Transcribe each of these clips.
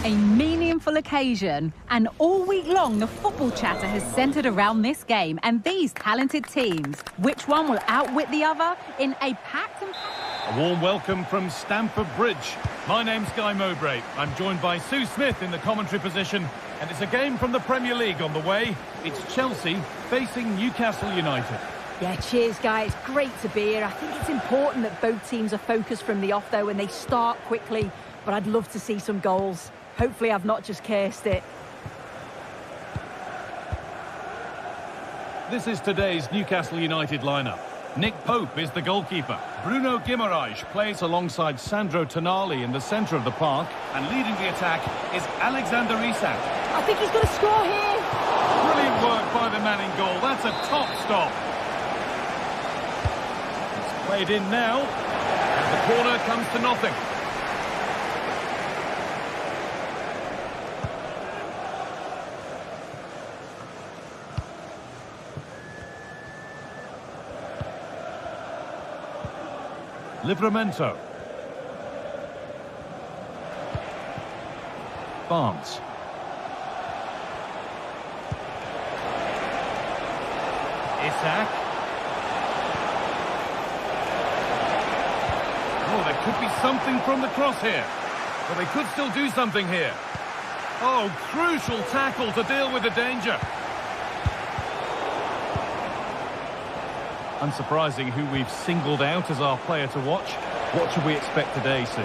A meaningful occasion, and all week long the football chatter has centred around this game and these talented teams. Which one will outwit the other in a packed and... A warm welcome from Stamford Bridge. My name's Guy Mowbray. I'm joined by Sue Smith in the commentary position, and it's a game from the Premier League on the way. It's Chelsea facing Newcastle United. Yeah, cheers, Guy. It's great to be here. I think it's important that both teams are focused from the off, though, and they start quickly. But I'd love to see some goals. Hopefully I've not just cursed it. This is today's Newcastle United lineup. Nick Pope is the goalkeeper. Bruno Guimaraes plays alongside Sandro Tonali in the centre of the park. And leading the attack is Alexander Isak. I think he's going to score here. Brilliant work by the man in goal. That's a top stop. It's played in now. And the corner comes to nothing. Livramento. Barnes. Isak. Oh, there could be something from the cross here. But they could still do something here. Oh, crucial tackle to deal with the danger. Unsurprising who we've singled out as our player to watch. What should we expect today, Sue?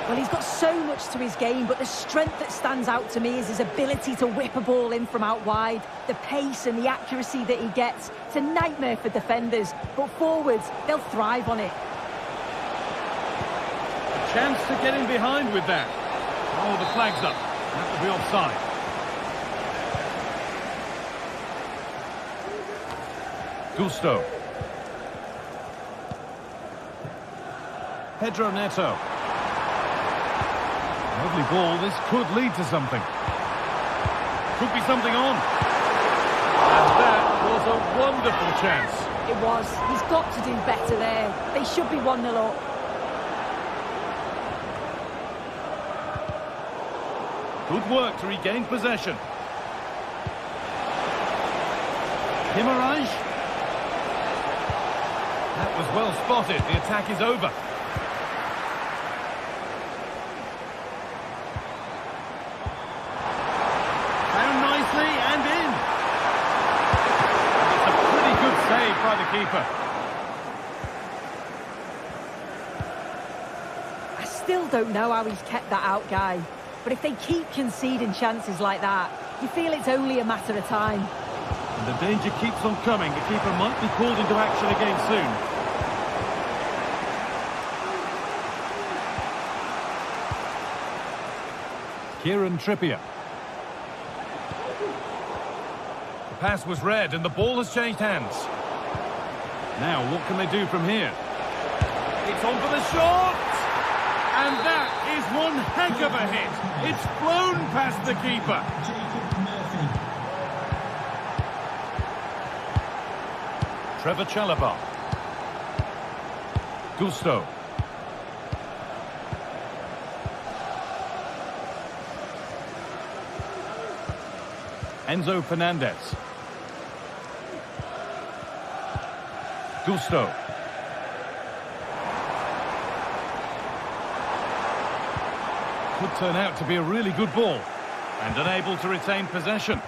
Well, he's got so much to his game, but the strength that stands out to me is his ability to whip a ball in from out wide. The pace and the accuracy that he gets. It's a nightmare for defenders, but forwards, they'll thrive on it. A chance to get in behind with that. Oh, the flag's up. That will be offside. Gusto. Pedro Neto. Lovely ball. This could lead to something. Could be something on. And that was a wonderful chance. It was. He's got to do better there. They should be 1-0 up. Good work to regain possession. Guimaraes. That was well spotted. The attack is over. By the keeper. I still don't know how he's kept that out, Guy. But if they keep conceding chances like that, you feel it's only a matter of time. And the danger keeps on coming. The keeper might be called into action again soon. Kieran Trippier. The pass was read and the ball has changed hands. Now, what can they do from here? It's on for the shot! And that is one heck of a hit. It's flown past the keeper. Trevor Chalobah. Gusto. Enzo Fernandez. Gusto. Could turn out to be a really good ball. And unable to retain possession.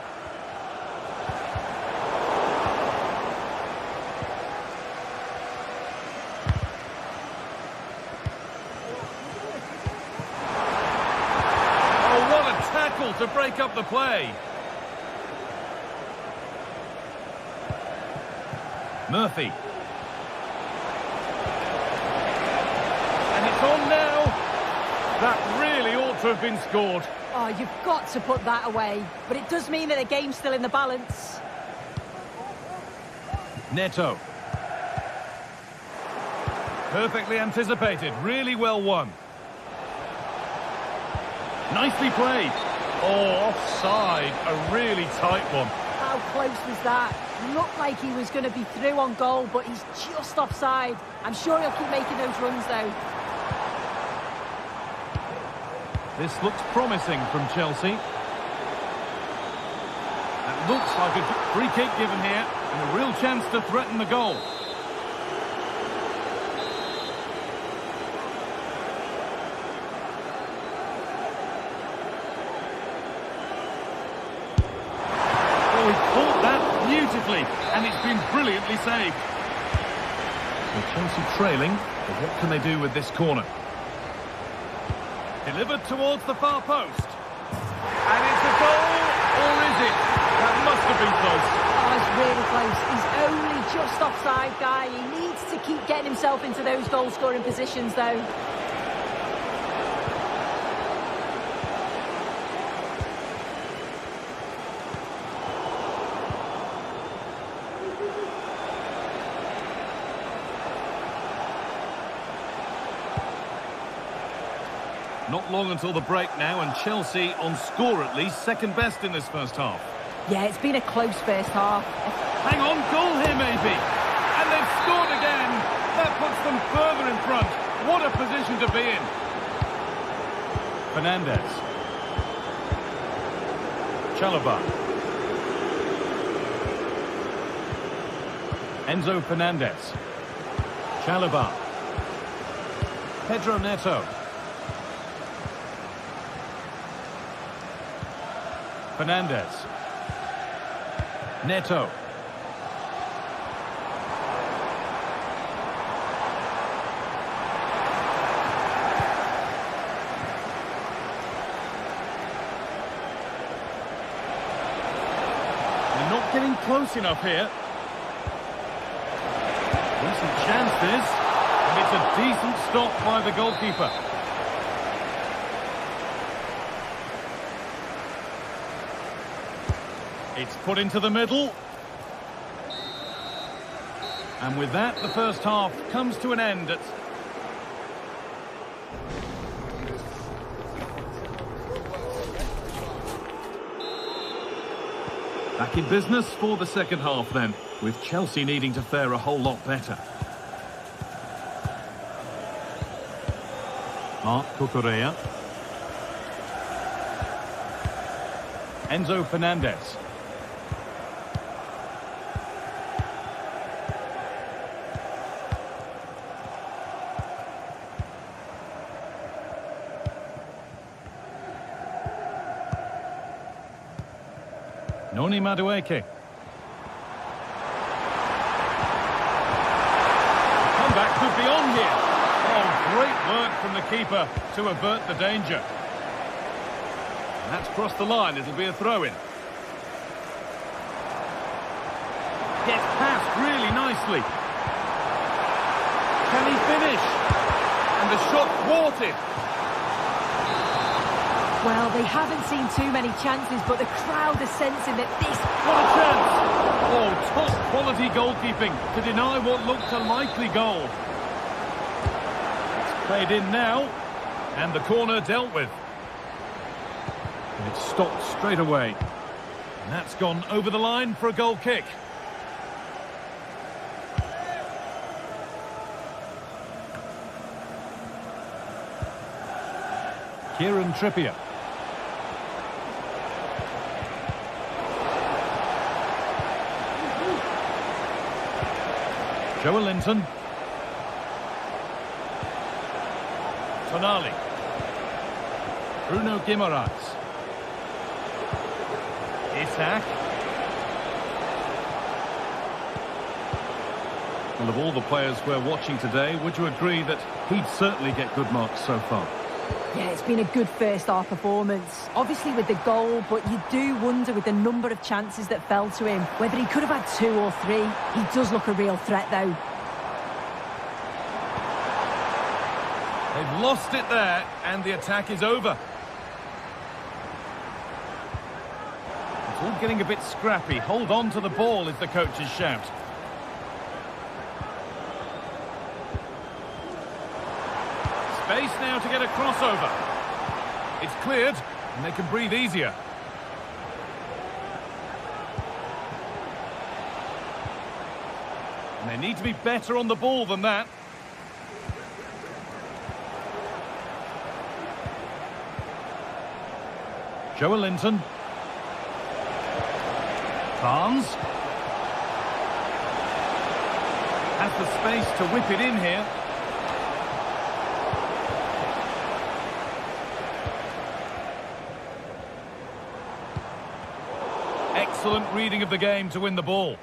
Oh, what a tackle to break up the play. Murphy. On now. That really ought to have been scored. Oh, you've got to put that away. But it does mean that the game's still in the balance. Neto. Perfectly anticipated. Really well won. Nicely played. Oh, offside. A really tight one. How close was that? Looked like he was going to be through on goal, but he's just offside. I'm sure he'll keep making those runs, though. This looks promising from Chelsea. That looks like a free kick given here, and a real chance to threaten the goal. Oh, he caught that beautifully, and it's been brilliantly saved. Well, Chelsea trailing, but what can they do with this corner? Delivered towards the far post. And it's a goal, or is it? That must have been close. Oh, it's really close. He's only just offside, guy. He needs to keep getting himself into those goal-scoring positions, though. Not long until the break now, and Chelsea on score at least, second best in this first half. Yeah, it's been a close first half. Hang on, goal here maybe. And they've scored again. That puts them further in front. What a position to be in. Fernandez. Chalobah. Enzo Fernandez. Chalobah. Pedro Neto. Fernandez. Neto. They're not getting close enough here. Decent chance this, and it's a decent stop by the goalkeeper. It's put into the middle. And with that, the first half comes to an end. Back in business for the second half then, with Chelsea needing to fare a whole lot better. Marc Cucurella. Enzo Fernandez. Noni Madueke. Comeback could be on here. Oh, great work from the keeper to avert the danger. And that's crossed the line. It'll be a throw-in. Gets past really nicely. Can he finish? And the shot thwarted. Well, they haven't seen too many chances, but the crowd are sensing that this... What a chance! Oh, top-quality goalkeeping to deny what looked a likely goal. It's played in now, and the corner dealt with. And it's stopped straight away. And that's gone over the line for a goal kick. Kieran Trippier. Joe Linton. Tonali. Bruno Guimaraes. Isak. Well, of all the players we're watching today, would you agree that he'd certainly get good marks so far? Yeah, it's been a good first half performance. Obviously with the goal, but you do wonder with the number of chances that fell to him, whether he could have had 2 or 3. He does look a real threat, though. They've lost it there, and the attack is over. It's all getting a bit scrappy. Hold on to the ball is the coach's shout. Space now to get a crossover. It's cleared, and they can breathe easier. And they need to be better on the ball than that. Joelinton. Barnes. Has the space to whip it in here. Excellent reading of the game to win the ball.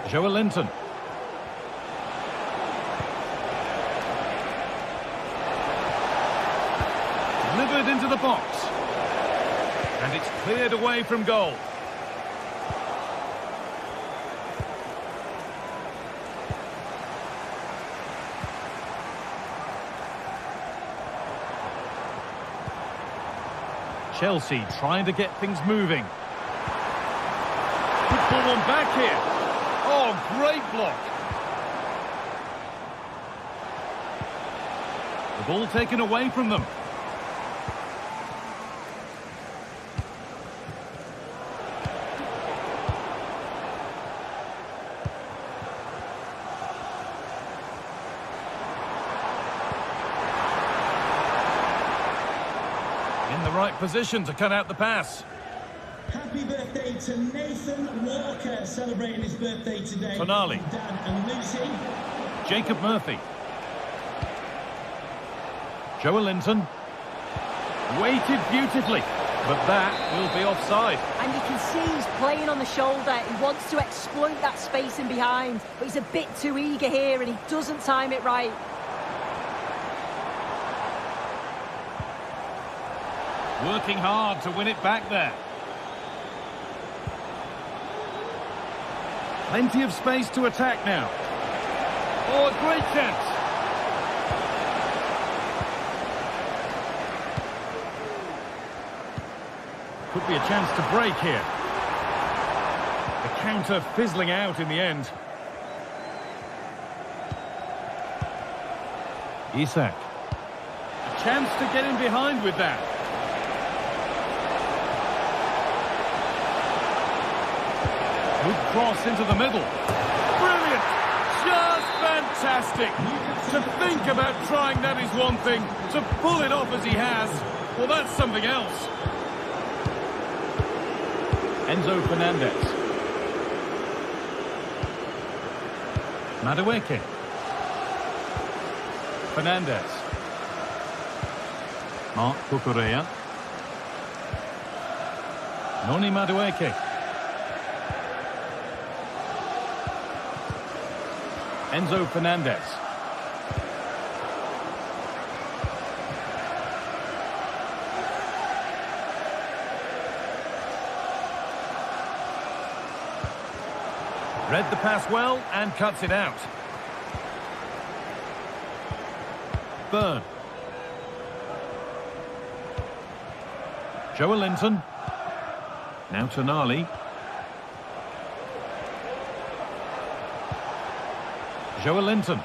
Joelinton. Delivered into the box. And it's cleared away from goal. Chelsea trying to get things moving. Could pull one back here. Oh, great block. The ball taken away from them. In the right position to cut out the pass. Happy birthday to Nathan Walker, celebrating his birthday today. Tonali. Dan and Lucy. Jacob Murphy. Joelinton. Weighted beautifully, but that will be offside. And you can see he's playing on the shoulder. He wants to exploit that space in behind, but he's a bit too eager here and he doesn't time it right. Working hard to win it back there. Plenty of space to attack now. Oh, a great chance. Could be a chance to break here. The counter fizzling out in the end. Isak. A chance to get in behind with that. Good cross into the middle. Brilliant! Just fantastic! To think about trying that is one thing. To pull it off as he has, well, that's something else. Enzo Fernandez. Madueke. Fernandez. Mark Cucurella. Noni Madueke. Enzo Fernandez. Read the pass well and cuts it out. Byrne. Joelinton. Now Tonali. Joelinton.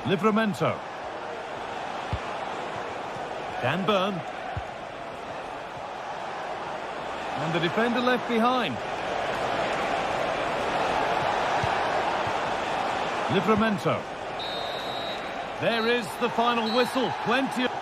Livramento. Dan Byrne. And the defender left behind. Livramento. There is the final whistle. Plenty of...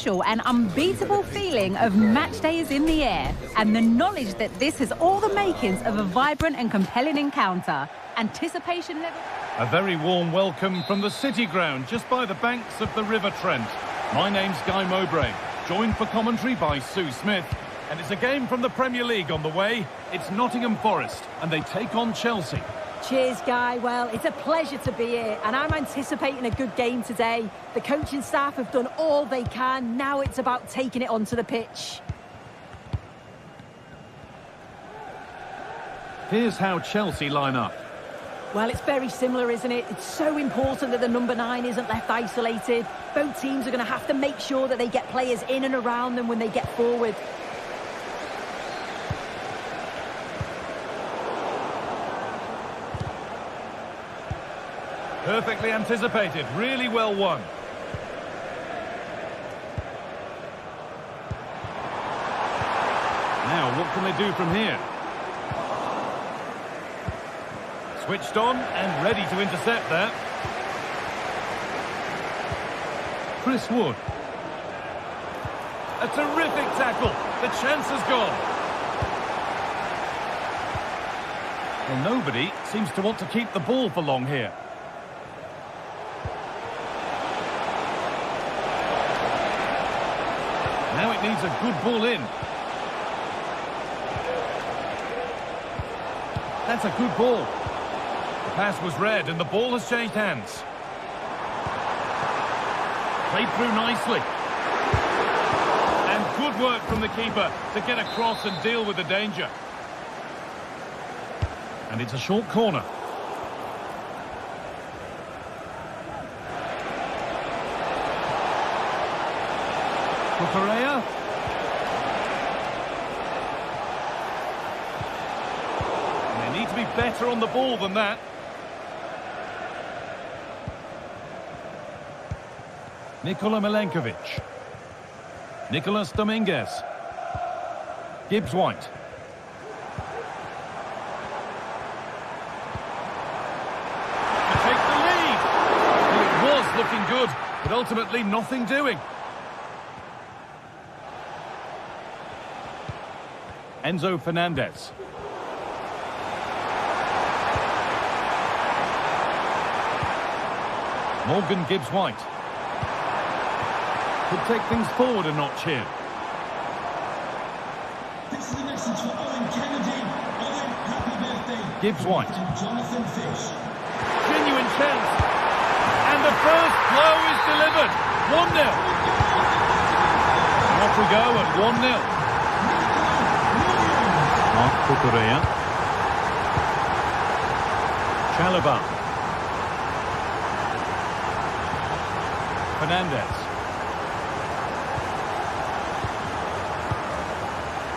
special and unbeatable feeling of match day is in the air, and the knowledge that this has all the makings of a vibrant and compelling encounter. Anticipation level... A very warm welcome from the City Ground, just by the banks of the River Trent. My name's Guy Mowbray, joined for commentary by Sue Smith. And it's a game from the Premier League on the way. It's Nottingham Forest, and they take on Chelsea. Cheers, Guy. Well, it's a pleasure to be here, and I'm anticipating a good game today. The coaching staff have done all they can. Now it's about taking it onto the pitch. Here's how Chelsea line up. Well, it's very similar, isn't it? It's so important that the number 9 isn't left isolated. Both teams are going to have to make sure that they get players in and around them when they get forward. Perfectly anticipated, really well won. Now, what can they do from here? Switched on and ready to intercept that. Chris Wood. A terrific tackle. The chance has gone. Well, nobody seems to want to keep the ball for long here. Now it needs a good ball in. That's a good ball. The pass was read and the ball has changed hands. Played through nicely. And good work from the keeper to get across and deal with the danger. And it's a short corner. Correa. And they need to be better on the ball than that. Nikola Milenkovic. Nicolas Dominguez. Gibbs White. To take the lead. Well, it was looking good, but ultimately nothing doing. Enzo Fernandez. Morgan Gibbs White. Could take things forward a notch here. This is a message for Owen Kennedy. Owen, happy birthday. Gibbs White. Jonathan Fish. Genuine chance. And the first blow is delivered. 1-0. Off we go at 1-0. Correa. Chalobah. Fernandez.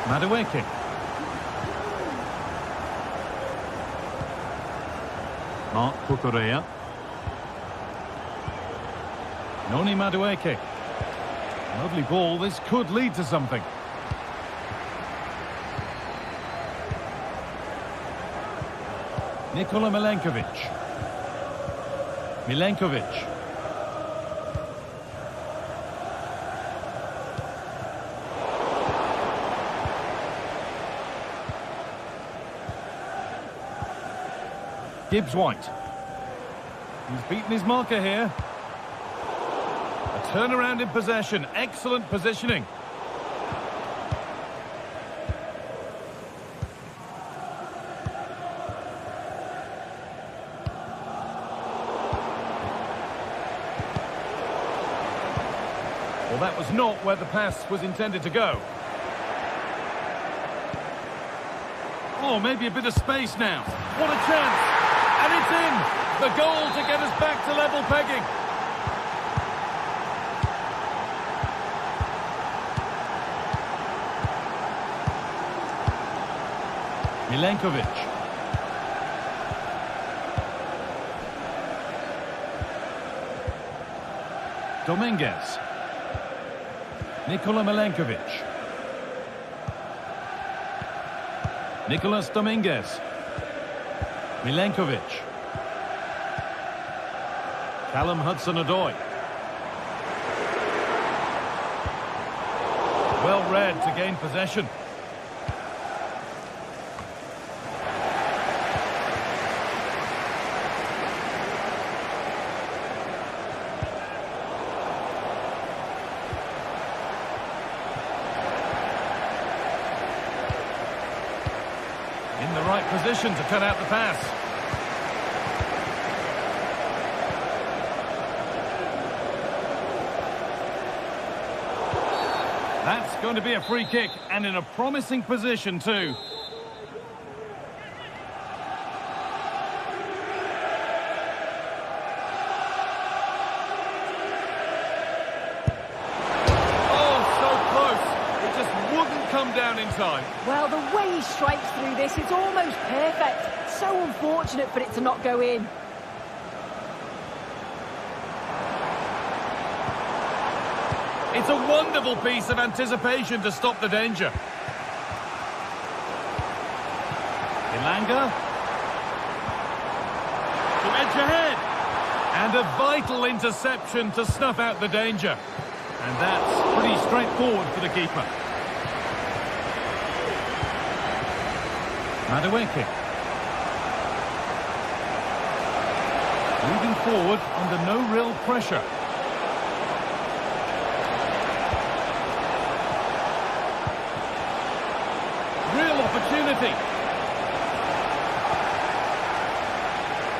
Madueke. Mark Correa. Noni Madueke. Lovely ball. This could lead to something. Nikola Milenkovic. Milenkovic. Gibbs White. He's beaten his marker here. A turnaround in possession. Excellent positioning. Well, that was not where the pass was intended to go. Oh, maybe a bit of space now. What a chance! And it's in! The goal to get us back to level pegging. Milenkovic. Dominguez. Nikola Milenkovic. Nicolas Dominguez. Milenkovic. Callum Hudson-Odoi. Well read to gain possession. In the right position to cut out the pass. That's going to be a free kick, and in a promising position too. Oh, so close. It just wouldn't come down in time. Well, the way he strikes through this, it's almost perfect. So unfortunate for it to not go in. It's a wonderful piece of anticipation to stop the danger. Ilanga. To edge ahead. And a vital interception to snuff out the danger. And that's pretty straightforward for the keeper. Madueke. Moving forward under no real pressure. Real opportunity.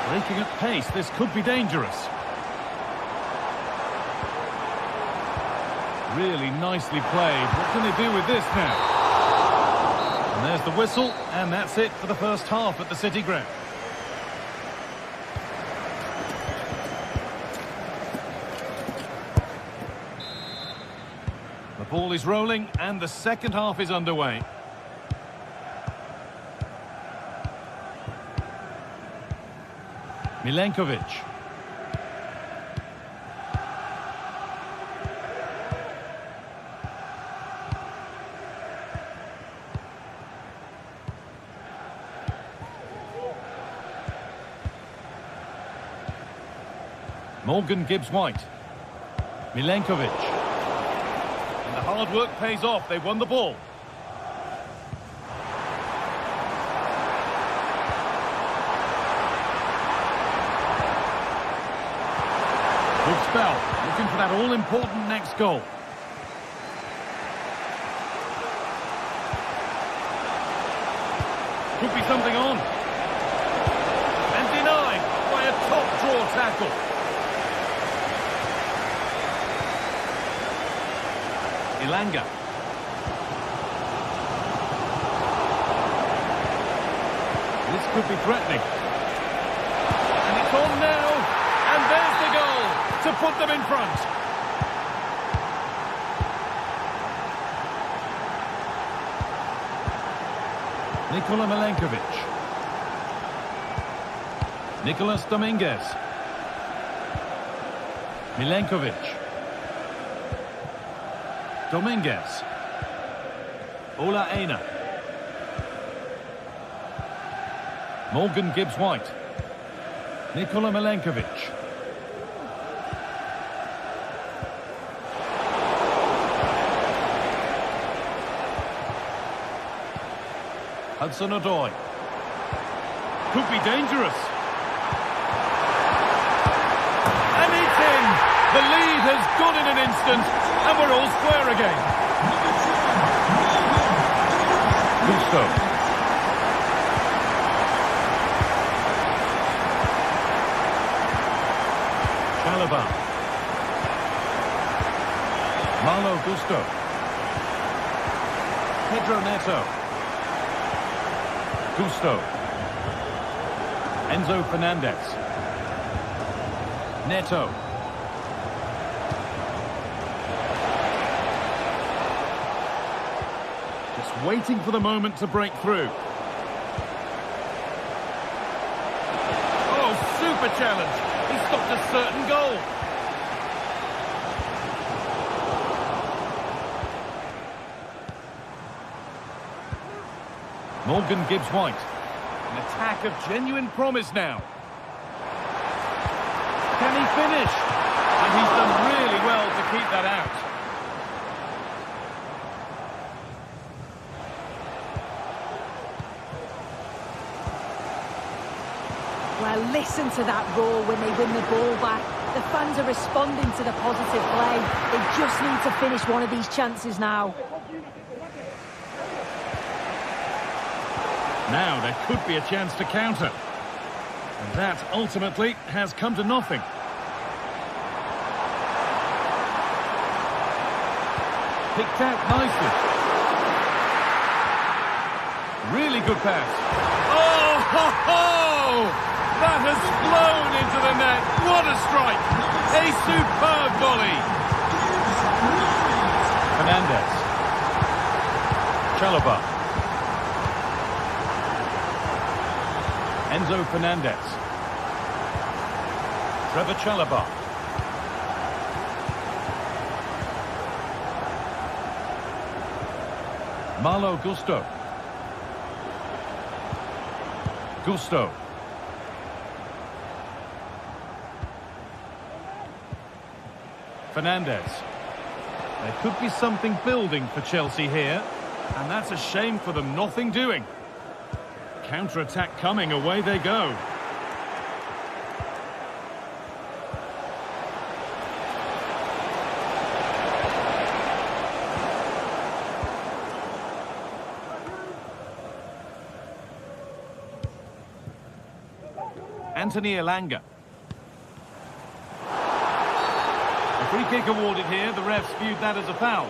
Breaking at pace, this could be dangerous. Really nicely played. What can they do with this now? And there's the whistle, and that's it for the first half at the City Ground. The ball is rolling, and the second half is underway. Milenkovic. Morgan Gibbs-White. Milenkovic. And the hard work pays off. They won the ball. Good spell. Looking for that all-important next goal. Could be something on. And denied by a top-draw tackle. Ilanga. This could be threatening. And it's on now. And there's the goal to put them in front. Nikola Milenkovic. Nicolas Dominguez. Milenkovic. Dominguez. Ola Aina. Morgan Gibbs-White. Nikola Milenkovic. Hudson-Odoi. Could be dangerous. And it's in! The lead has gone in an instant, and we're all square again. Gusto. Chalobah. Malo Gusto. Pedro Neto. Gusto. Enzo Fernandez. Neto. Just waiting for the moment to break through. Oh, super challenge. He stopped a certain goal. Morgan Gibbs-White. An attack of genuine promise now. Can he finish? And he's done really well to keep that out. Well, listen to that roar when they win the ball back. The fans are responding to the positive play. They just need to finish one of these chances now. Now there could be a chance to counter. And that ultimately has come to nothing. Picked out nicely. Really good pass. Oh, ho, ho! That has flown into the net. What a strike! A superb volley. Fernandez. Chalobah. Enzo Fernandez. Trevor Chalobah. Malo Gusto. Gusto. Fernandez. There could be something building for Chelsea here, and that's a shame for them. Nothing doing. Counter-attack coming, away they go. Anthony Elanga. A free kick awarded here. The refs viewed that as a foul.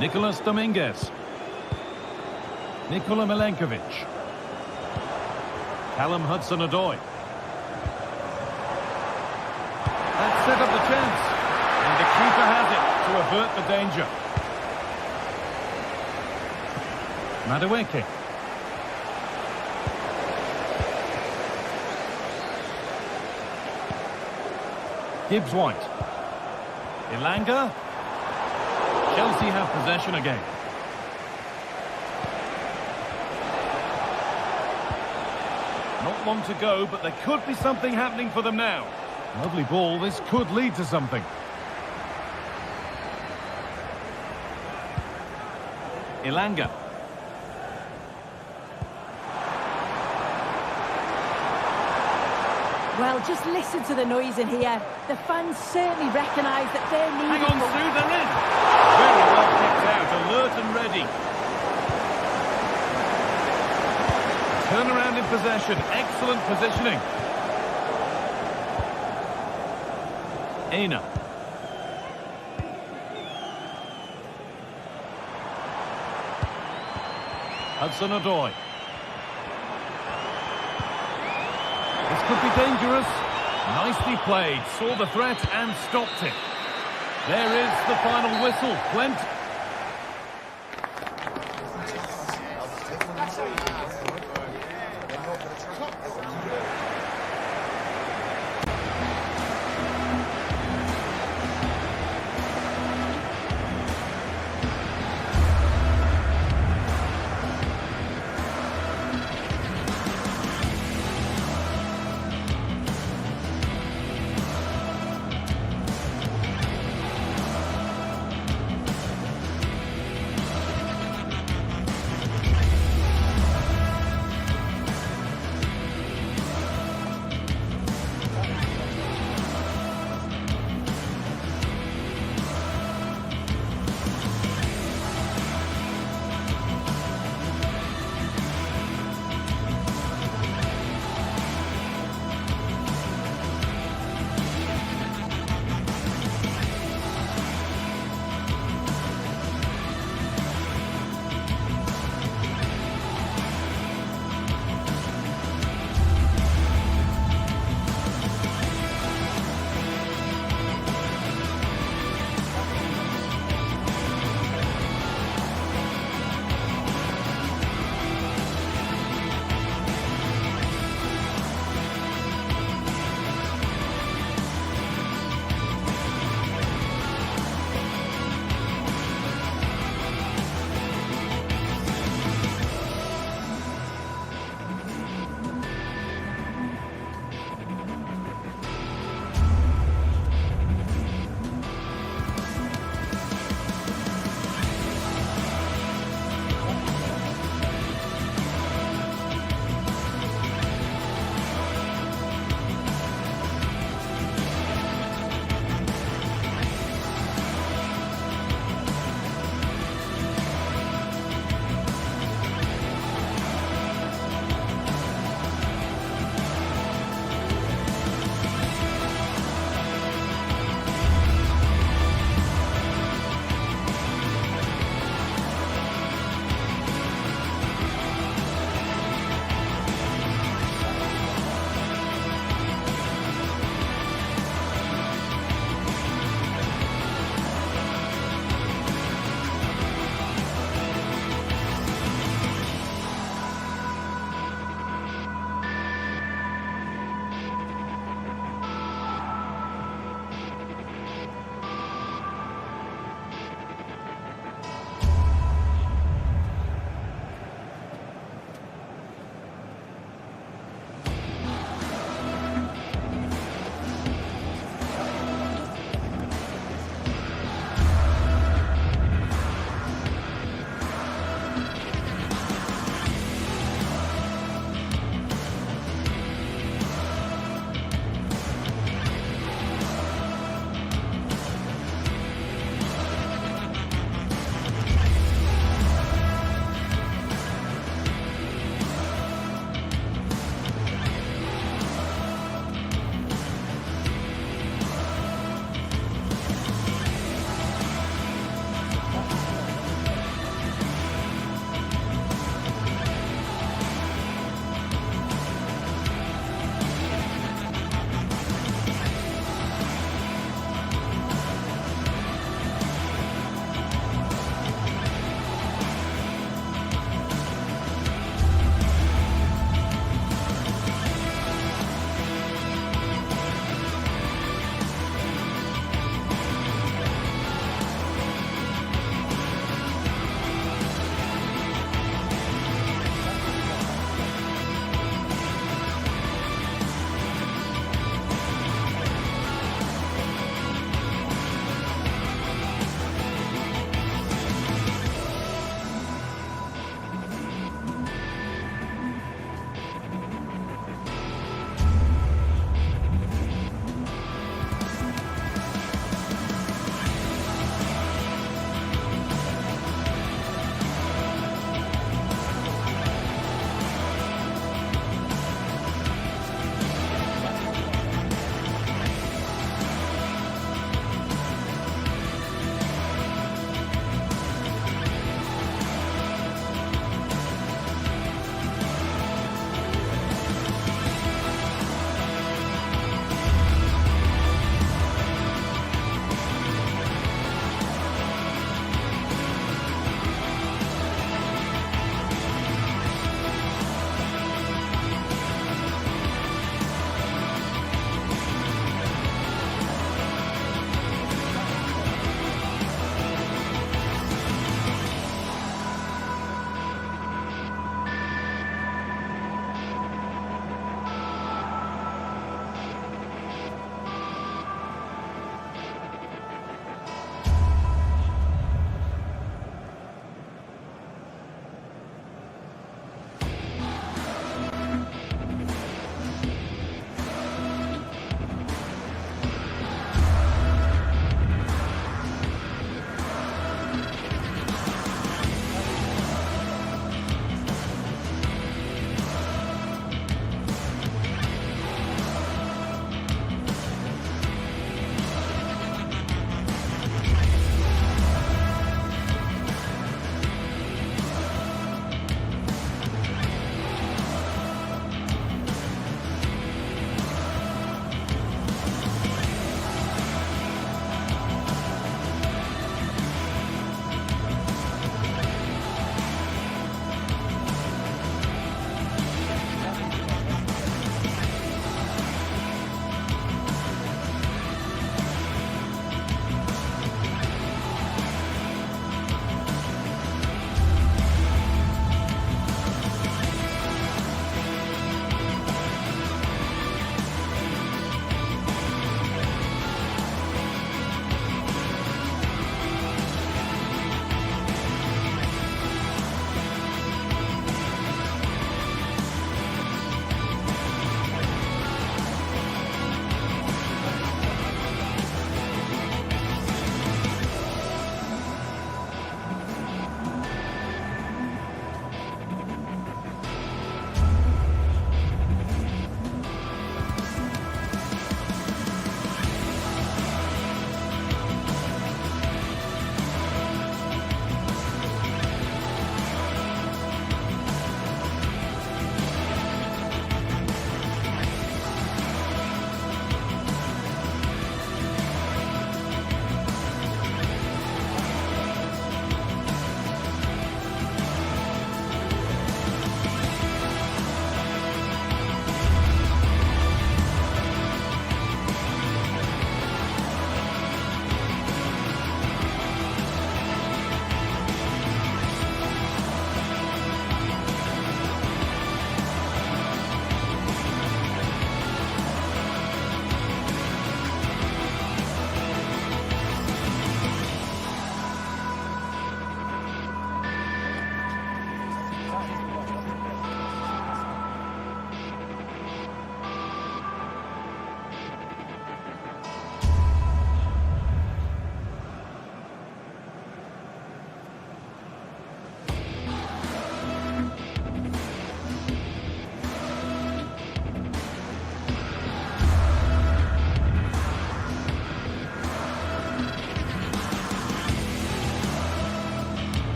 Nicolas Dominguez. Nikola Milenkovic. Callum Hudson-Odoi. That set up the chance. And the keeper has it to avert the danger. Madueke. Gibbs-White. Elanga. Chelsea have possession again. Not long to go, but there could be something happening for them now. Lovely ball, this could lead to something. Elanga. Well, just listen to the noise in here. The fans certainly recognise that they're needed. Hang on, Sue, they're in. Very well kicked out, alert and ready. Turnaround in possession, excellent positioning. Aina. Hudson-Odoi. This could be dangerous. Nicely played. Saw the threat and stopped it. There is the final whistle. Plenty.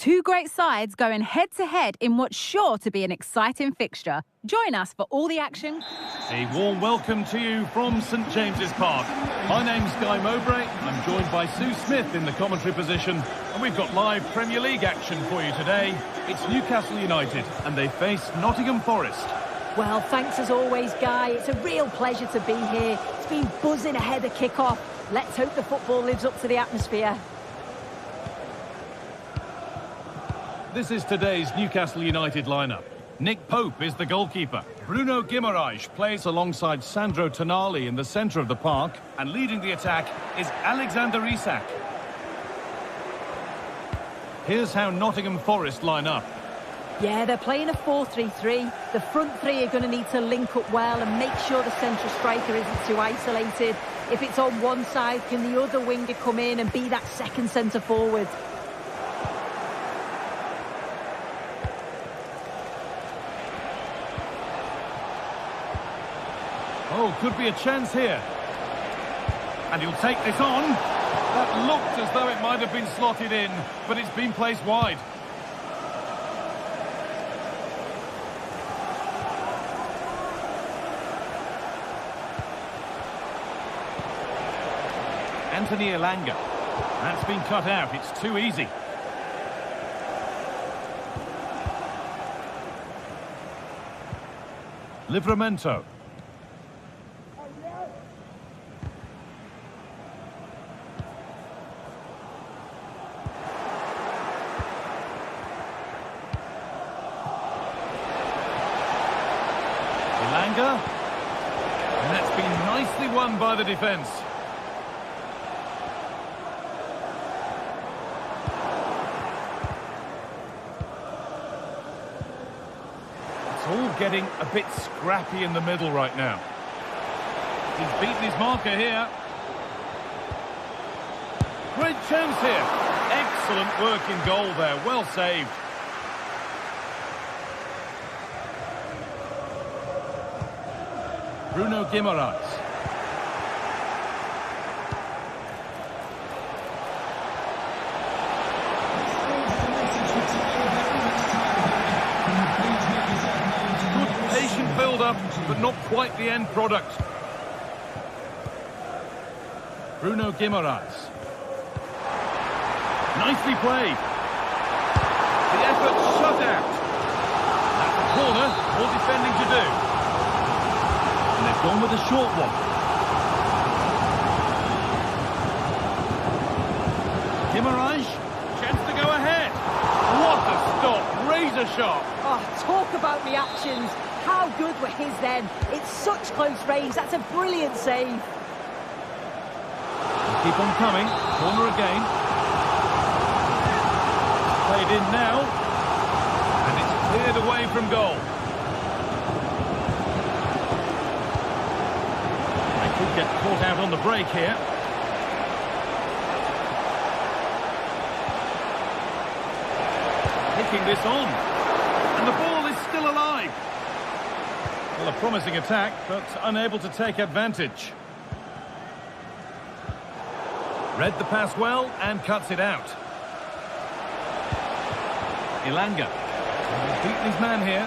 Two great sides going head-to-head in what's sure to be an exciting fixture. Join us for all the action. A warm welcome to you from St James's Park. My name's Guy Mowbray. I'm joined by Sue Smith in the commentary position. And we've got live Premier League action for you today. It's Newcastle United and they face Nottingham Forest. Well, thanks as always, Guy. It's a real pleasure to be here. It's been buzzing ahead of kick-off. Let's hope the football lives up to the atmosphere. This is today's Newcastle United lineup. Nick Pope is the goalkeeper. Bruno Guimaraes plays alongside Sandro Tonali in the centre of the park. And leading the attack is Alexander Isak. Here's how Nottingham Forest line up. Yeah, they're playing a 4-3-3. The front three are going to need to link up well and make sure the central striker isn't too isolated. If it's on one side, can the other winger come in and be that second centre forward? Oh, could be a chance here. And he'll take this on. That looked as though it might have been slotted in, but it's been placed wide. Anthony Elanga. That's been cut out. It's too easy. Livramento. Elanga. And that's been nicely won by the defence. All getting a bit scrappy in the middle right now. He's beaten his marker here. Great chance here. Excellent work in goal there. Well saved. Bruno Guimaraes. Build-up, but not quite the end product. Bruno Guimaraes. Nicely played. The effort shut out. That's a corner, all defending to do. And they've gone with a short one. Guimaraes, chance to go ahead. What a stop, razor sharp. Oh, talk about reactions. How good were his then? It's such close range. That's a brilliant save. And keep on coming. Corner again. Played in now. And it's cleared away from goal. They could get caught out on the break here. Picking this on. And the ball is still alive. Well, a promising attack, but unable to take advantage. Read the pass well and cuts it out. Elanga. He's beaten his man here.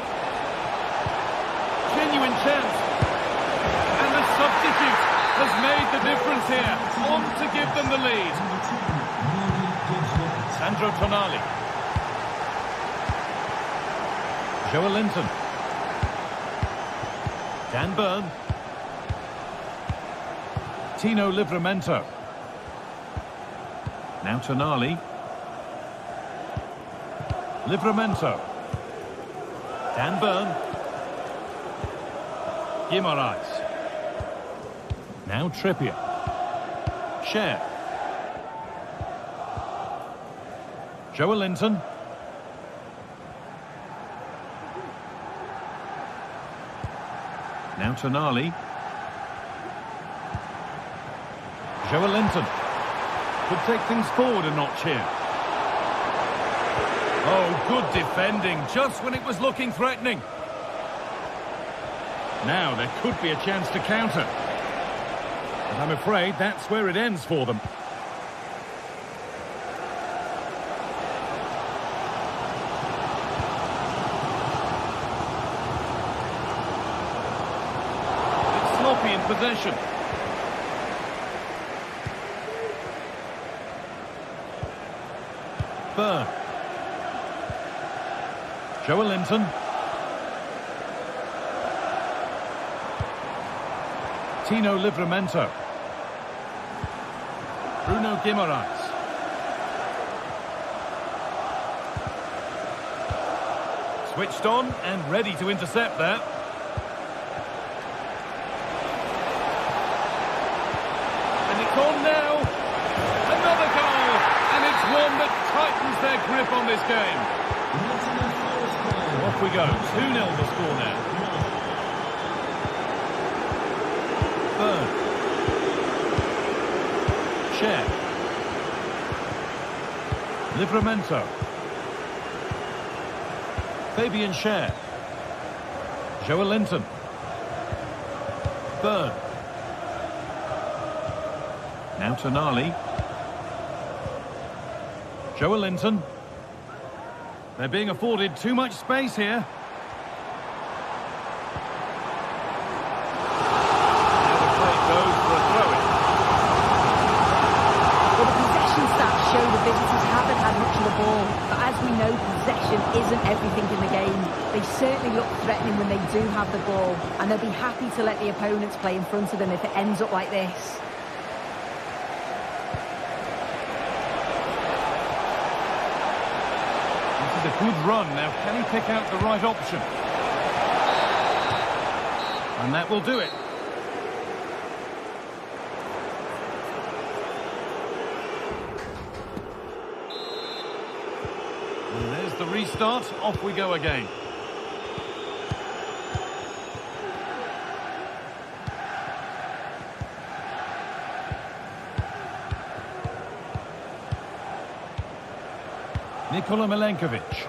Genuine chance. And the substitute has made the difference here. On to give them the lead. Sandro Tonali. Joelinton. Dan Burn. Tino Livramento. Now Tonali. Livramento. Dan Burn. Guimaraes. Now Trippier. Cher. Joelinton. Now Tonali. Joelinton. Could take things forward a notch here. Oh, good defending, just when it was looking threatening. Now there could be a chance to counter. But I'm afraid that's where it ends for them. happy in possession. Burn. Joelinton. Tino Livramento. Bruno Guimaraes. Switched on and ready to intercept that. And it's on now. Another goal. And it's one that tightens their grip on this game. Off we go. 2-0 the score now. Burn. Cher. Livramento. Fabian Cher. Joelinton. Burn. Now Tonali. Joelinton. They're being afforded too much space here. Now the play goes for a throw-in. Well, the possession stats show the visitors haven't had much of the ball, but as we know, possession isn't everything in the game. They certainly look threatening when they do have the ball, and they'll be happy to let the opponents play in front of them if it ends up like this. This is a good run. Now, can he pick out the right option? And that will do it. And there's the restart. Off we go again. Nikola Milenkovic.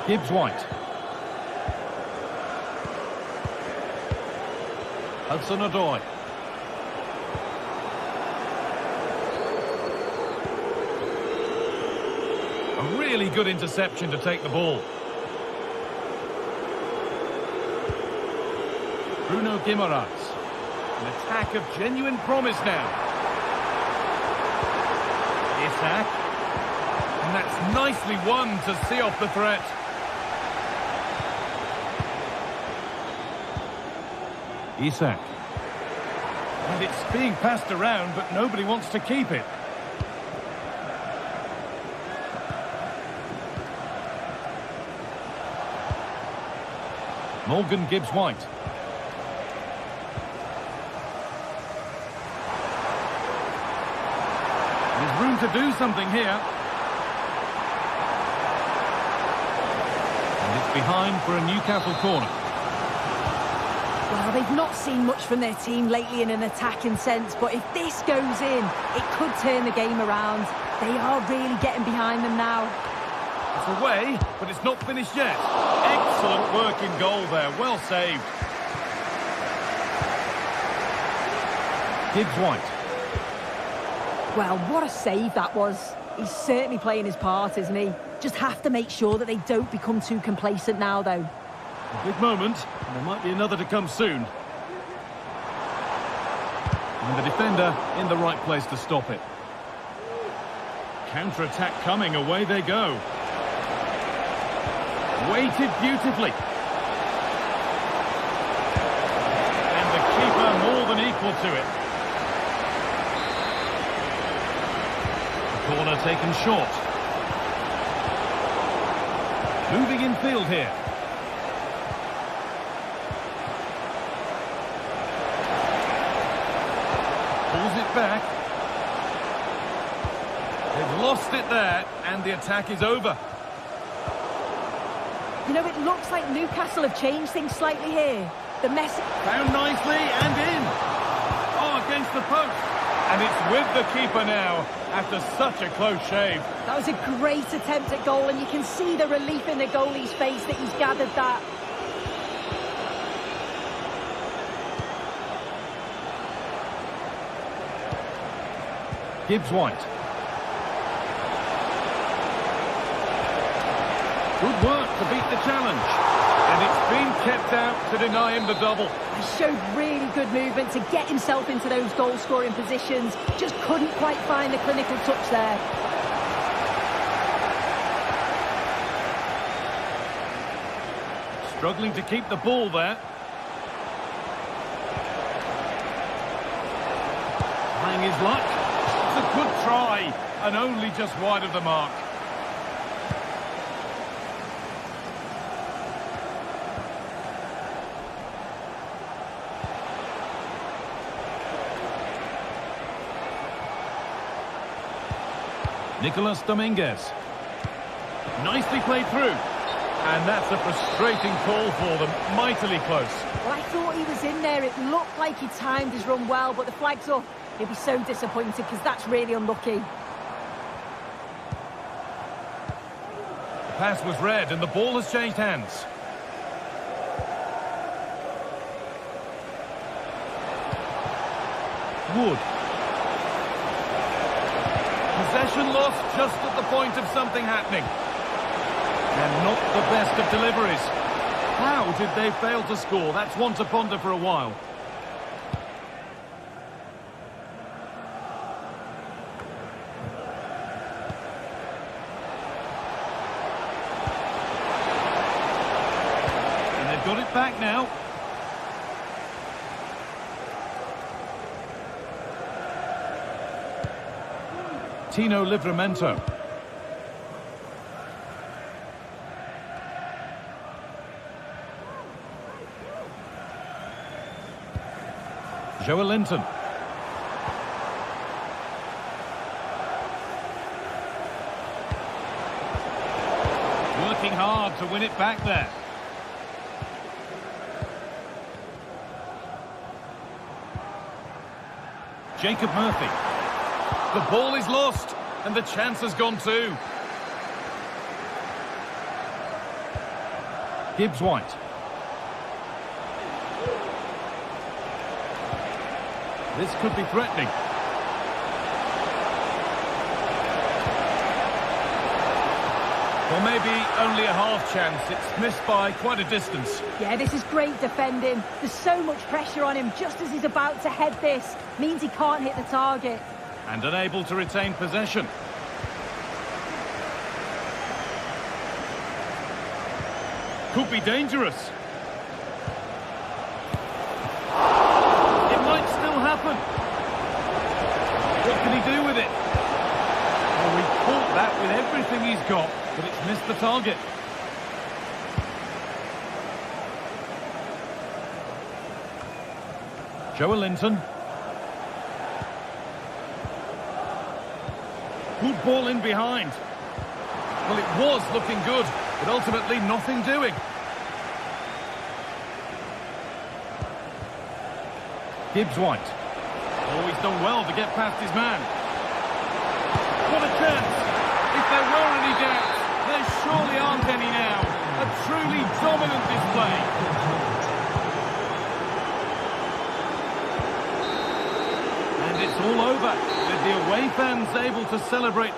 Gibbs-White. Hudson-Odoi. A really good interception to take the ball. Bruno Guimaraes. An attack of genuine promise now. Isak. And that's nicely won to see off the threat. Isak. And it's being passed around, but nobody wants to keep it. Morgan Gibbs-White. There's room to do something here. And it's behind for a Newcastle corner. Well, they've not seen much from their team lately in an attacking sense, but if this goes in, it could turn the game around. They are really getting behind them now. It's away, but it's not finished yet. Excellent work in goal there. Well saved. Gibbs-White. Well, what a save that was. He's certainly playing his part, isn't he? Just have to make sure that they don't become too complacent now, though. A big moment, and there might be another to come soon. And the defender in the right place to stop it. Counter-attack coming, away they go. Weighted beautifully. And the keeper more than equal to it. The corner taken short. Moving in field here. Pulls it back. They've lost it there, and the attack is over. You know, it looks like Newcastle have changed things slightly here. The message... Found nicely and in. Oh, against the post. And it's with the keeper now, after such a close shave. That was a great attempt at goal, and you can see the relief in the goalie's face that he's gathered that. Gibbs-White. Good work to beat the challenge. And it's been kept out to deny him the double. He showed really good movement to get himself into those goal-scoring positions. Just couldn't quite find the clinical touch there. Struggling to keep the ball there. Trying his luck. It's a good try, and only just wide of the mark. Nicolas Dominguez. Nicely played through. And that's a frustrating call for them. Mightily close. Well, I thought he was in there. It looked like he timed his run well, but the flag's up. He'll be so disappointed because that's really unlucky. The pass was read and the ball has changed hands. Wood. Possession lost just at the point of something happening. And not the best of deliveries. How did they fail to score? That's one to ponder for a while. And they've got it back now. Tino Livramento. Joelinton. Working hard to win it back there. Jacob Murphy. The ball is lost, and the chance has gone too. Gibbs White. This could be threatening. Or maybe only a half chance. It's missed by quite a distance. Yeah, this is great defending. There's so much pressure on him just as he's about to head this. Means he can't hit the target. And unable to retain possession. Could be dangerous. It might still happen. What can he do with it? Well, he caught that with everything he's got, but it's missed the target. Joelinton. Good ball in behind. Well, it was looking good, but ultimately nothing doing. Gibbs White. Oh, he's done well to get past his man. What a chance! If there were any doubts, there surely aren't any now. A truly dominant display. And it's all over, with the away fans able to celebrate.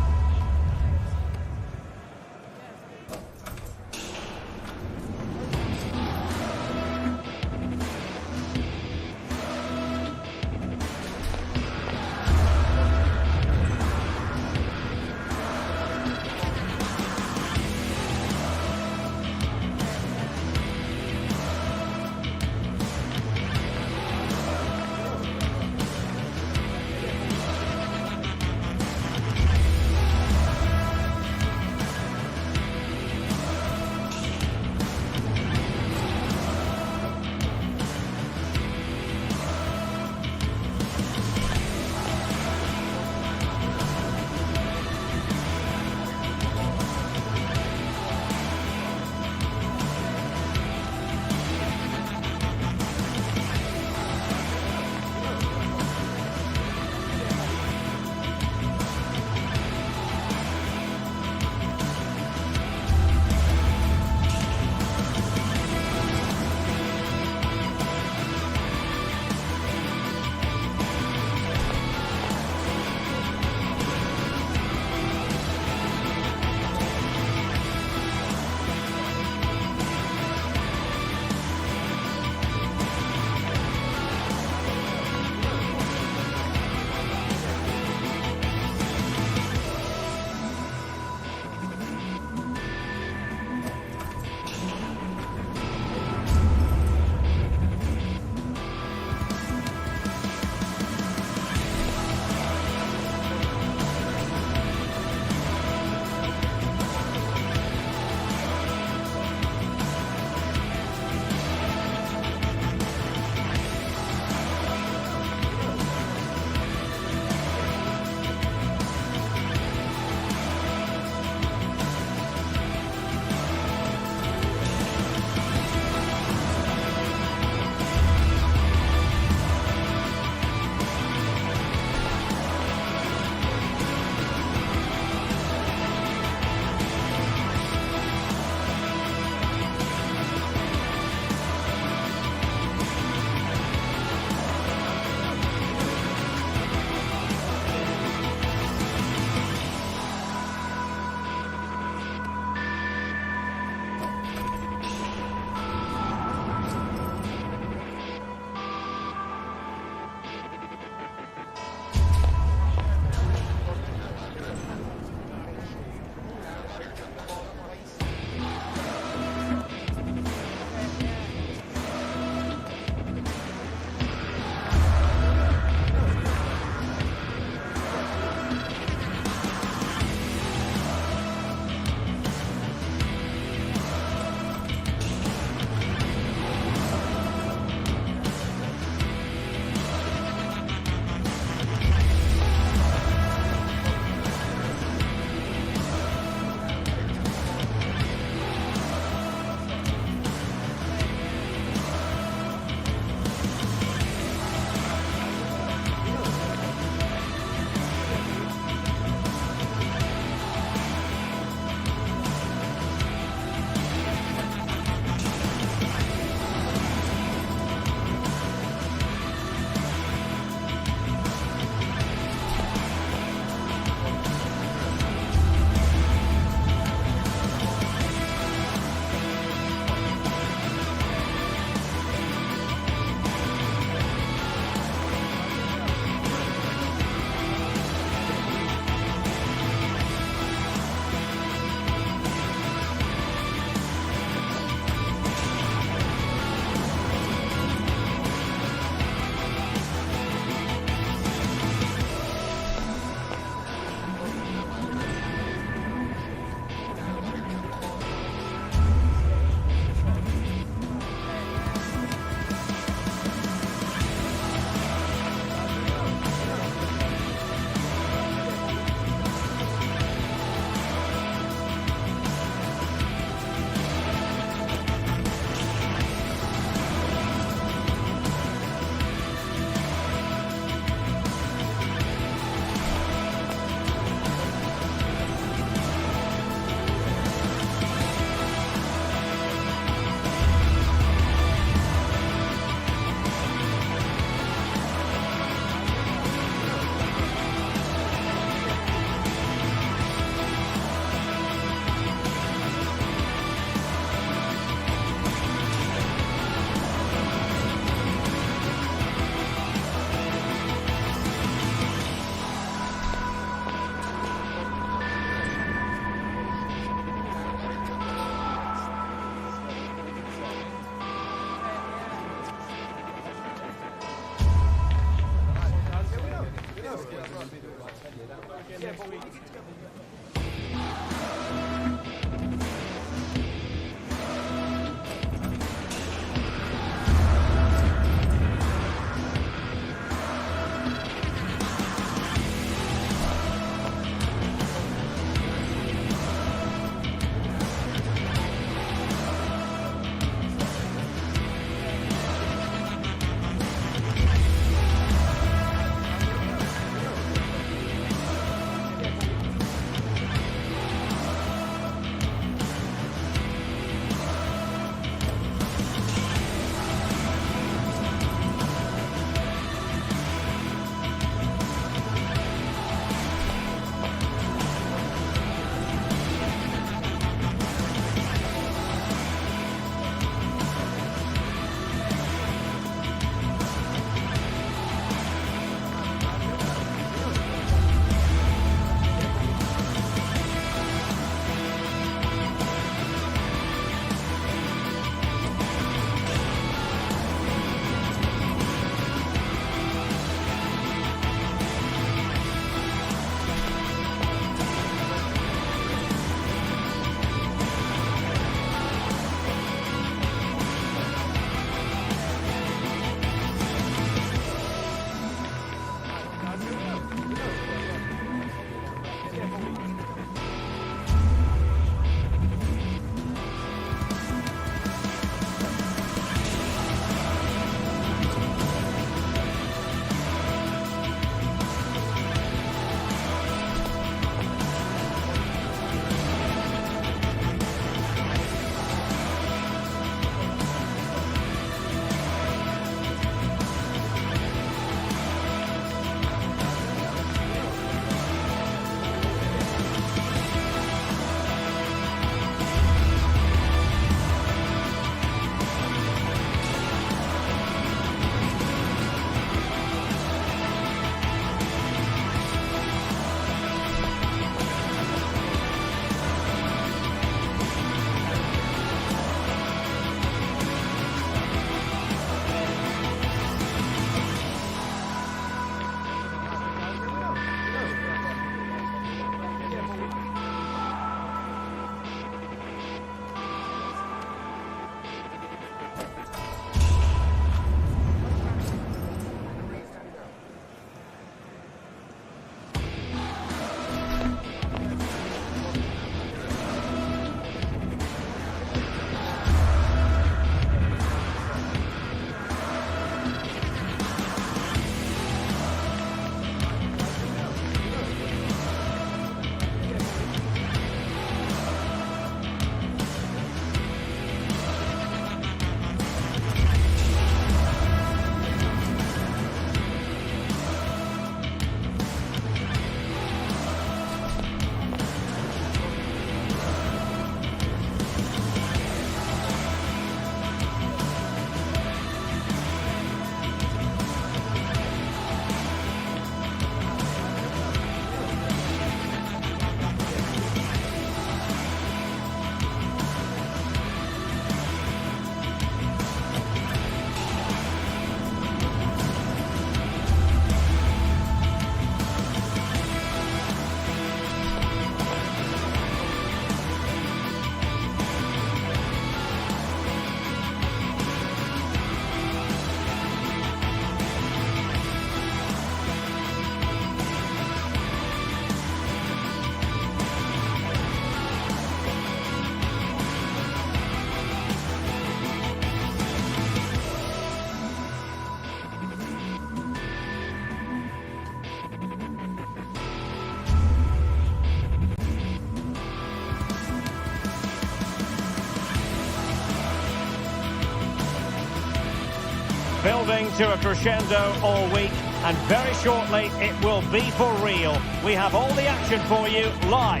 Building to a crescendo all week, and very shortly it will be for real. We have all the action for you live.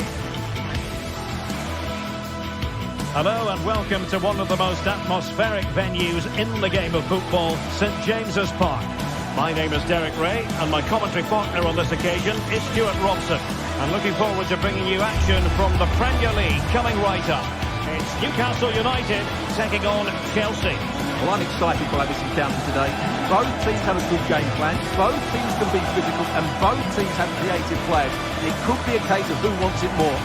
Hello and welcome to one of the most atmospheric venues in the game of football, St James's Park. My name is Derek Ray, and my commentary partner on this occasion is Stuart Robson. I'm looking forward to bringing you action from the Premier League coming right up. It's Newcastle United taking on Chelsea. Well, I'm excited by this encounter today. Both teams have a good game plan, both teams can be physical, and both teams have creative players. It could be a case of who wants it more.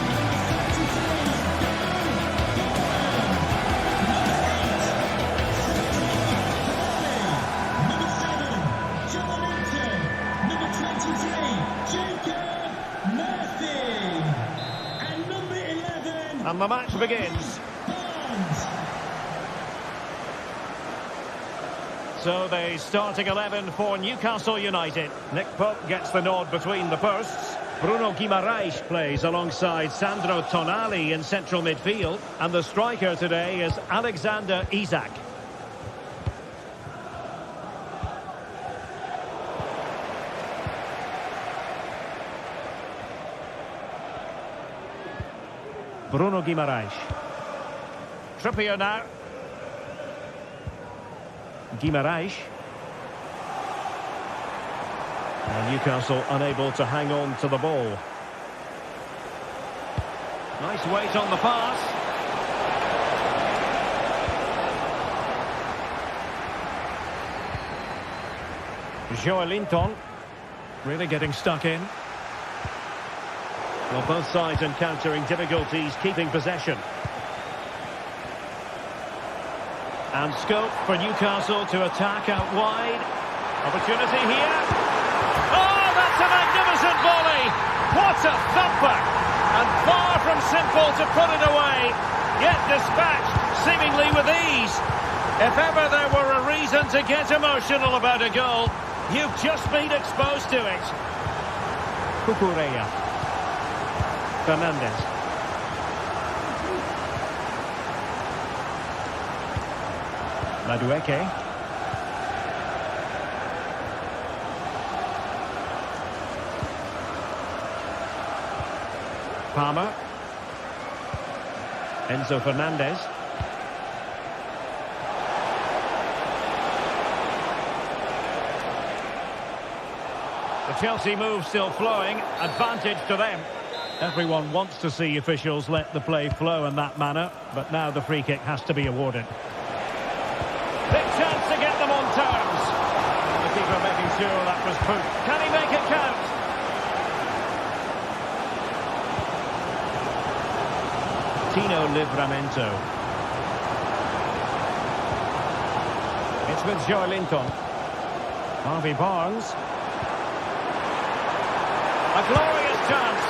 And the match begins. So the starting 11 for Newcastle United. Nick Pope gets the nod between the posts. Bruno Guimaraes plays alongside Sandro Tonali in central midfield. And the striker today is Alexander Isak. Bruno Guimaraes. Trippier now. Guimaraes. And Newcastle unable to hang on to the ball. Nice weight on the pass. Joelinton really getting stuck in. Well, both sides encountering difficulties keeping possession. And scope for Newcastle to attack out wide. Opportunity here. Oh, that's a magnificent volley. What a thumper. And far from simple to put it away. Yet dispatched seemingly with ease. If ever there were a reason to get emotional about a goal, you've just been exposed to it. Cucurella. Fernandez. Madueke. Palmer. Enzo Fernandez. The Chelsea move still flowing. Advantage to them. Everyone wants to see officials let the play flow in that manner, but now the free kick has to be awarded. Big chance to get them on terms. The keeper making sure that was put. Can he make it count? Tino Livramento. It's with Joelinton. Harvey Barnes. A glorious chance.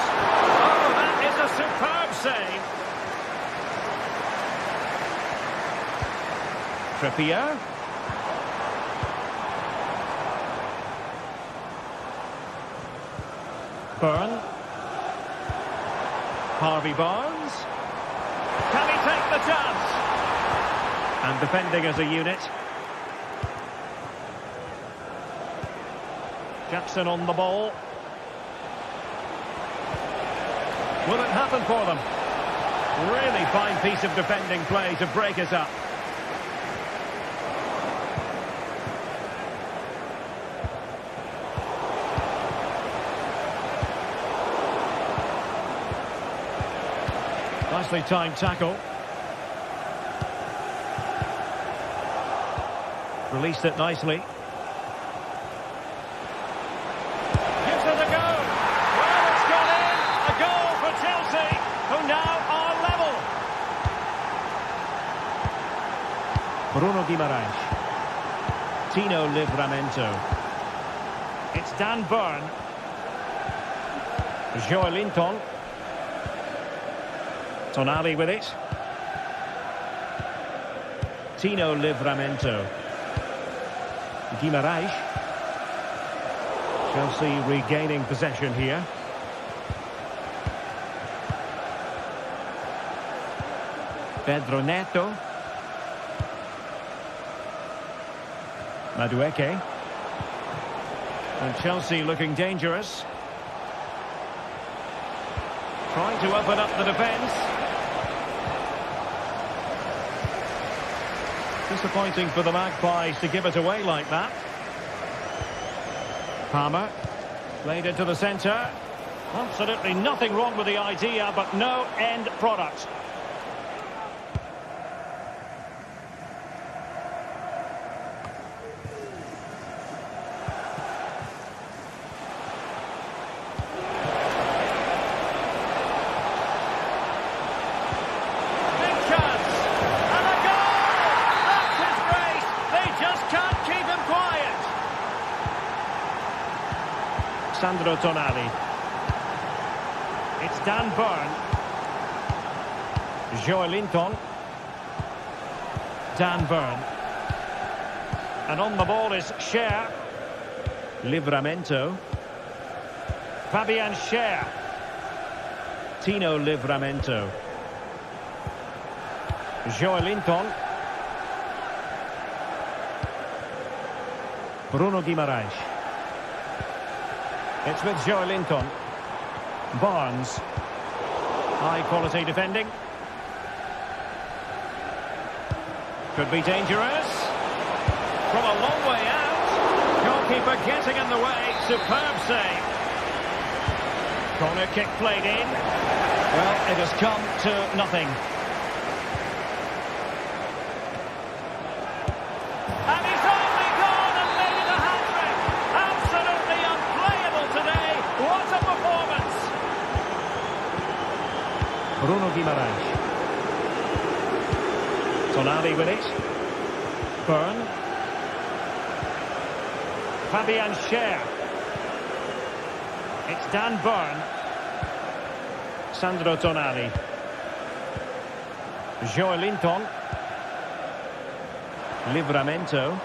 Oh, that is a superb save. Trippier. Byrne. Harvey Barnes. Can he take the chance? And defending as a unit. Jackson on the ball. Will it happen for them? Really fine piece of defending play to break us up. Nicely timed tackle. Released it nicely. Gives it a go. Well, it's gone in. A goal for Chelsea, who now are level. Bruno Guimaraes. Tino Livramento. It's Dan Byrne. Joelinton. Tonali with it. Tino Livramento. Guimaraes. Chelsea regaining possession here. Pedro Neto. Madueke. And Chelsea looking dangerous. Trying to open up the defence. Disappointing for the Magpies to give it away like that. Palmer. Played into the centre. Absolutely nothing wrong with the idea, but no end product. Big chance. And a goal! That's his grace. They just can't keep him quiet. Sandro Tonali. It's Dan Burn. Joelinton. Dan Burn. And on the ball is Scher. Livramento. Fabian Scher. Tino Livramento. Joelinton. Bruno Guimaraes. It's with Joelinton. Barnes. High quality defending. Could be dangerous. From a long way out. Goalkeeper getting in the way. Superb save. Corner kick played in. Well, it has come to nothing. And he's only gone and made it a hat-trick. Absolutely unplayable today. What a performance. Bruno Guimaraes. Tonali with it. Burn. Fabian Scher. It's Dan Burn. Sandro Tonali. Joelinton. Livramento.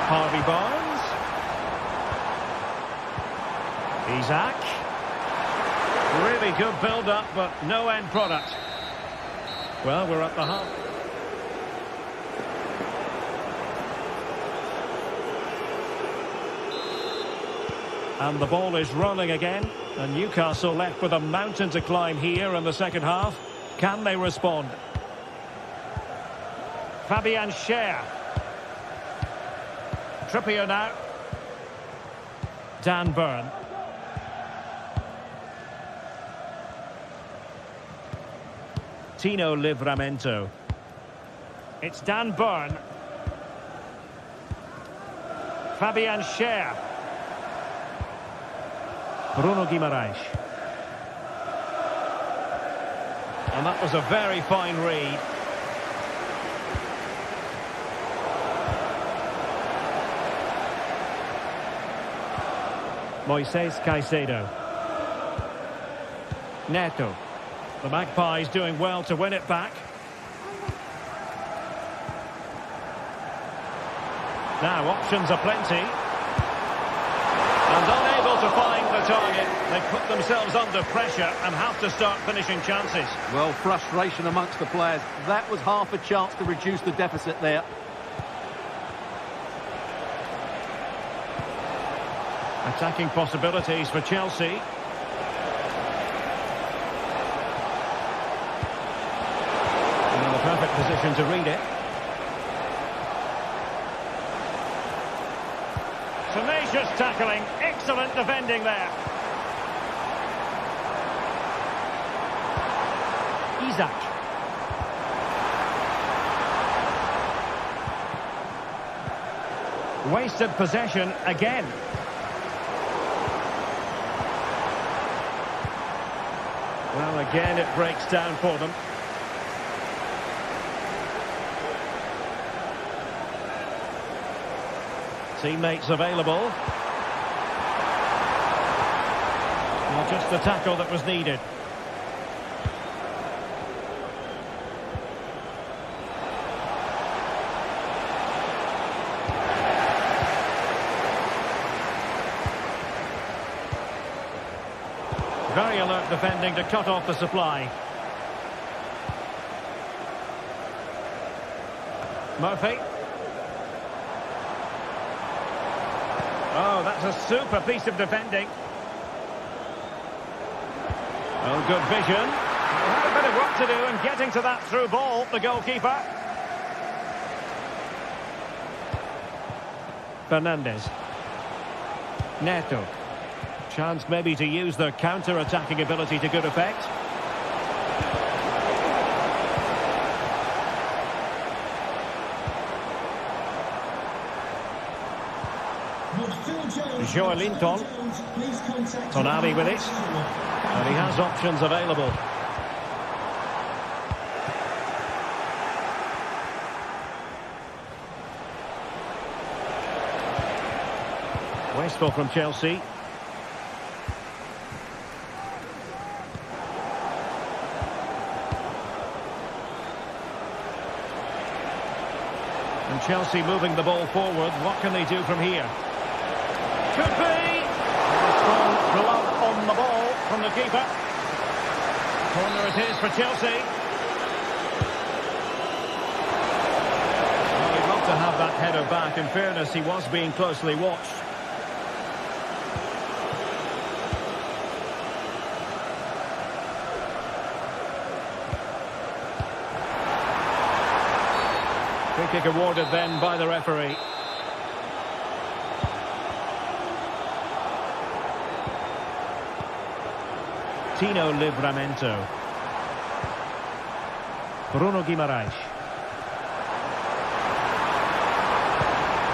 Harvey Barnes. Isaac. Really good build-up, but no end product. Well, we're at the half. And the ball is rolling again. And Newcastle left with a mountain to climb here in the second half. Can they respond? Fabian Scher. Trippier now. Dan Burn. Tino Livramento. It's Dan Burn. Fabian Scher. Bruno Guimaraes. And that was a very fine read. Moises Caicedo. Neto. The Magpies doing well to win it back. Now options are plenty. And unable to find the target. They put themselves under pressure and have to start finishing chances. Well, frustration amongst the players. That was half a chance to reduce the deficit there. Attacking possibilities for Chelsea. In the perfect position to read it. Tenacious tackling, excellent defending there. Isaac. Wasted possession again. Well, again, it breaks down for them. Teammates available. Well, just the tackle that was needed. Very alert defending to cut off the supply. Murphy. Oh, that's a super piece of defending. Oh, good vision. He had a bit of work to do in getting to that through ball, the goalkeeper. Fernandes. Neto. Chance maybe to use their counter-attacking ability to good effect. Joelinton. Tonali with it. And he has options available. Wasteful from Chelsea. And Chelsea moving the ball forward. What can they do from here? Could be. A strong glove on the ball from the keeper. Corner it is for Chelsea. Well, he'd love to have that header back. In fairness, he was being closely watched. Free kick awarded then by the referee. Tino Livramento. Bruno Guimaraes.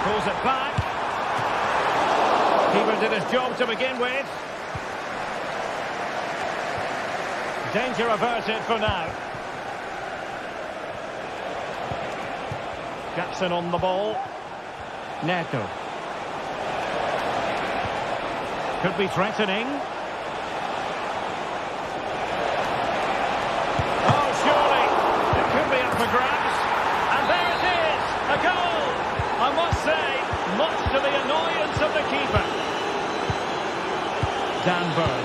Pulls it back. Keeper did his job to begin with. Danger averted for now. Jackson on the ball. Neto. Could be threatening. For grabs, and there it is, a goal. I must say, much to the annoyance of the keeper. Dan Burn,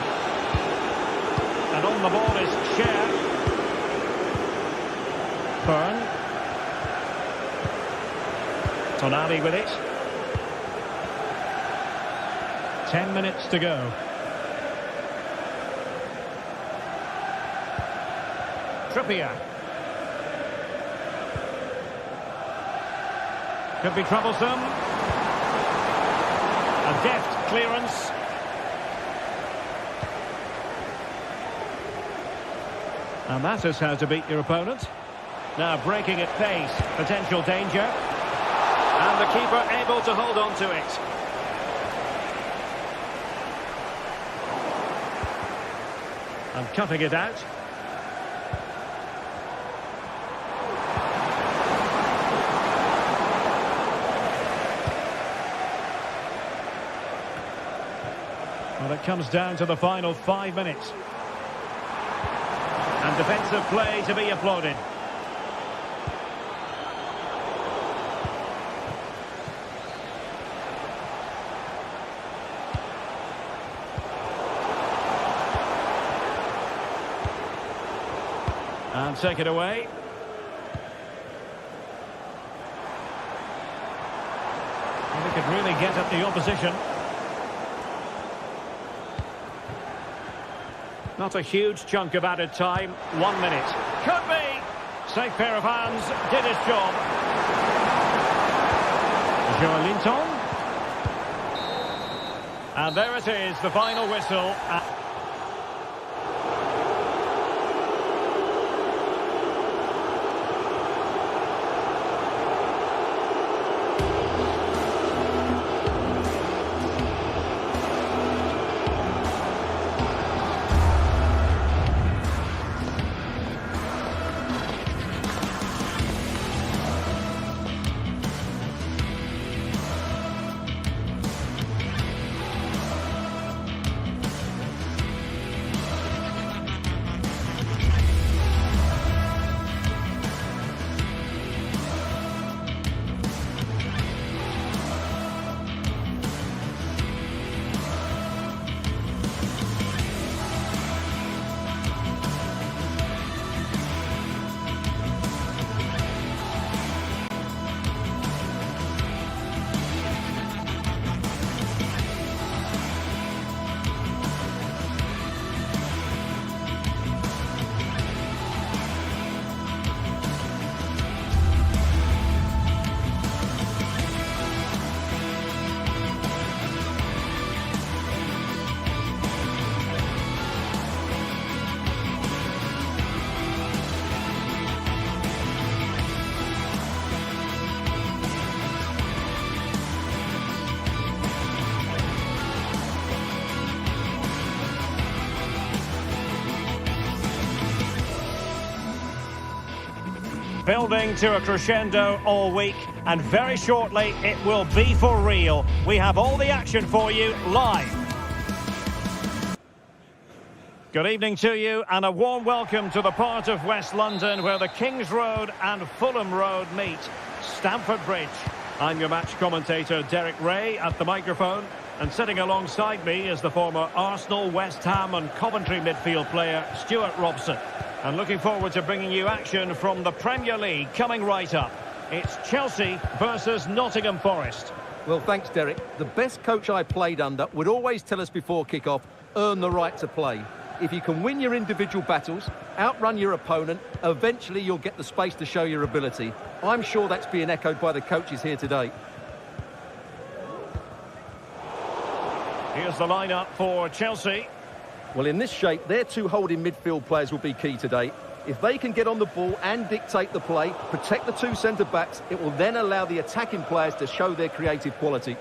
and on the ball is Scher. Burn, Tonali with it. 10 minutes to go. Trippier. Could be troublesome. A deft clearance. And that is how to beat your opponent. Now breaking at pace. Potential danger. And the keeper able to hold on to it. And cutting it out. Well, it comes down to the final 5 minutes. And defensive play to be applauded. And take it away. And they could really get at the opposition. Not a huge chunk of added time. 1 minute. Could be. Safe pair of hands. Did his job. Joelinton. And there it is, the final whistle. Building to a crescendo all week, and very shortly it will be for real. We have all the action for you live. Good evening to you, and a warm welcome to the part of West London where the Kings Road and Fulham Road meet, Stamford Bridge. I'm your match commentator Derek Ray at the microphone, and sitting alongside me is the former Arsenal, West Ham and Coventry midfield player Stuart Robson. And looking forward to bringing you action from the Premier League coming right up. It's Chelsea versus Nottingham Forest. Well, thanks, Derek. The best coach I played under would always tell us before kick-off, earn the right to play. If you can win your individual battles, outrun your opponent, eventually you'll get the space to show your ability. I'm sure that's being echoed by the coaches here today. Here's the lineup for Chelsea. Well, in this shape, their two holding midfield players will be key today. If they can get on the ball and dictate the play, protect the two centre-backs, it will then allow the attacking players to show their creative quality.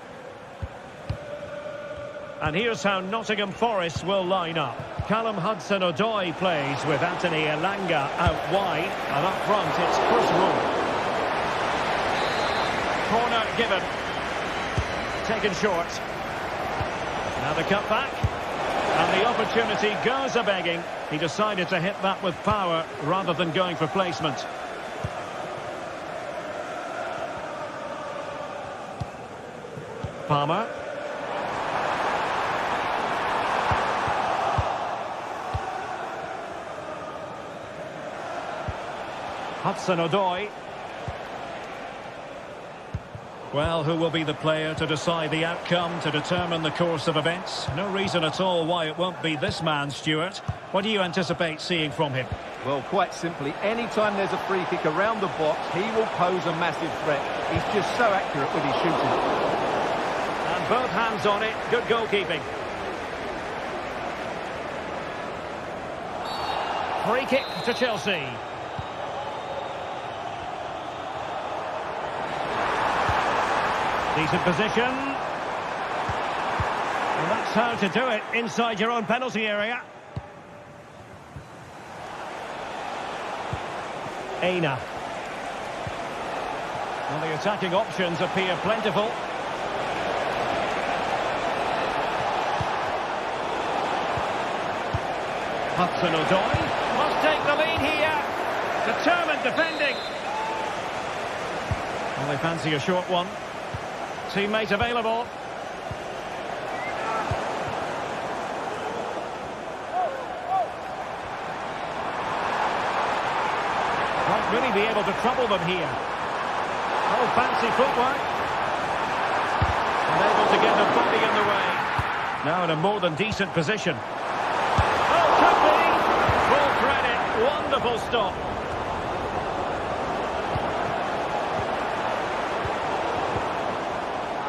And here's how Nottingham Forest will line up. Callum Hudson-Odoi plays with Anthony Elanga out wide, and up front it's Chris Rowe. Corner given. Taken short. Now the cutback. And the opportunity goes a-begging. He decided to hit that with power rather than going for placement. Palmer. Hudson-Odoi. Well, who will be the player to decide the outcome, to determine the course of events? No reason at all why it won't be this man, Stuart. What do you anticipate seeing from him? Well, quite simply, anytime there's a free kick around the box, he will pose a massive threat. He's just so accurate with his shooting. And both hands on it. Good goalkeeping. Free kick to Chelsea. Decent position. And that's how to do it inside your own penalty area. Aina. Well, the attacking options appear plentiful. Hudson-Odoi must take the lead here. Determined defending. Well, they fancy a short one. Teammate available. Won't really be able to trouble them here. Oh, fancy footwork. Unable to get the body in the way. Now in a more than decent position. Oh, could be. Full credit. Wonderful stop.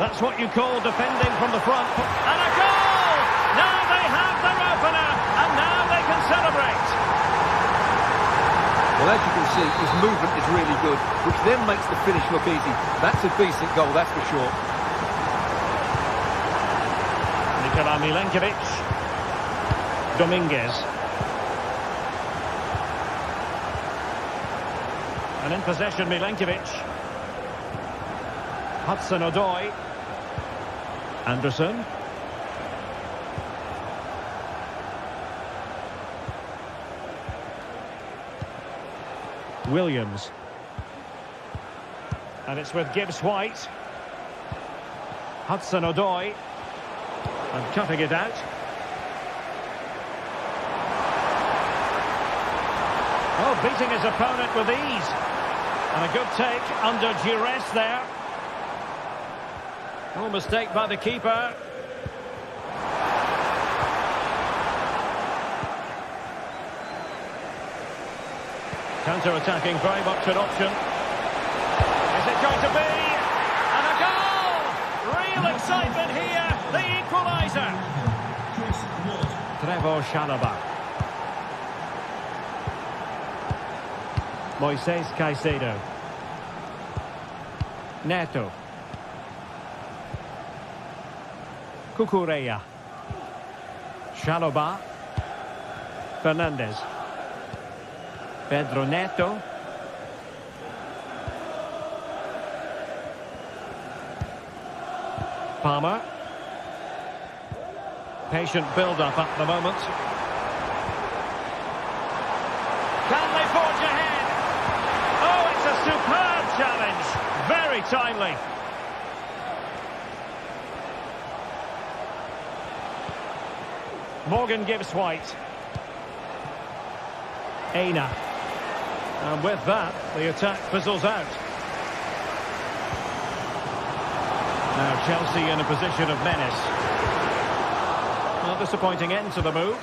That's what you call defending from the front. And a goal! Now they have their opener, and now they can celebrate. Well, as you can see, his movement is really good, which then makes the finish look easy. That's a decent goal, that's for sure. Nikola Milenkovic. Dominguez. And in possession, Milenkovic. Hudson-Odoi. Anderson. Williams. And it's with Gibbs-White. Hudson-Odoi. And cutting it out. Oh, beating his opponent with ease. And a good take under duress there. No mistake by the keeper. Counter-attacking, very much an option. Is it going to be? And a goal! Real excitement here. The equaliser. Trevor Chalobah. Moises Caicedo. Neto. Cucurella. Chalobah. Fernandez. Pedro Neto. Palmer. Patient build-up at the moment. Can they forge ahead? Oh, it's a superb challenge. Very timely. Morgan gives White. Aina. And with that, the attack fizzles out. Now Chelsea in a position of menace. Well, disappointing end to the move.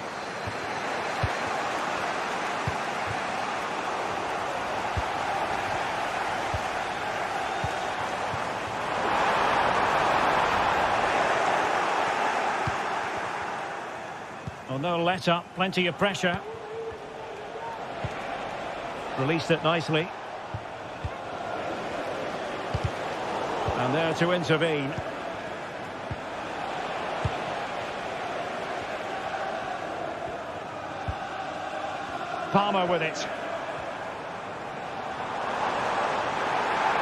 Well, no let up, plenty of pressure. Released it nicely. And there to intervene. Palmer with it.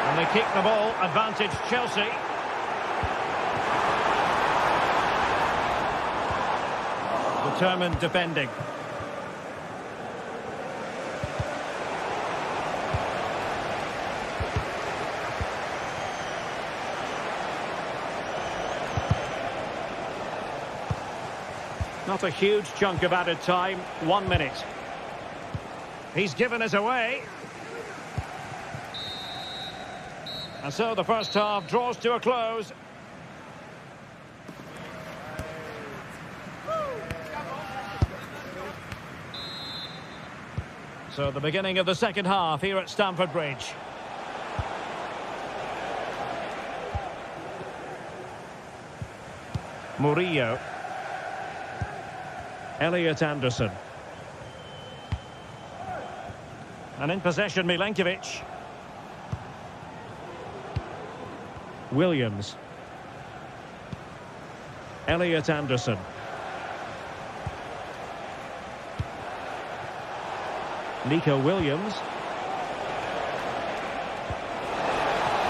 And they kick the ball, advantage Chelsea. Determined defending. Not a huge chunk of added time, 1 minute. He's given us away. And so the first half draws to a close. So the beginning of the second half here at Stamford Bridge. Murillo. Elliot Anderson. And in possession, Milenkovic. Williams. Elliot Anderson. Nico Williams.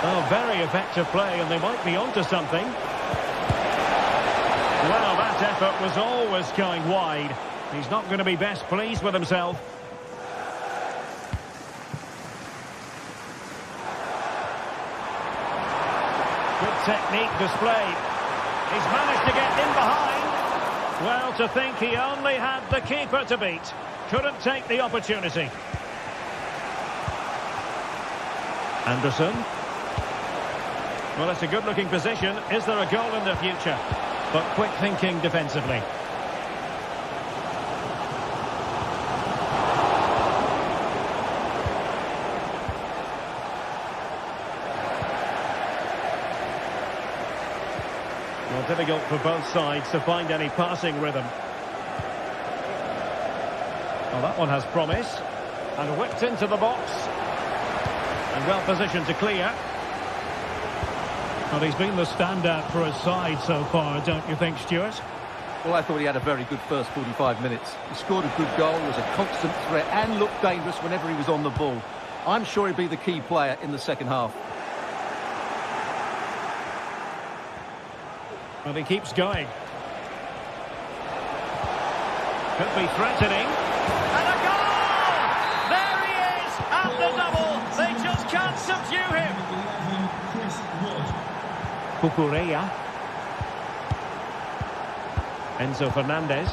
Oh, very effective play, and they might be onto something. Well, that effort was always going wide. He's not going to be best pleased with himself. Good technique displayed. He's managed to get in behind. Well, to think he only had the keeper to beat. Couldn't take the opportunity. Anderson. Well, it's a good-looking position. Is there a goal in the future? But quick thinking defensively. Well, difficult for both sides to find any passing rhythm. Well, that one has promise. And whipped into the box. And well positioned to clear. Well, he's been the standout for his side so far, don't you think, Stuart? Well, I thought he had a very good first 45 minutes. He scored a good goal, was a constant threat and looked dangerous whenever he was on the ball. I'm sure he'll be the key player in the second half. Well, he keeps going. Could be threatening. And a goal! There he is at the double. They just can't subdue him. Cucurella. Enzo Fernandez.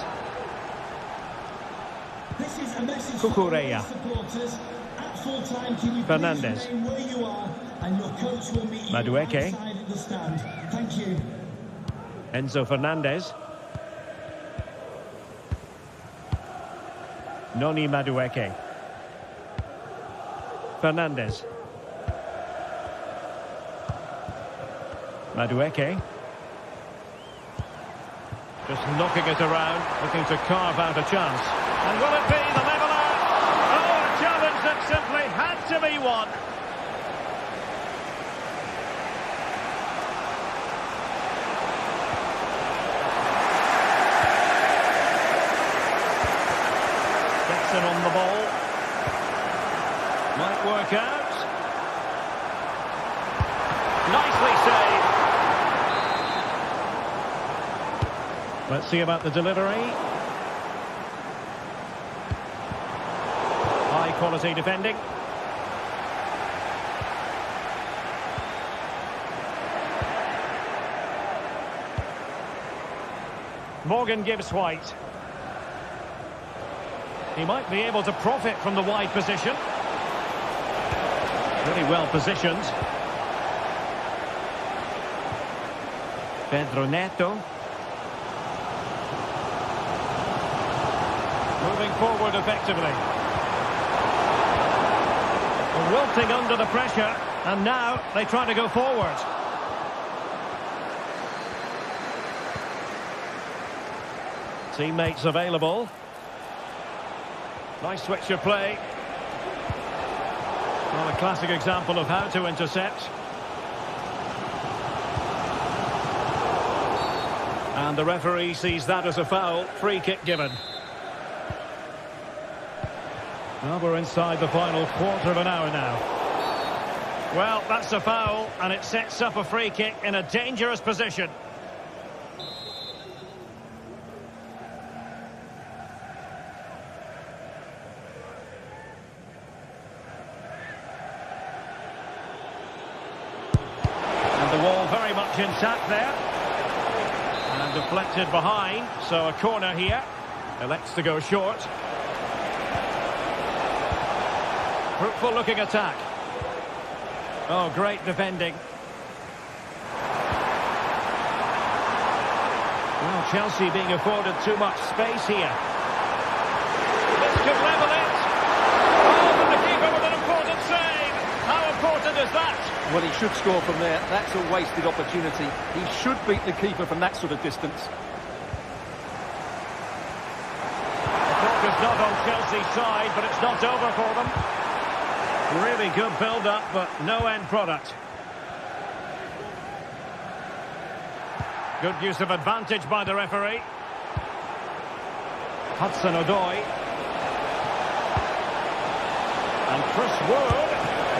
Cucurella. Fernandez. Madueke. Thank you. Enzo Fernandez. Noni Madueke. Fernandez. Madueke. Just knocking it around, looking to carve out a chance. And will it be the leveller? Oh, a challenge that simply had to be won. Gets on the ball. Might work out. Nicely saved. Let's see about the delivery. High quality defending. Morgan gives White. He might be able to profit from the wide position. Really well positioned. Pedro Neto. Moving forward effectively. Wilting under the pressure, and now they try to go forward. Teammates available. Nice switch of play. Well, a classic example of how to intercept. And the referee sees that as a foul. Free kick given. Well, we're inside the final quarter of an hour now. Well, that's a foul, and it sets up a free kick in a dangerous position. And the wall very much intact there. And deflected behind, so a corner here. Elects to go short. Fruitful looking attack. Oh, great defending. Well, Chelsea being afforded too much space here. This could level it. Oh, but the keeper with an important save. How important is that? Well, he should score from there. That's a wasted opportunity. He should beat the keeper from that sort of distance. The clock is not on Chelsea's side, but it's not over for them. Really good build-up, but no end product. Good use of advantage by the referee. Hudson-Odoi. And Chris Wood.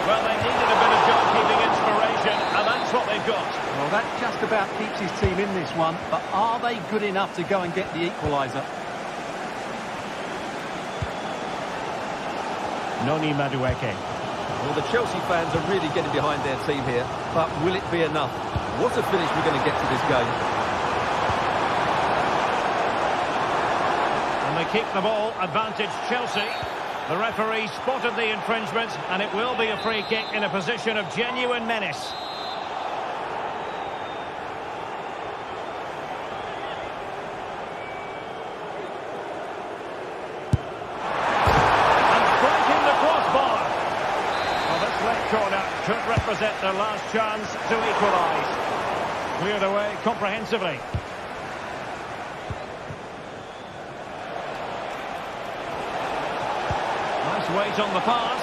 Well, they needed a bit of goalkeeping inspiration, and that's what they've got. Well, that just about keeps his team in this one, but are they good enough to go and get the equaliser? Noni Madueke. Well, the Chelsea fans are really getting behind their team here, but will it be enough? What a finish we're going to get to this game. And they keep the ball, advantage Chelsea. The referee spotted the infringement, and it will be a free kick in a position of genuine menace. Corner could represent their last chance to equalise. Cleared away comprehensively. Nice weight on the pass.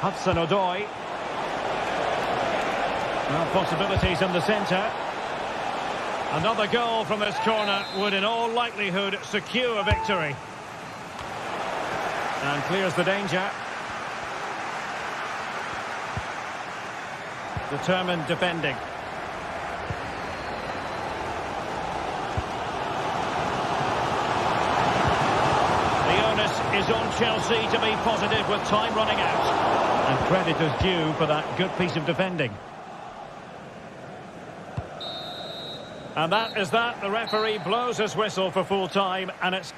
Hudson-Odoi. Well, possibilities in the centre. Another goal from this corner would in all likelihood secure a victory. And clears the danger. Determined defending. The onus is on Chelsea to be positive with time running out. And credit is due for that good piece of defending. And that is that. The referee blows his whistle for full time, and it's...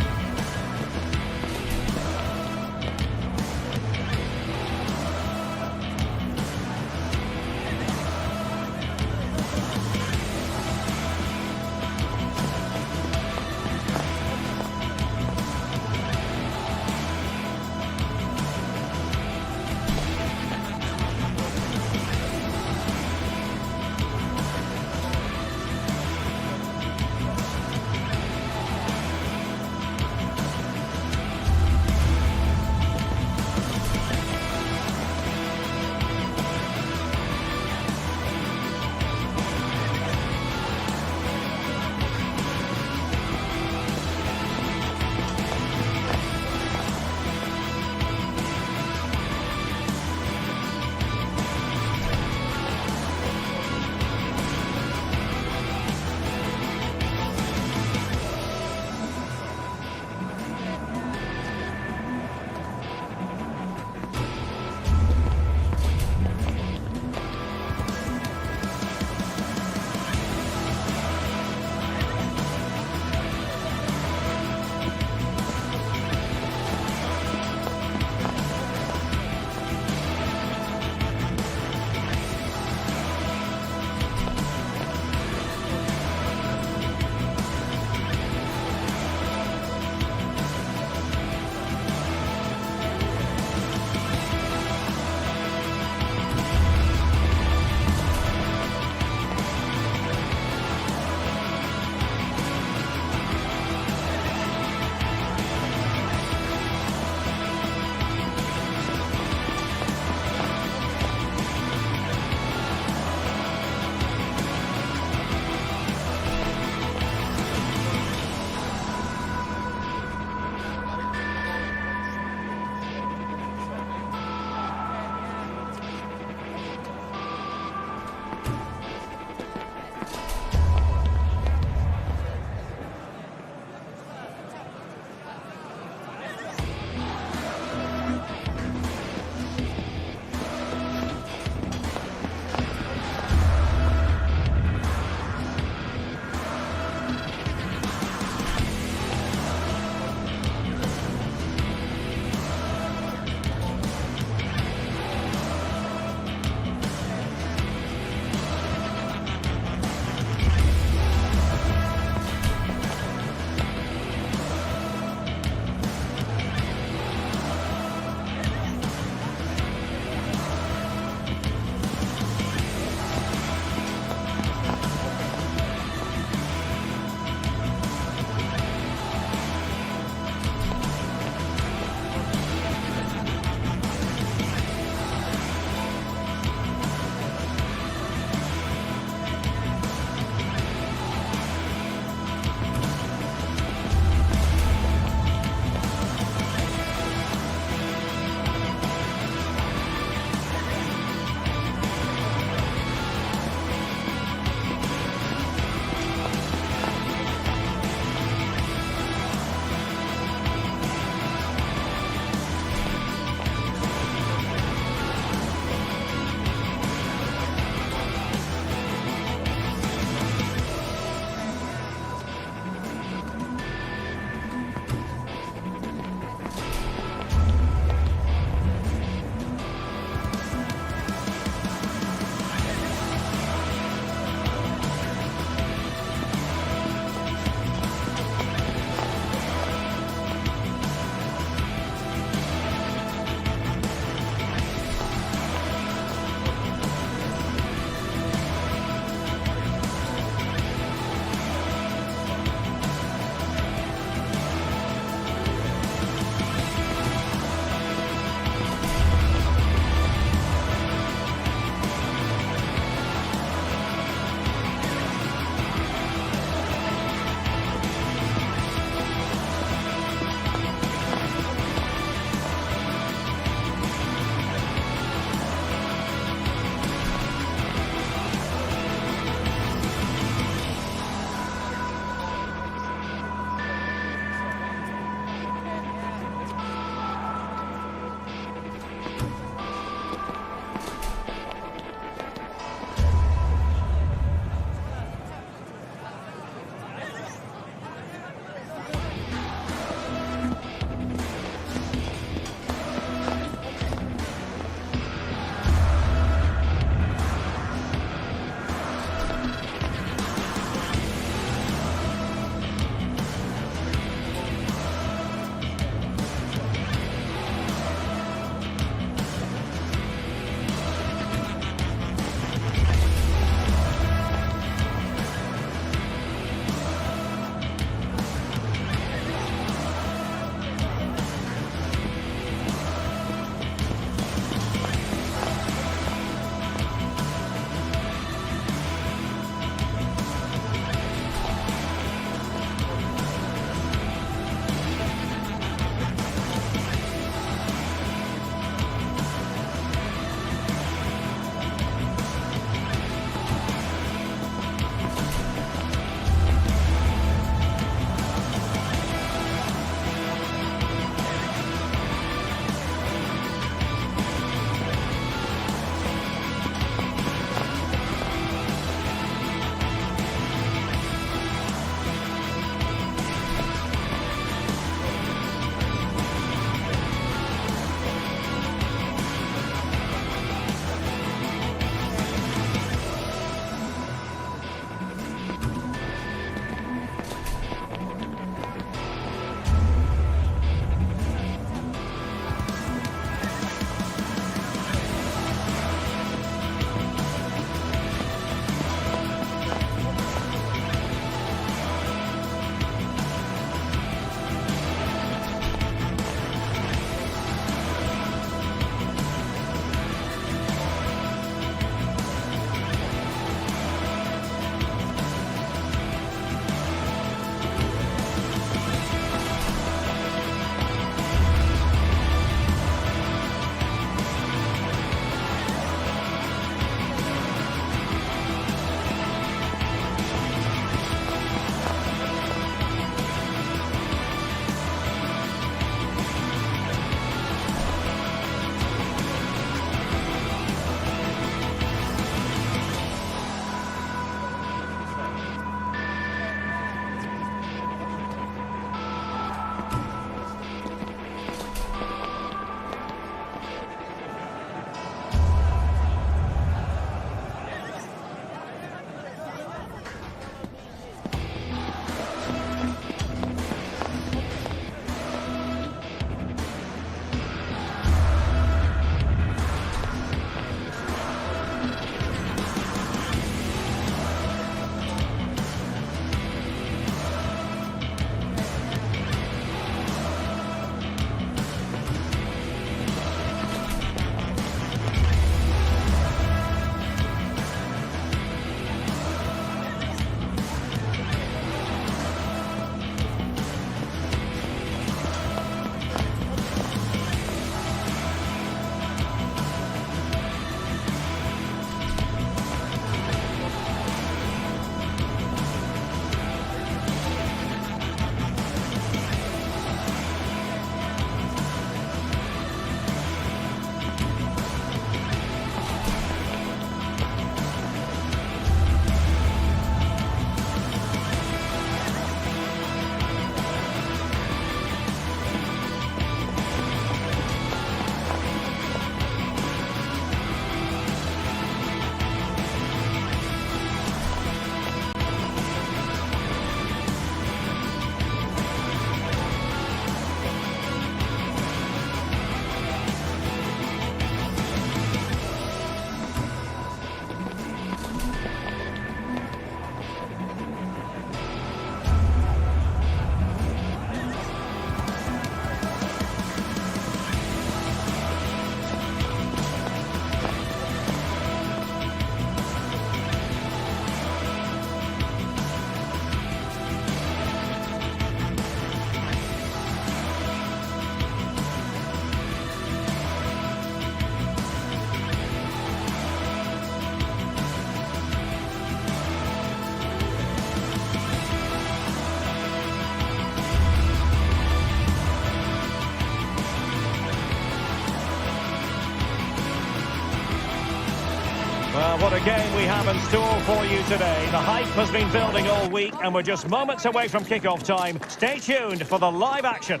Well, what a game we have in store for you today. The hype has been building all week, and we're just moments away from kick-off time. Stay tuned for the live action.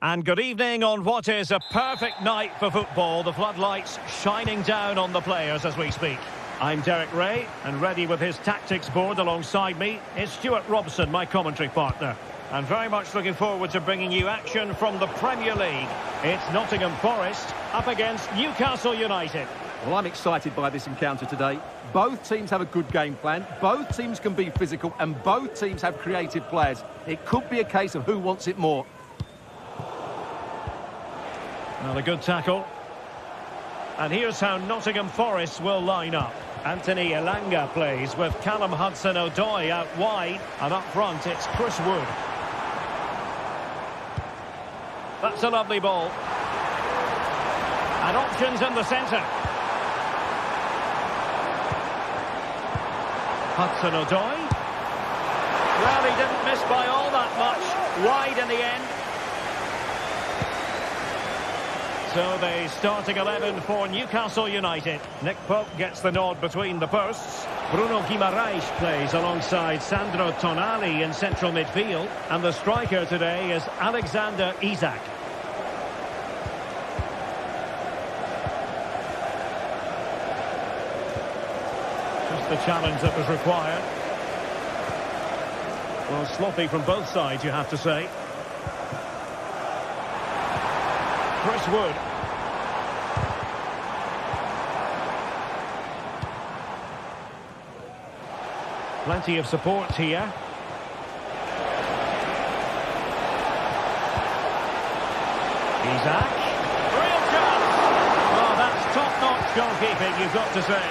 And good evening on what is a perfect night for football. The floodlights shining down on the players as we speak. I'm Derek Ray, and ready with his tactics board alongside me is Stuart Robson, my commentary partner. And very much looking forward to bringing you action from the Premier League. It's Nottingham Forest up against Newcastle United. Well, I'm excited by this encounter today. Both teams have a good game plan, both teams can be physical, and both teams have creative players. It could be a case of who wants it more. Another good tackle. And here's how Nottingham Forest will line up. Anthony Elanga plays with Callum Hudson-Odoi out wide, and up front it's Chris Wood. That's a lovely ball. And options in the centre. Hudson-Odoi. Well, he didn't miss by all that much. Wide in the end. So the starting 11 for Newcastle United. Nick Pope gets the nod between the posts. Bruno Guimaraes plays alongside Sandro Tonali in central midfield. And the striker today is Alexander Isak. Just the challenge that was required. Well, sloppy from both sides, you have to say. Chris Wood. Plenty of support here. Isak. Real chance. Oh, that's top-notch goalkeeping, you've got to say.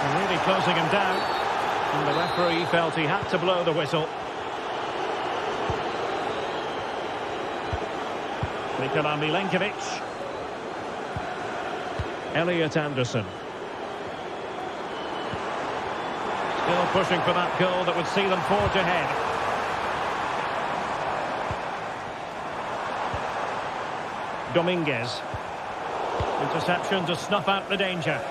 And really closing him down. And the referee felt he had to blow the whistle. Nikola Milenkovic. Elliot Anderson. Still pushing for that goal that would see them forge ahead. Dominguez. Interception to snuff out the danger.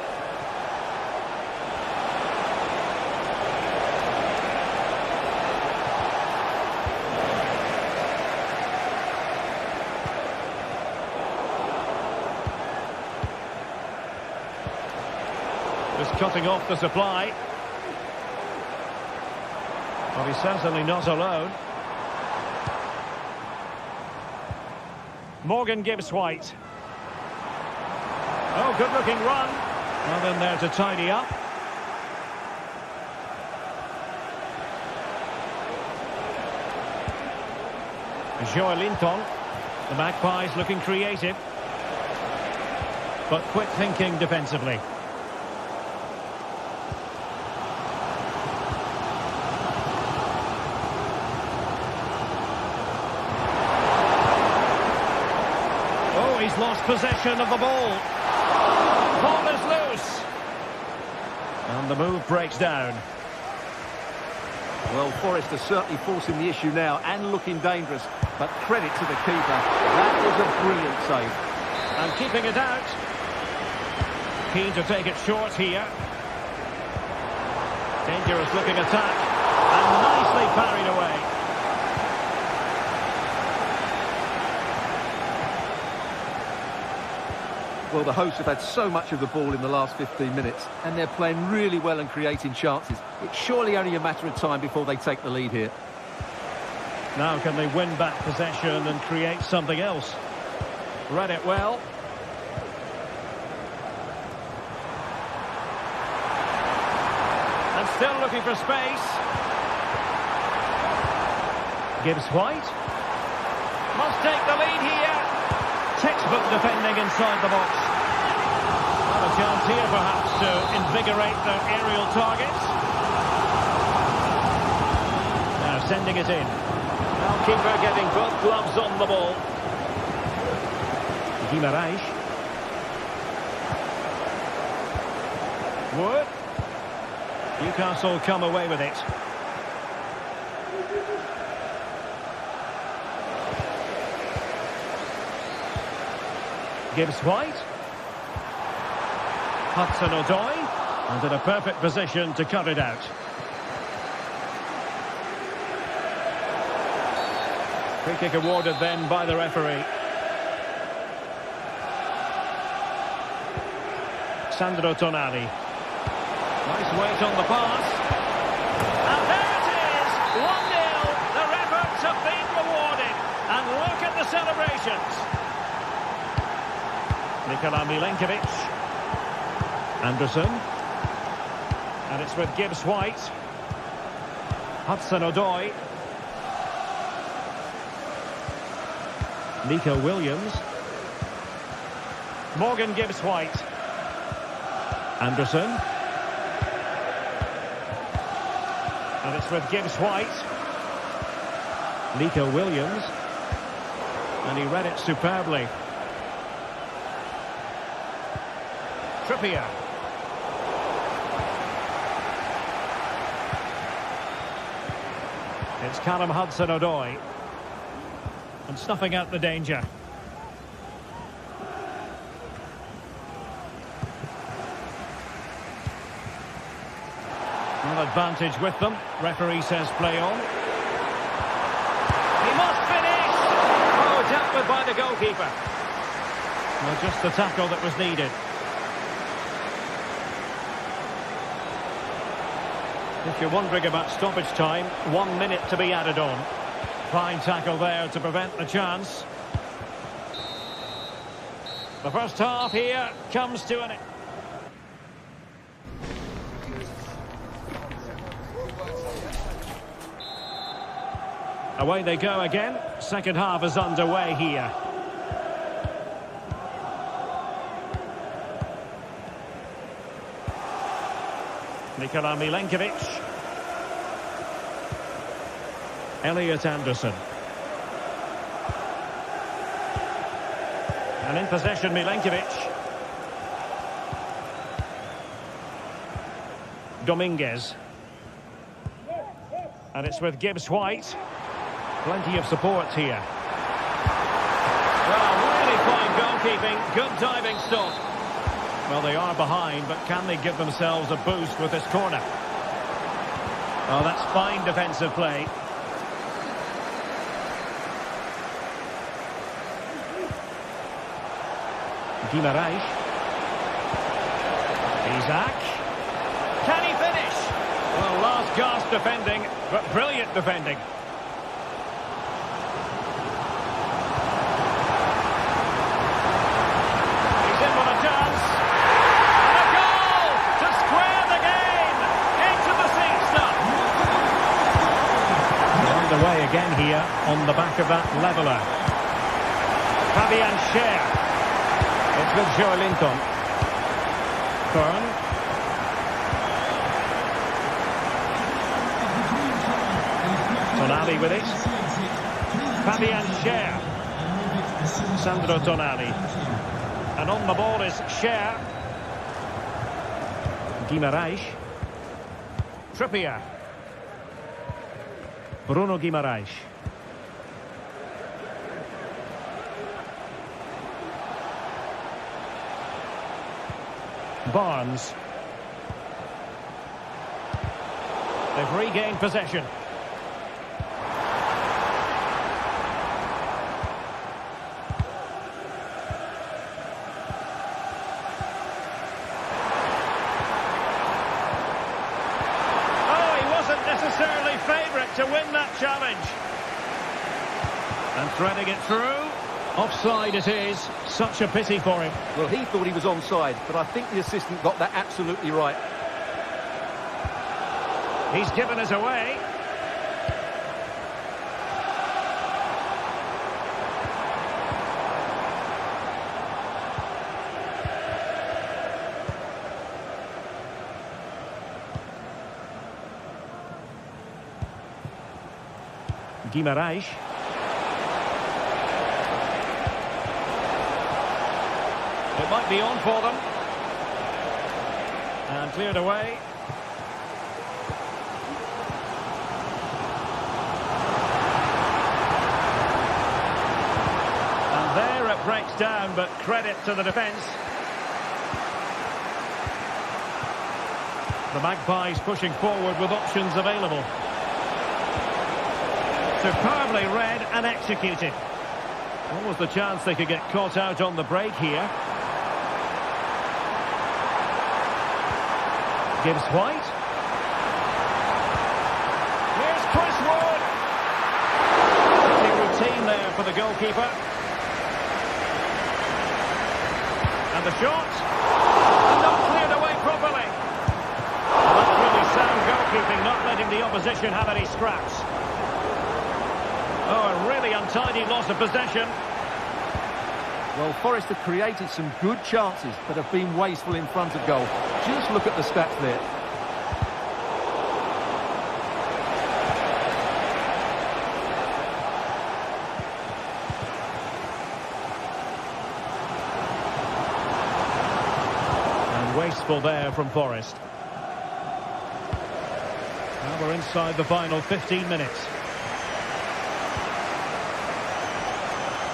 Just cutting off the supply. Well, he's certainly not alone. Morgan Gibbs-White. Oh, good-looking run. Well, in there to tidy up. Joelinton. The Magpies looking creative, but quick thinking defensively. He's lost possession of the ball. Ball is loose. And the move breaks down. Well, Forest are certainly forcing the issue now and looking dangerous. But credit to the keeper. That was a brilliant save. And keeping it out. Keen to take it short here. Dangerous looking attack. And nicely parried away. Well, the hosts have had so much of the ball in the last 15 minutes, and they're playing really well and creating chances. It's surely only a matter of time before they take the lead here. Now can they win back possession and create something else? Read it well. And still looking for space. Gibbs-White. Must take the lead here. Textbook defending inside the box. Well, a chance here perhaps to invigorate their aerial targets. Now sending it in. Now keeper getting both gloves on the ball. Guimaraes. Wood. Newcastle come away with it. Gibbs-White. Hudson-Odoi, and in a perfect position to cut it out. Free kick awarded then by the referee. Sandro Tonali. Nice weight on the pass. And there it is! 1-0. Their efforts have been rewarded. And look at the celebrations. Nikola Milenkovic. Anderson. And it's with Gibbs-White. Hudson-Odoi. Nico Williams. Morgan Gibbs-White. Anderson. And it's with Gibbs-White. Nico Williams. And he read it superbly. Trippier. It's Callum Hudson-Odoi. And snuffing out the danger. Well, advantage with them. Referee says play on. He must finish! Oh, dealt with by the goalkeeper. Well, just the tackle that was needed. If you're wondering about stoppage time, 1 minute to be added on. Fine tackle there to prevent the chance. The first half here comes to an end. Away they go again. Second half is underway here. Nikola Milenkovic. Elliot Anderson. And in possession, Milenkovic. Dominguez. And it's with Gibbs-White. Plenty of support here. Well, really fine goalkeeping. Good diving stop. Well, they are behind, but can they give themselves a boost with this corner? Oh, that's fine defensive play. Guimaraes. Isaac. Can he finish? Well, last gasp defending, but brilliant defending. He's in with a chance. And a goal to square the game. Into the seats now. Underway again here on the back of that leveller. Fabian Schär. It's with Joelinton. Byrne. Tonali with it. Fabian Schär. Sandro Tonali. And on the ball is Schär. Guimaraes. Trippier. Bruno Guimaraes. Barnes. They've regained possession. Oh, he wasn't necessarily favourite to win that challenge. And threading it through. Offside it is. Such a pity for him. Well, he thought he was onside, but I think the assistant got that absolutely right. He's given us away. Guimaraes. It might be on for them. And cleared away. And there it breaks down, but credit to the defence. The Magpies pushing forward with options available. Superbly read and executed. What was the chance they could get caught out on the break here? Gives White. Here's Chris Wood. Pretty routine there for the goalkeeper. And the shot. And not cleared away properly. Well, that's really sound goalkeeping, not letting the opposition have any scraps. Oh, a really untidy loss of possession. Well, Forest have created some good chances but have been wasteful in front of goal. Just look at the stats there. And wasteful there from Forest. Now we're inside the final 15 minutes.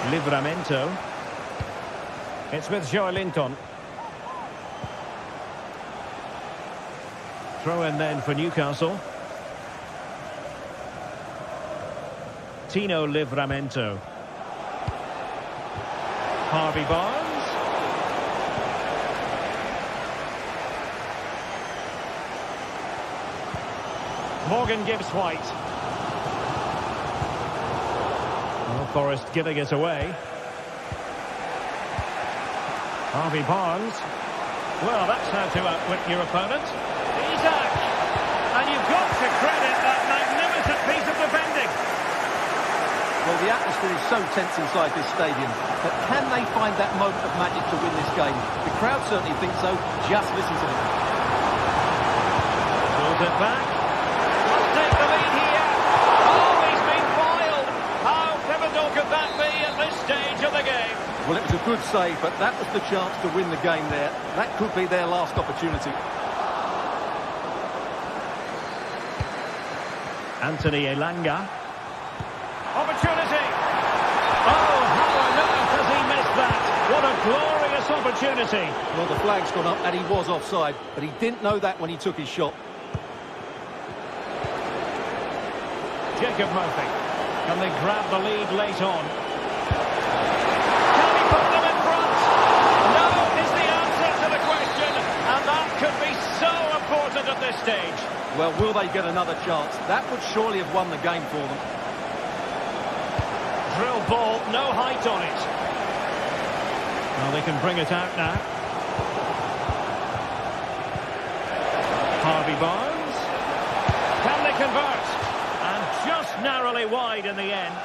Livramento. It's with Joelinton. Throw in then for Newcastle. Tino Livramento. Harvey Barnes. Morgan gives White. Well, Forest giving it away. Harvey Barnes. Well, that's how to outwit your opponent. Isaac. And you've got to credit that magnificent piece of defending. Well, the atmosphere is so tense inside this stadium, but can they find that moment of magic to win this game? The crowd certainly think so. Just listen to them. Pulls it back. Must take the lead here. Oh, he's been foiled. How pivotal could that be at this stage of the game? Well, it was a good save, but that was the chance to win the game there. That could be their last opportunity. Anthony Elanga. Opportunity! Oh, how on earth has he missed that? What a glorious opportunity. Well, the flag's gone up and he was offside, but he didn't know that when he took his shot. Jacob Murphy. Can they grab the lead late on? At this stage. Well, will they get another chance? That would surely have won the game for them. Drill ball, no height on it. Well, they can bring it out now. Harvey Barnes. Can they convert? And just narrowly wide in the end.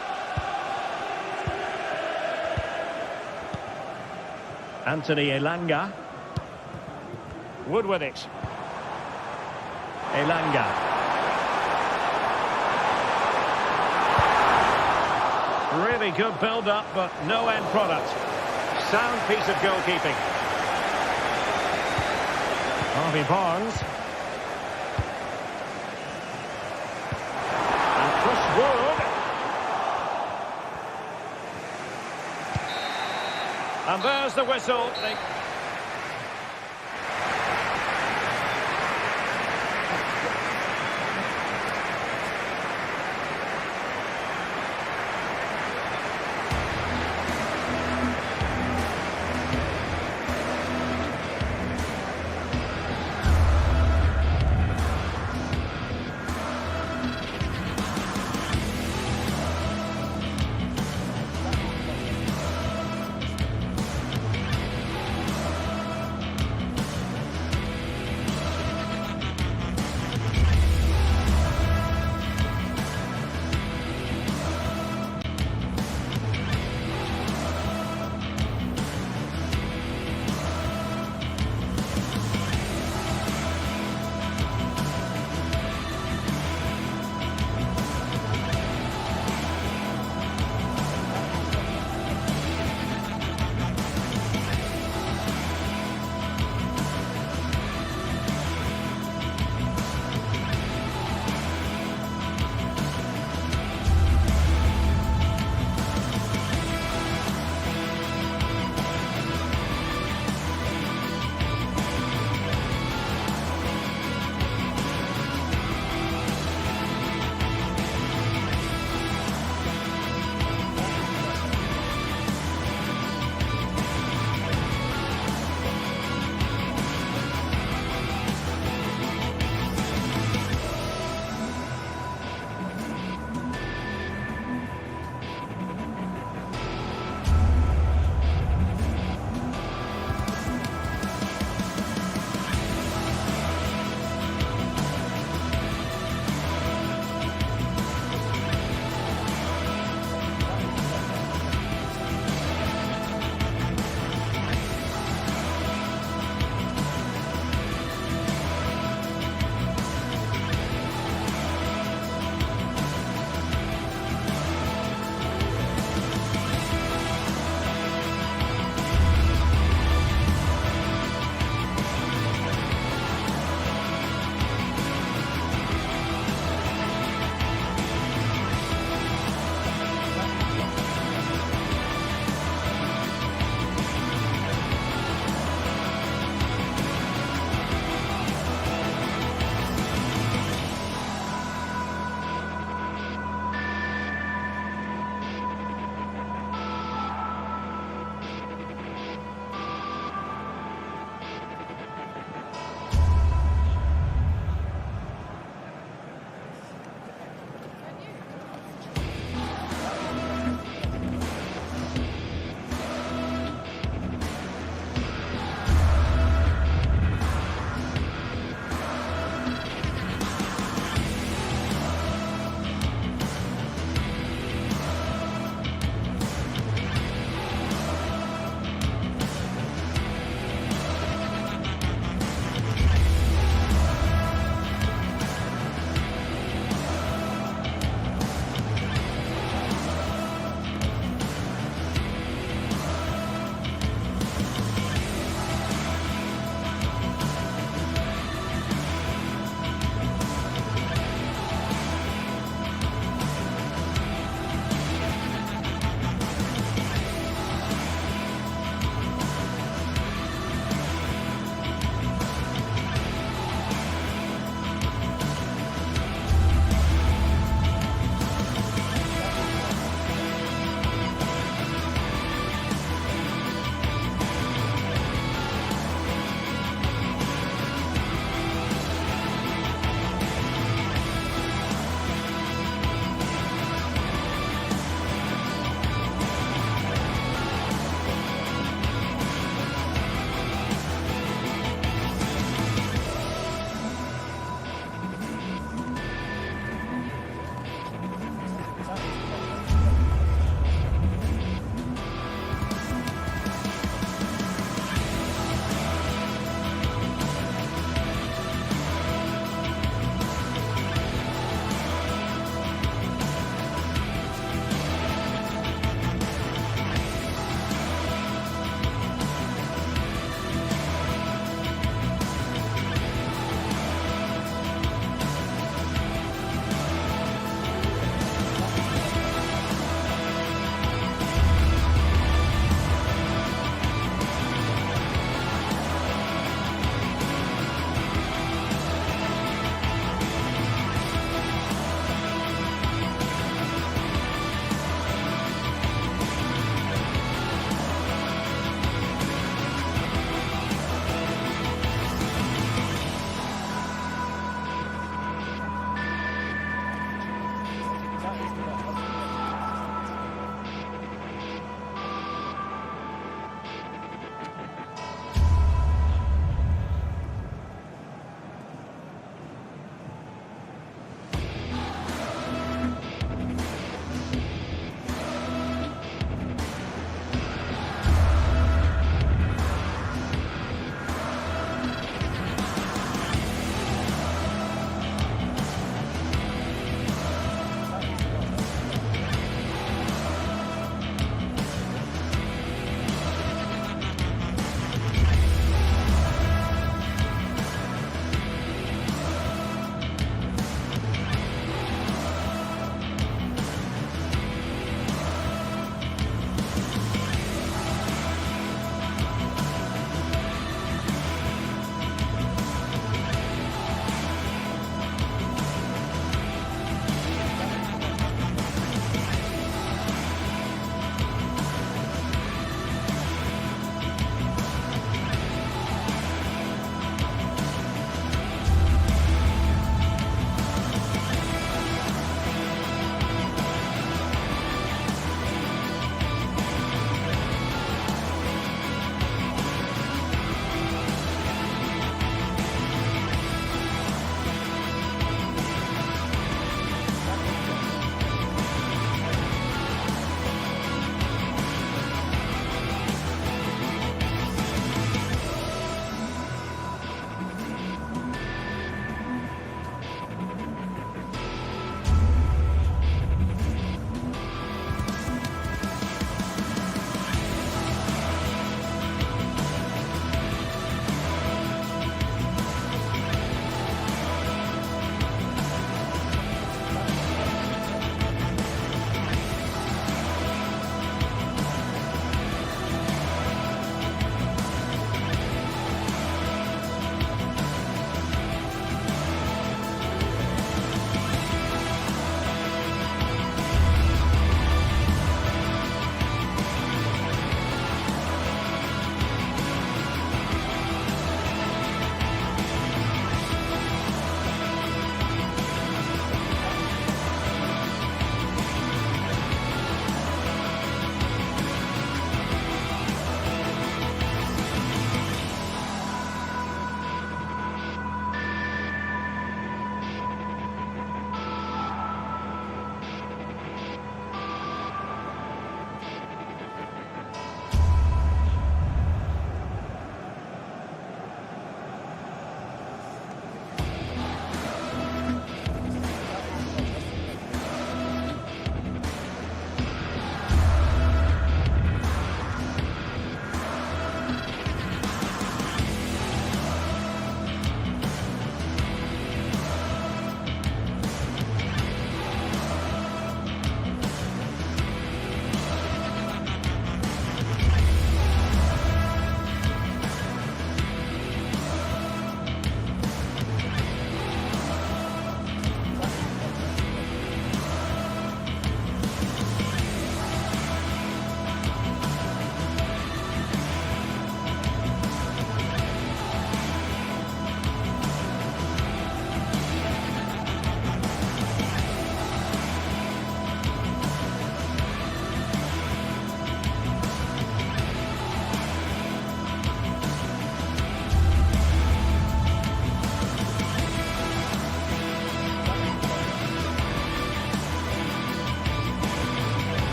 Anthony Elanga. Wood with it. Elanga. Really good build-up, but no end product. Sound piece of goalkeeping. Harvey Barnes. And Chris Wood. And there's the whistle.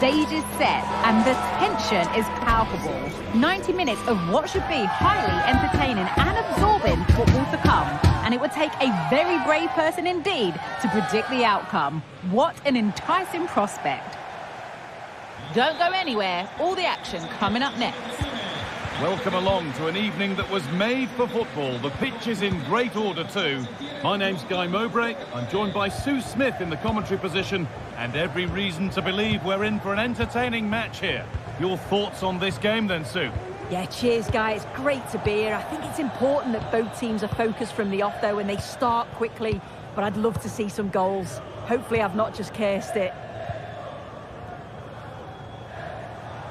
stage is set and the tension is palpable. 90 minutes of what should be highly entertaining and absorbing football to come. And it would take a very brave person indeed to predict the outcome. What an enticing prospect. Don't go anywhere. All the action coming up next. Welcome along to an evening that was made for football. The pitch is in great order too. My name's Guy Mowbray. I'm joined by Sue Smith in the commentary position, and every reason to believe we're in for an entertaining match here. Your thoughts on this game then, Sue? Yeah, cheers, guys. It's great to be here. I think it's important that both teams are focused from the off, though, and they start quickly. But I'd love to see some goals. Hopefully I've not just cursed it.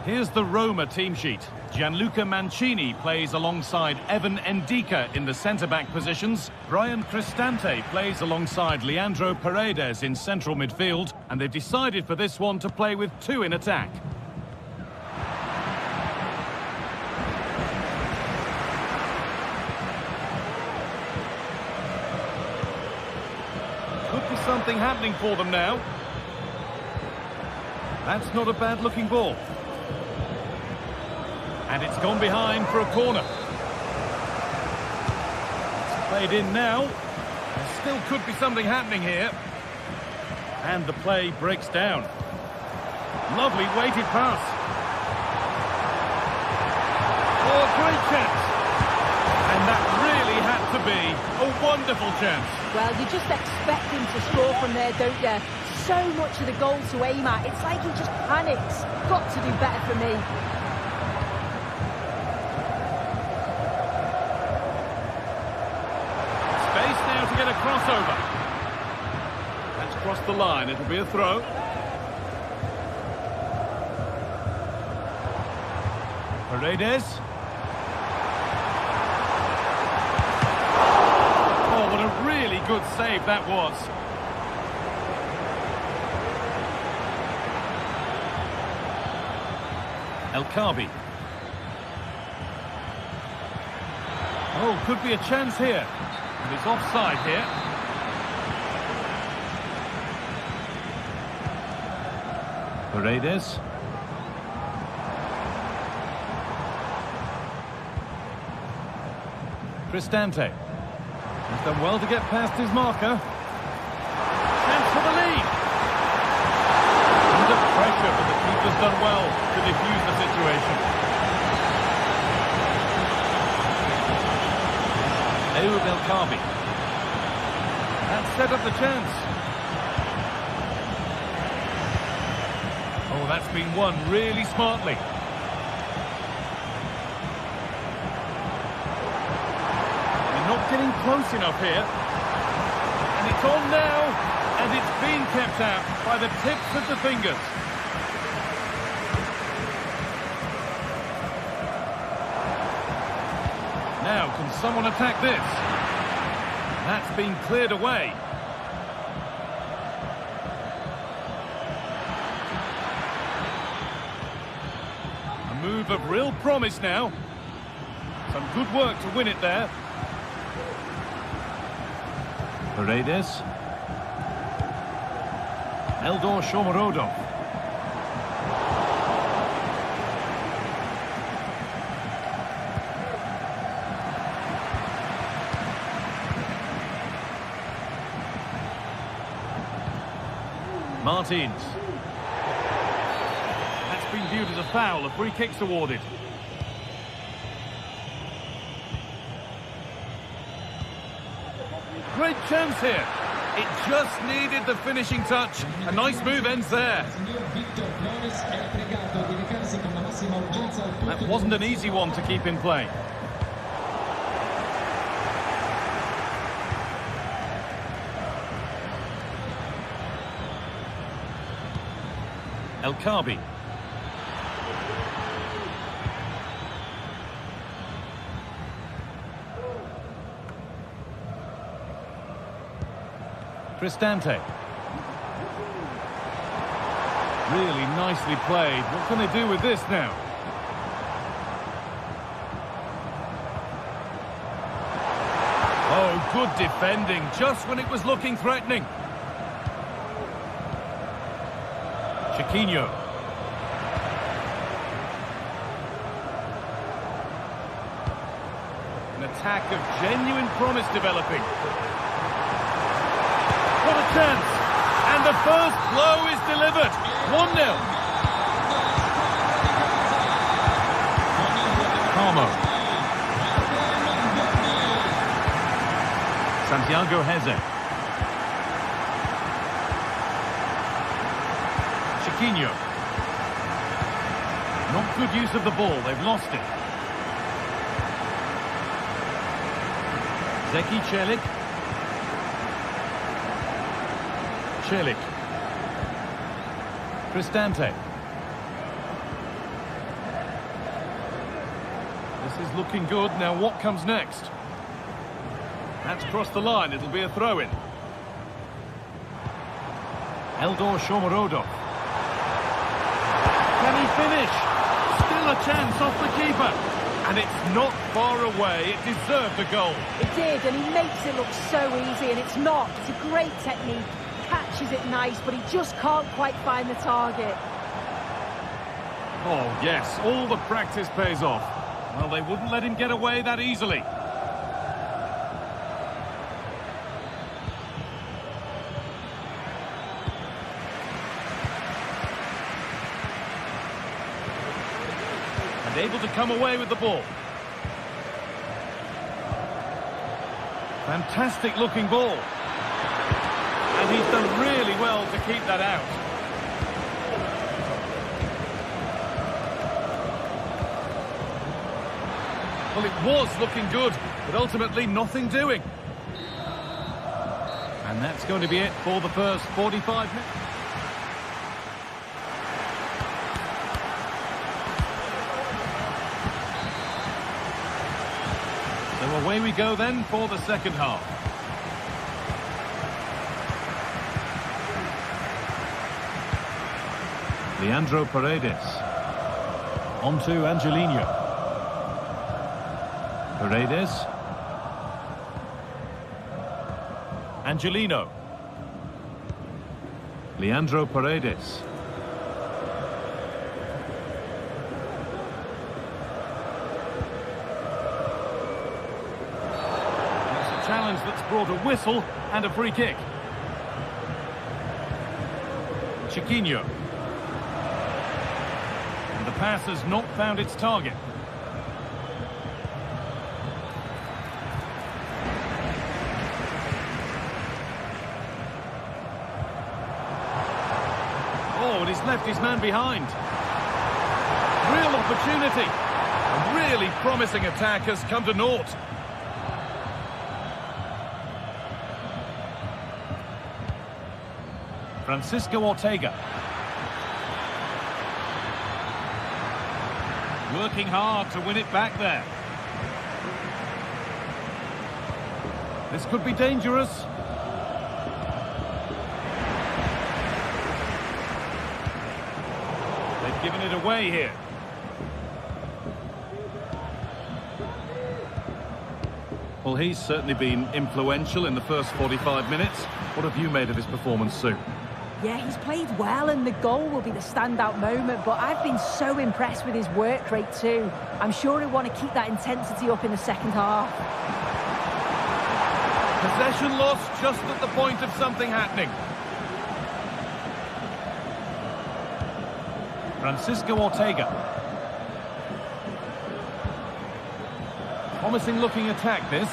Here's the Roma team sheet. Gianluca Mancini plays alongside Evan Ndika in the centre-back positions. Brian Cristante plays alongside Leandro Paredes in central midfield. And they've decided for this one to play with two in attack. Could be something happening for them now. That's not a bad-looking ball. And it's gone behind for a corner. It's played in now. There still could be something happening here. And the play breaks down. Lovely weighted pass. Oh, great chance. And that really had to be a wonderful chance. Well, you just expect him to score from there, don't you? So much of the goal to aim at. It's like he just panics. Got to do better for me. To get a crossover. That's crossed the line. It'll be a throw. Paredes. Oh, what a really good save that was. El Kaabi. Oh, could be a chance here. And it's offside here. Paredes. Cristante. He's done well to get past his marker. Chance for the lead. Under pressure, but the keeper's done well to defuse the situation. El Kaabi. That set up the chance. Oh, that's been won really smartly. They're not getting close enough here. And it's on now, and it's been kept out by the tips of the fingers. Now, can someone attack this? That's been cleared away. A move of real promise now. Some good work to win it there. Paredes. Eldor Shomorodov. Martins. That's been viewed as a foul. A free kick's awarded. Great chance here. It just needed the finishing touch. A nice move ends there. That wasn't an easy one to keep in play. El Kaabi. Cristante. Really nicely played. What can they do with this now? Oh, good defending, just when it was looking threatening. Chiquinho. attack of genuine promise developing. What a chance! And the first blow is delivered. 1-0. Palmer. Santiago Heze. Chiquinho. Not good use of the ball, they've lost it. Zeki Celik. Celik. Cristante. This is looking good. Now what comes next? That's crossed the line. It'll be a throw-in. Eldor Shomorodov. Can he finish? Still a chance off the keeper. And it's not far away. It deserved a goal. It did, and he makes it look so easy, and it's not. It's a great technique. Catches it nice, but he just can't quite find the target. Oh, yes. All the practice pays off. Well, they wouldn't let him get away that easily. And able to come away with the ball. Fantastic looking ball. And he's done really well to keep that out. Well, it was looking good, but ultimately nothing doing. And that's going to be it for the first 45 minutes. So away we go then for the second half. Leandro Paredes. On to Angelino. Paredes. Angelino. Leandro Paredes. It's a challenge that's brought a whistle and a free kick. Chiquinho. And the pass has not found its target. Oh, and he's left his man behind. Real opportunity. A really promising attack has come to naught. Francisco Ortega. Working hard to win it back there. This could be dangerous. They've given it away here. Well, he's certainly been influential in the first 45 minutes. What have you made of his performance, Sue? Yeah, he's played well, and the goal will be the standout moment, but I've been so impressed with his work rate too. I'm sure he'll want to keep that intensity up in the second half. Possession lost just at the point of something happening. Francisco Ortega. Promising looking attack, this.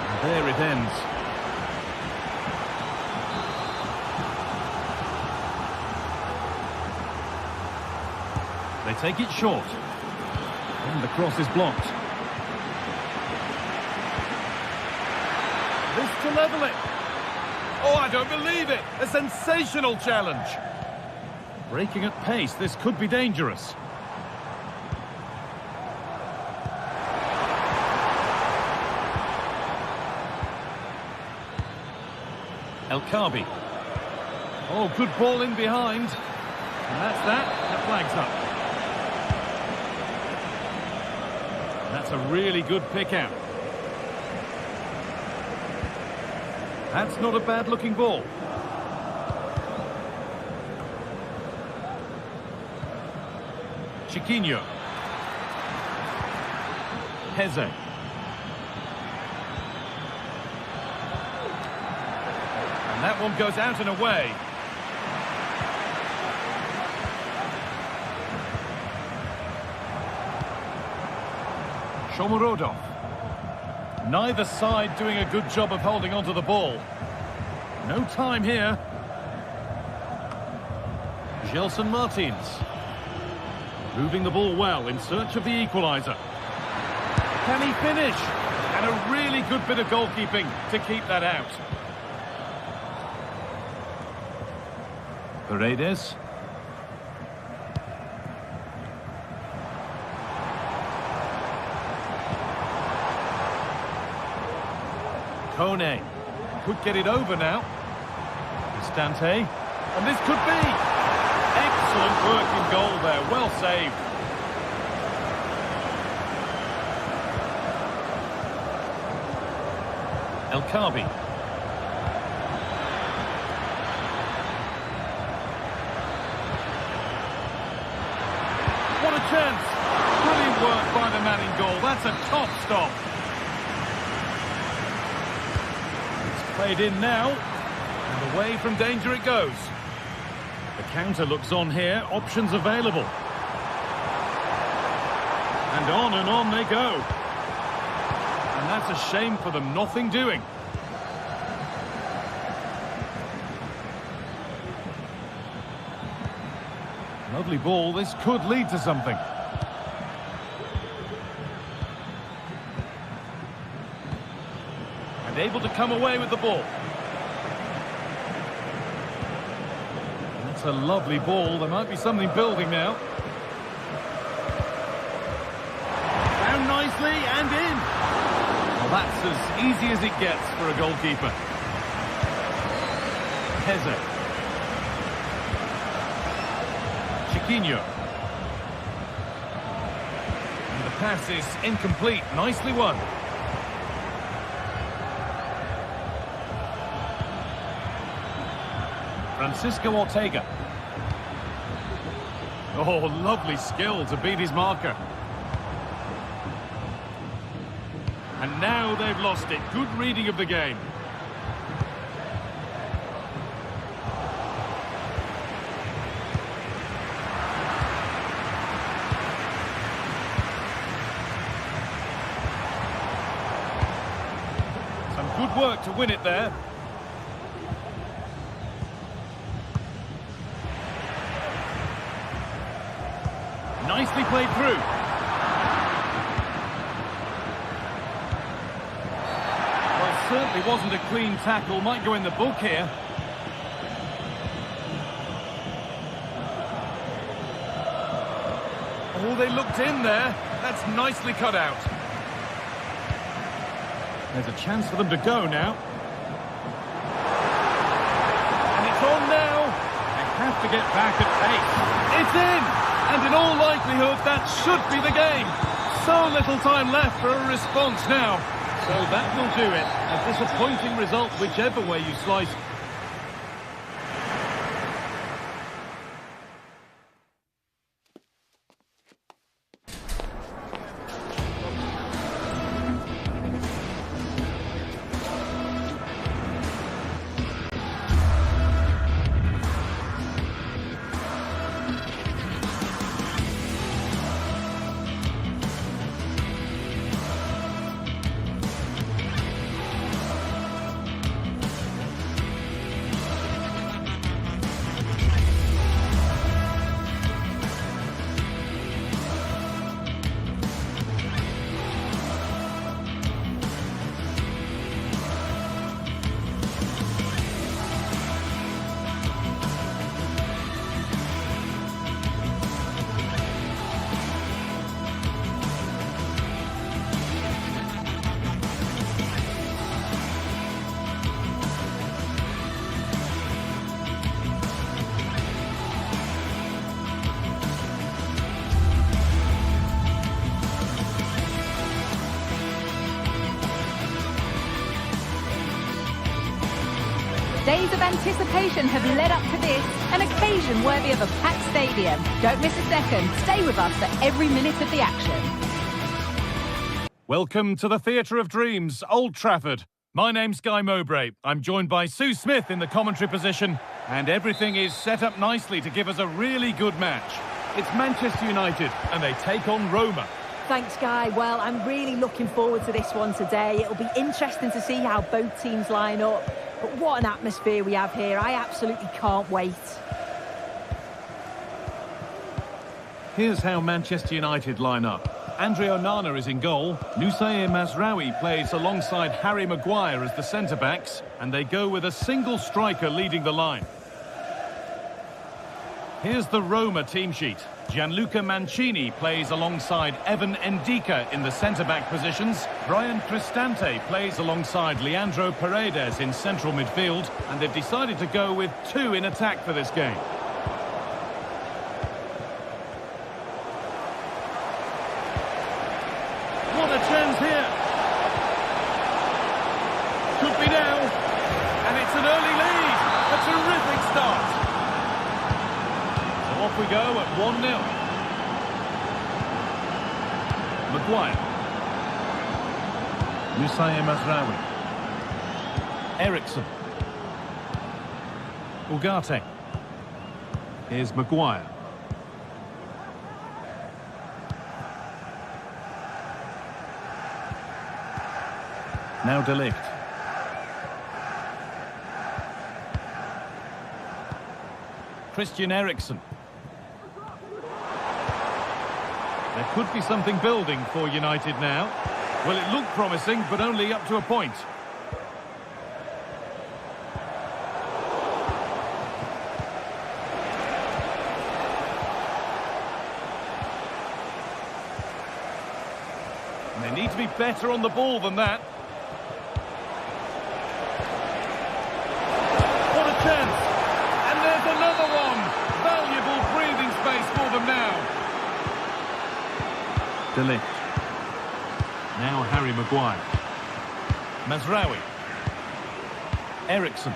And there it ends. They take it short. And the cross is blocked. This to level it. Oh, I don't believe it. A sensational challenge. Breaking at pace, this could be dangerous. El Khabi. Oh, good ball in behind. And that's that. The flag's up. That's a really good pick out. That's not a bad looking ball. Chiquinho. Heze. that one goes out and away. Shomurodov. Neither side doing a good job of holding onto the ball. No time here. Gelson Martins. Moving the ball well in search of the equaliser. Can he finish? And a really good bit of goalkeeping to keep that out. Paredes. Kone could get it over now. Cristante, and this could be. Excellent work in goal there, well saved. El Khabi. What a chance. Brilliant work by the man in goal. That's a top stop. It's played in now. And away from danger it goes. The counter looks on here. Options available. And on they go. And that's a shame for them. Nothing doing. Lovely ball. This could lead to something. And able to come away with the ball. That's a lovely ball. There might be something building now. Down nicely and in. Well, that's as easy as it gets for a goalkeeper. Heze. Chiquinho. And the pass is incomplete. Nicely won. Francisco Ortega. Oh, lovely skill to beat his marker. And now they've lost it. Good reading of the game. Some good work to win it there. Nicely played through. Well, certainly wasn't a clean tackle. Might go in the book here. Oh, they looked in there. That's nicely cut out. There's a chance for them to go now. And it's on now. They have to get back at pace. It's in! And in all likelihood, that should be the game. So little time left for a response now. So that will do it. A disappointing result, whichever way you slice it. Days of anticipation have led up to this, an occasion worthy of a packed stadium. Don't miss a second. Stay with us for every minute of the action. Welcome to the Theatre of Dreams, Old Trafford. My name's Guy Mowbray. I'm joined by Sue Smith in the commentary position, and everything is set up nicely to give us a really good match. It's Manchester United, and they take on Roma. Thanks, Guy. Well, I'm really looking forward to this one today. It'll be interesting to see how both teams line up. But what an atmosphere we have here. I absolutely can't wait. Here's how Manchester United line up. Andre Onana is in goal. Nusayr Mazraoui plays alongside Harry Maguire as the centre-backs, and they go with a single striker leading the line. Here's the Roma team sheet. Gianluca Mancini plays alongside Evan Ndika in the centre-back positions. Brian Cristante plays alongside Leandro Paredes in central midfield, and they've decided to go with two in attack for this game. What a chance here! Could be now, and it's an early lead. A terrific start. So off we go at 1-0. Maguire. Nusayr Mazraoui. Eriksson. Ugarte. Here's Maguire. Now De Ligt. Christian Eriksen. There could be something building for United now. Well, it looked promising, but only up to a point. And they need to be better on the ball than that. What a chance! And there's another one! Valuable breathing space for them now. De Ligt. Now Harry Maguire. Mazraoui. Eriksson.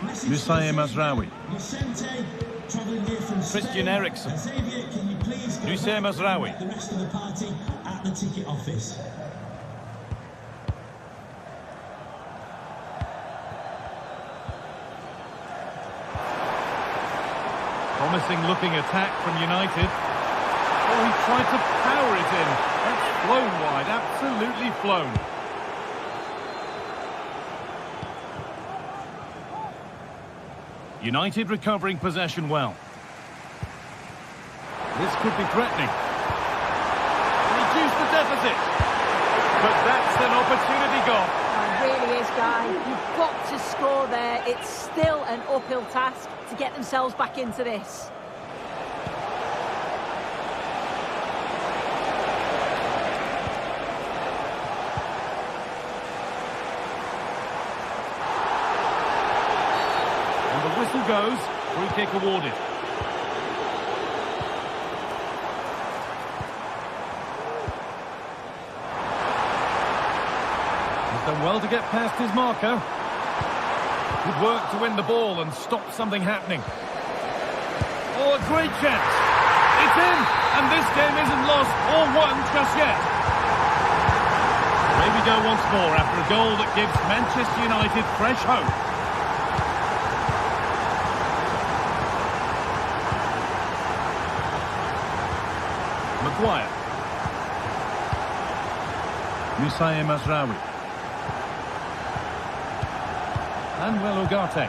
Nusayr Mazraoui. Christian Eriksen. Nusayr Mazraoui. The rest of the party at the ticket office. Promising looking attack from United. Oh, he tried to power it in. That's flown wide, absolutely flown. United recovering possession well. This could be threatening. Reduce the deficit. But that's an opportunity gone. It really is, Guy. You've got to score there. It's still an uphill task to get themselves back into this. And the whistle goes. Free kick awarded. He's done well to get past his marker. Good work to win the ball and stop something happening. Oh, a great chance. It's in, and this game isn't lost or won just yet. Away we go once more after a goal that gives Manchester United fresh hope. Maguire. Nusayr Mazraoui. And well, Ugarte.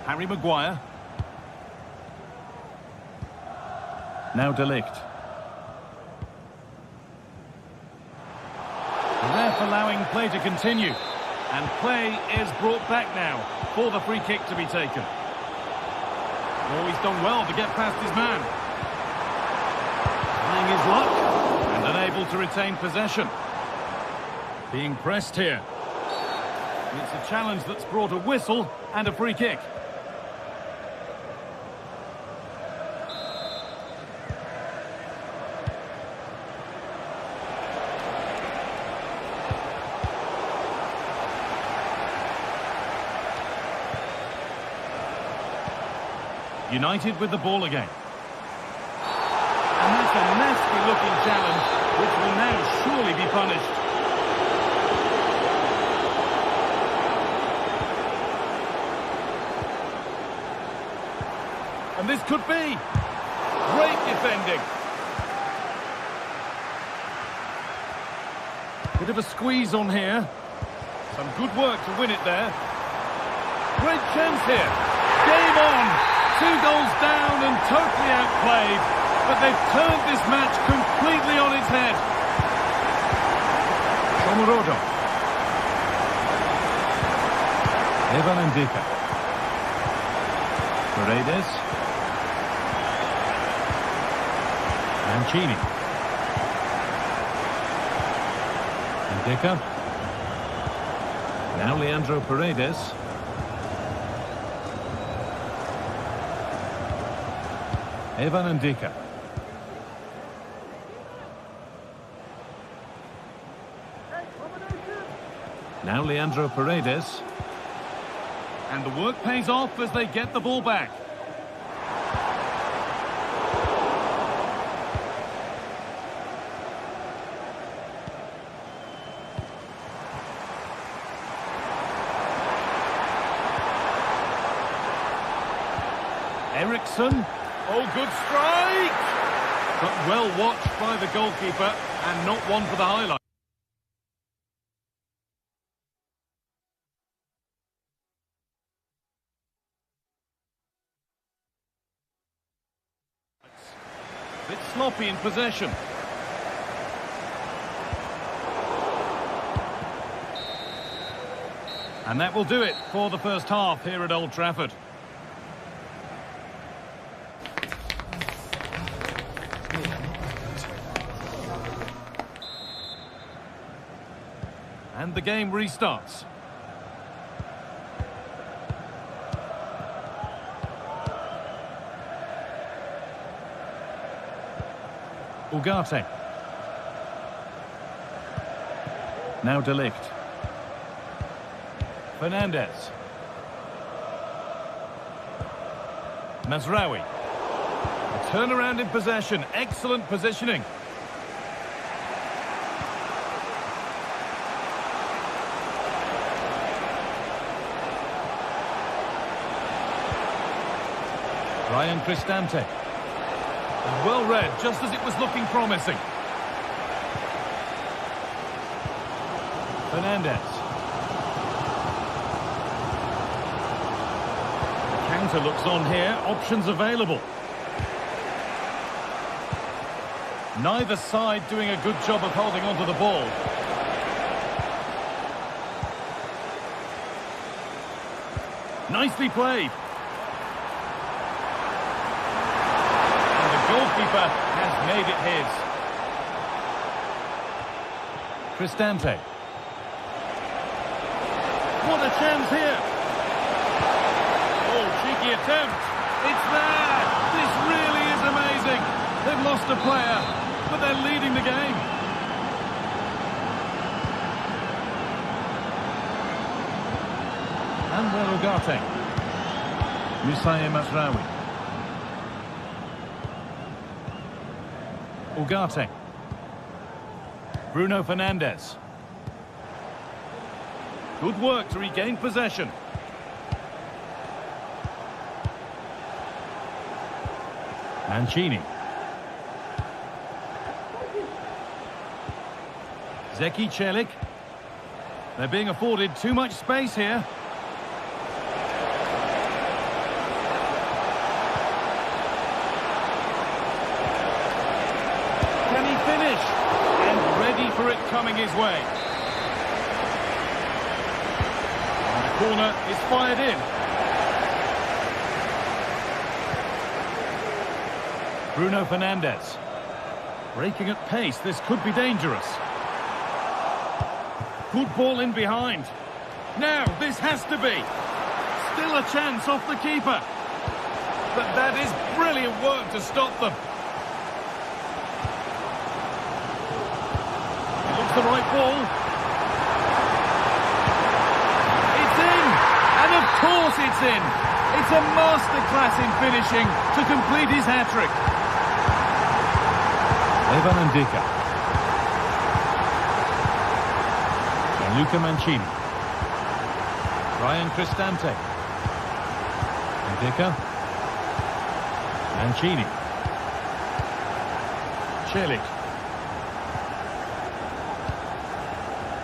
Harry Maguire. Now De Ligt. The ref allowing play to continue. And play is brought back now for the free kick to be taken. Oh, he's done well to get past his man. Trying his luck and unable to retain possession. Being pressed here. It's a challenge that's brought a whistle and a free kick. United with the ball again. nasty-looking challenge, which will now surely be punished. And this could be great defending. Bit of a squeeze on here. Some good work to win it there. Great chance here. Game on. 2 goals down and totally outplayed. But they've turned this match completely on its head. Shomurodo. Evan Ndika. Paredes. Mancini. Ndika. Now Leandro Paredes. Evan Ndika. Now Leandro Paredes. And the work pays off as they get the ball back. Eriksson. Oh, good strike! But well watched by the goalkeeper, and not one for the highlight. Bit sloppy in possession. And that will do it for the first half here at Old Trafford. And the game restarts. Ugarte. Now De Ligt. Fernandez. Mazraoui. A turnaround in possession. Excellent positioning. Ryan Cristante. Well read, just as it was looking promising. Fernandez. The counter looks on here, options available. Neither side doing a good job of holding onto the ball. Nicely played. Goalkeeper has made it his. Cristante. What a chance here. Oh, cheeky attempt. It's there. This really is amazing. They've lost a player, but they're leading the game. And well, Ugarte. Musaye Mazraoui. Ugarte. Bruno Fernandes. Good work to regain possession. Mancini. Zeki Celik. They're being afforded too much space here. For it coming his way. And the corner is fired in. Bruno Fernandes. Breaking at pace, this could be dangerous. Good ball in behind. Now, this has to be. Still a chance off the keeper. But that is brilliant work to stop them. The right ball. It's in, and of course it's in. It's a masterclass in finishing to complete his hat-trick. Levan Ndika. Luca Mancini. Ryan Cristante. Ndika. Mancini. Celik.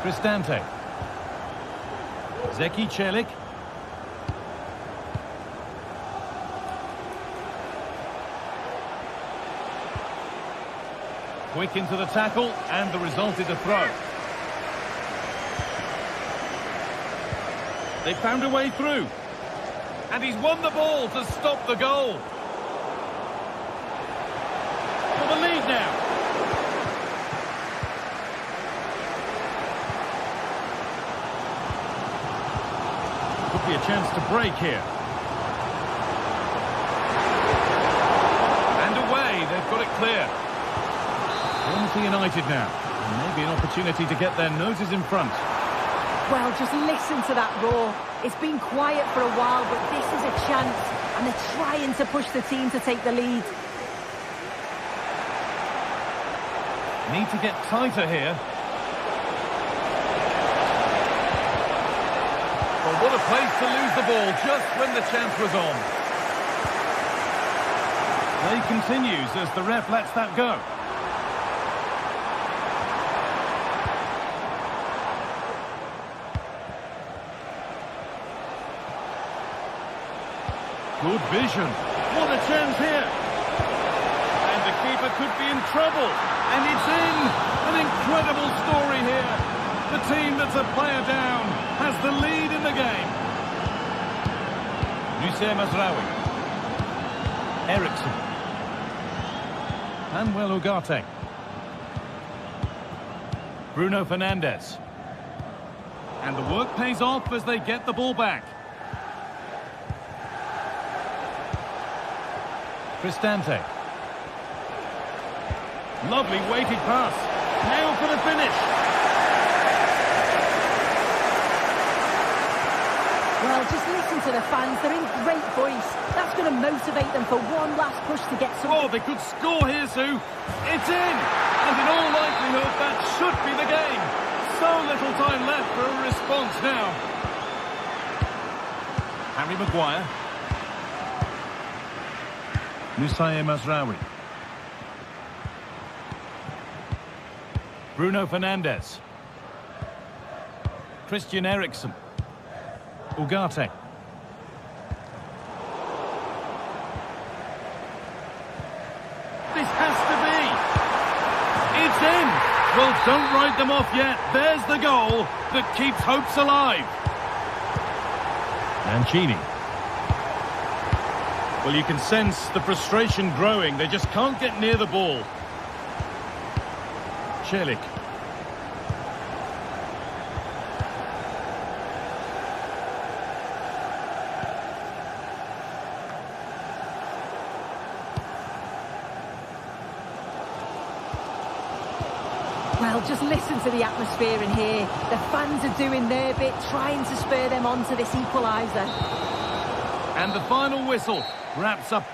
Cristante. Zeki Celik. Quick into the tackle, and the result is a throw. They found a way through. And he's won the ball to stop the goal. For the lead now. Could be a chance to break here. And away, they've got it clear. Fiorentina United now. And maybe an opportunity to get their noses in front. Well, just listen to that roar. It's been quiet for a while, but this is a chance. And they're trying to push the team to take the lead. Need to get tighter here. Well, what a place to lose the ball just when the chance was on. Play continues as the ref lets that go. Good vision. What a chance here. And the keeper could be in trouble. And it's in. An incredible story here. The team that's a player down has the lead in the game. Nusayr Mazraoui. Eriksson. Manuel Ugarte. Bruno Fernandes. And the work pays off as they get the ball back. Cristante. Lovely weighted pass. Now for the finish. Well, just listen to the fans. They're in great voice. That's going to motivate them for one last push to get some... Oh, they could score here, Sue. It's in. And in all likelihood, that should be the game. So little time left for a response now. Harry Maguire. Nusayr Mazraoui. Bruno Fernandes. Christian Eriksen. Ugarte. This has to be. It's in. Well, don't write them off yet. There's the goal that keeps hopes alive. Mancini. Well, you can sense the frustration growing. They just can't get near the ball. Celik. Well, just listen to the atmosphere in here. The fans are doing their bit, trying to spur them on to this equaliser. And the final whistle wraps up.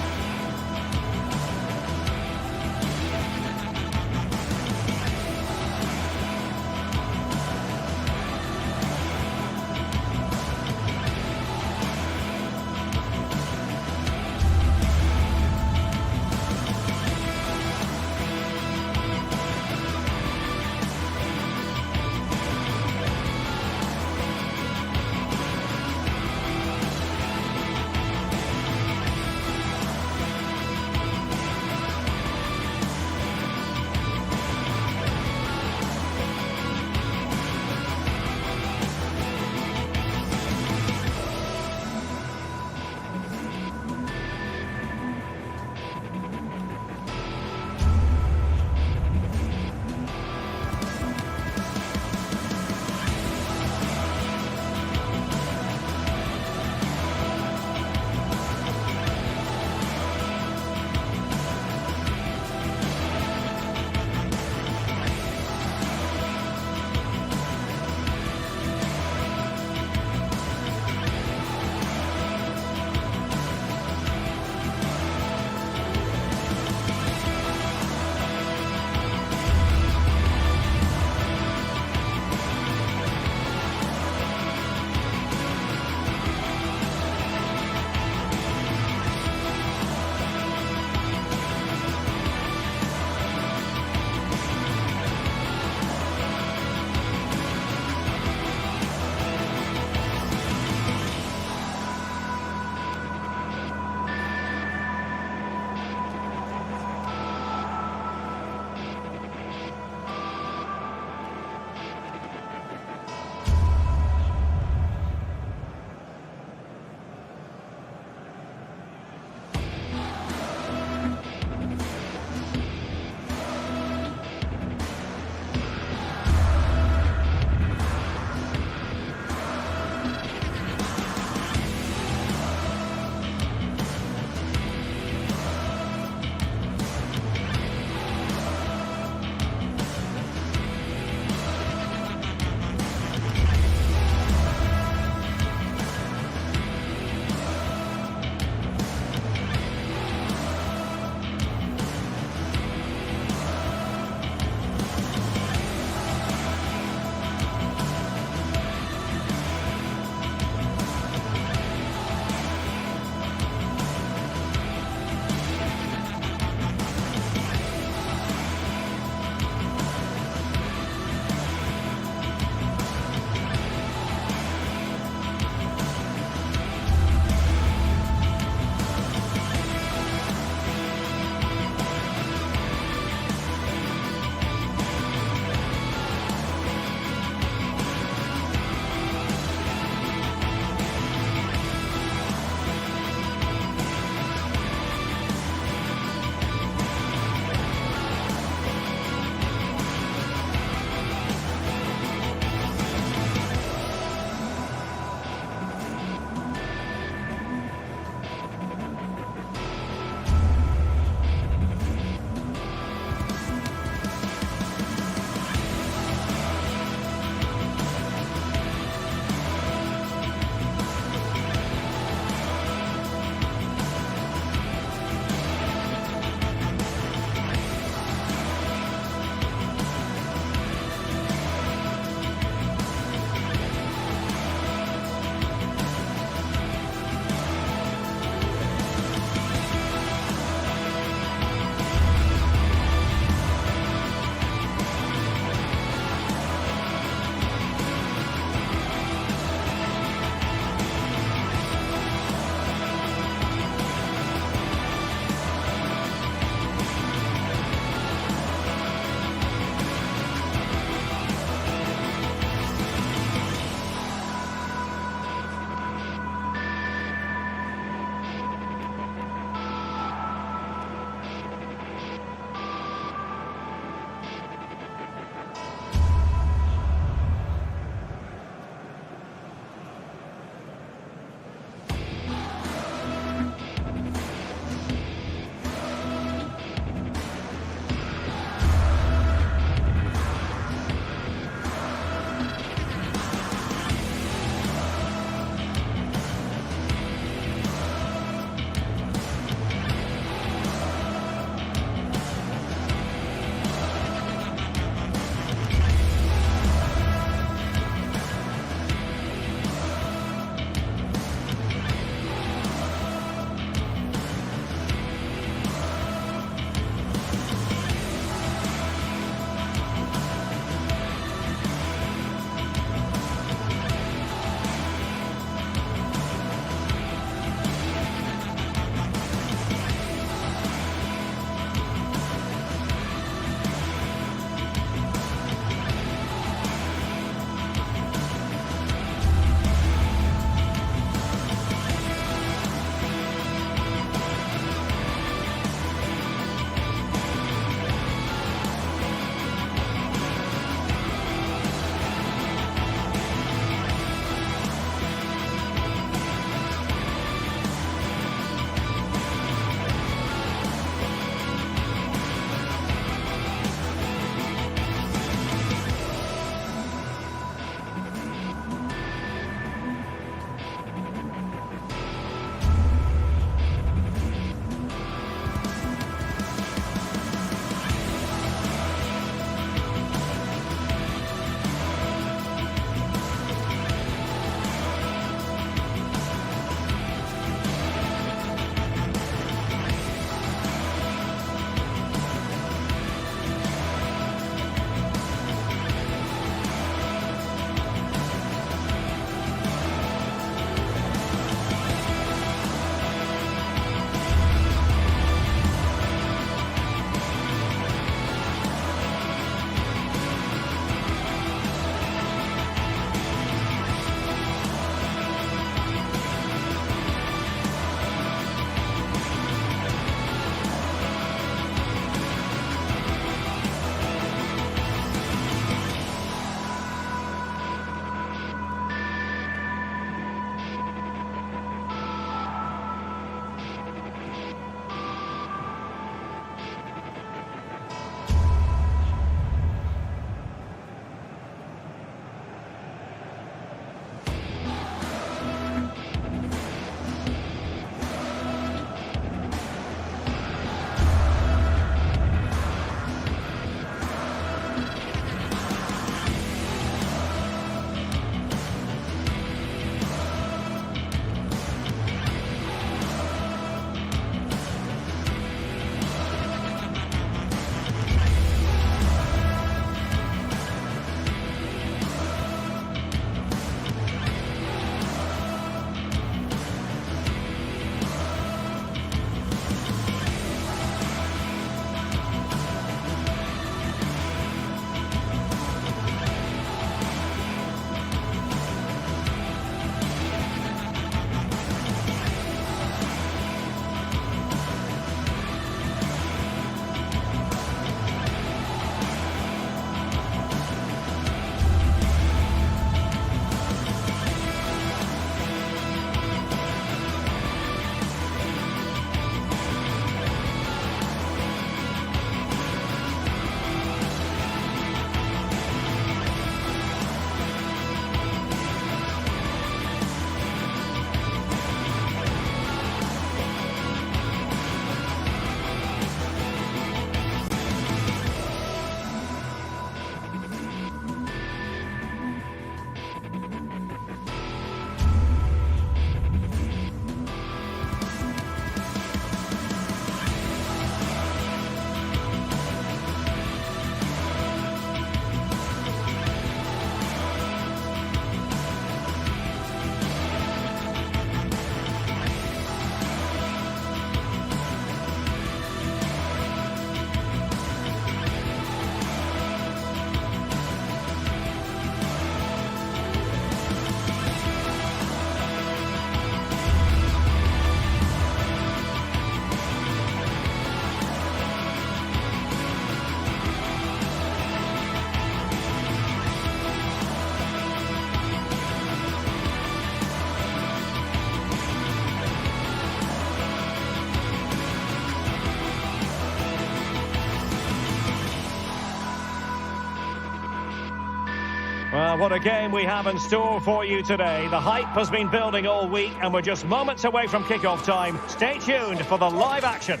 what a game we have in store for you today. The hype has been building all week and we're just moments away from kick-off time. Stay tuned for the live action.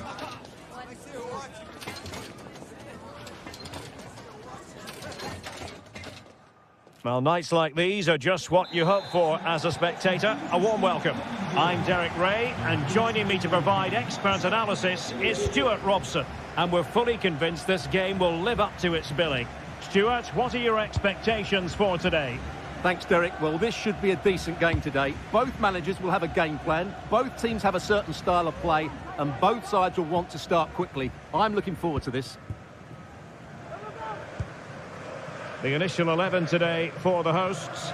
Well, nights like these are just what you hope for as a spectator. A warm welcome. I'm Derek Ray, and joining me to provide expert analysis is Stuart Robson. And we're fully convinced this game will live up to its billing. Stuart, what are your expectations for today? Thanks, Derek. Well, this should be a decent game today. Both managers will have a game plan. Both teams have a certain style of play, and both sides will want to start quickly. I'm looking forward to this. The initial 11 today for the hosts.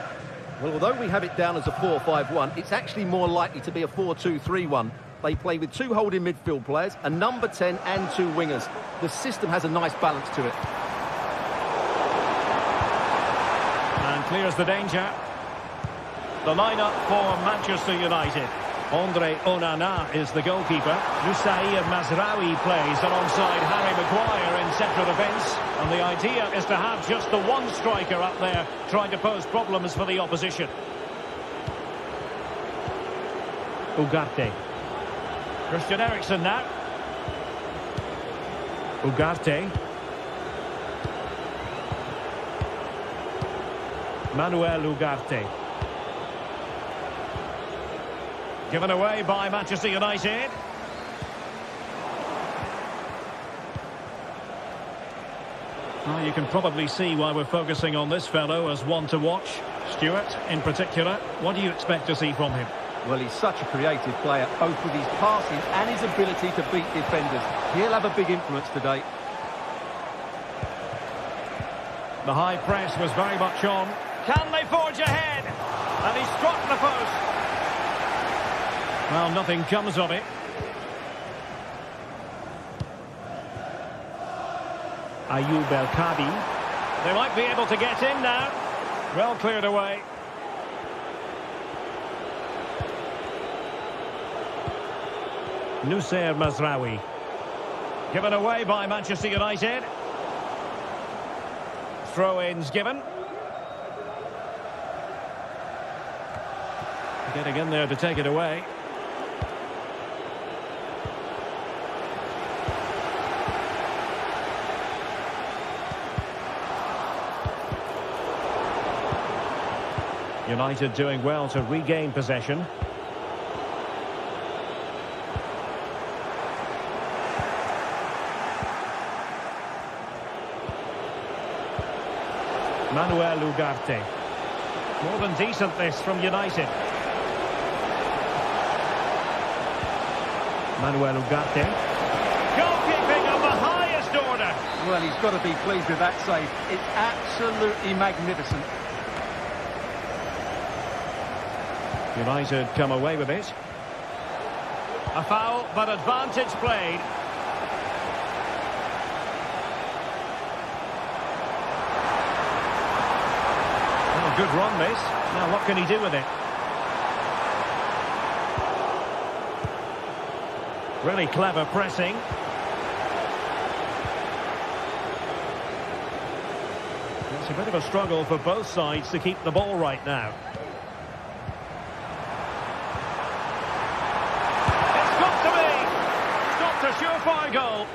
Well, although we have it down as a 4-5-1, it's actually more likely to be a 4-2-3-1. They play with two holding midfield players, a number 10 and two wingers. The system has a nice balance to it. And clears the danger. The lineup for Manchester United. Andre Onana is the goalkeeper. Youssair Mazraoui plays alongside Harry Maguire in central defence. And the idea is to have just the one striker up there trying to pose problems for the opposition. Ugarte. Christian Eriksen now. Ugarte. Manuel Ugarte. Given away by Manchester United. Well, you can probably see why we're focusing on this fellow as one to watch. Stuart, in particular, what do you expect to see from him? Well, he's such a creative player, both with his passing and his ability to beat defenders. He'll have a big influence today. The high press was very much on. Can they forge ahead? And he struck the post. Well, nothing comes of it. Ayoub El-Kadi. They might be able to get in now. Well cleared away. Youssair Mazraoui. Given away by Manchester United. Throw-ins given. Getting in there to take it away. United doing well to regain possession. Manuel Ugarte. More than decent this from United. Manuel Ugarte. Goalkeeping of the highest order. Well, he's got to be pleased with that save. It's absolutely magnificent. United come away with it. A foul, but advantage played. Oh, good run this. Now what can he do with it? Really clever pressing. It's a bit of a struggle for both sides to keep the ball right now. A surefire goal.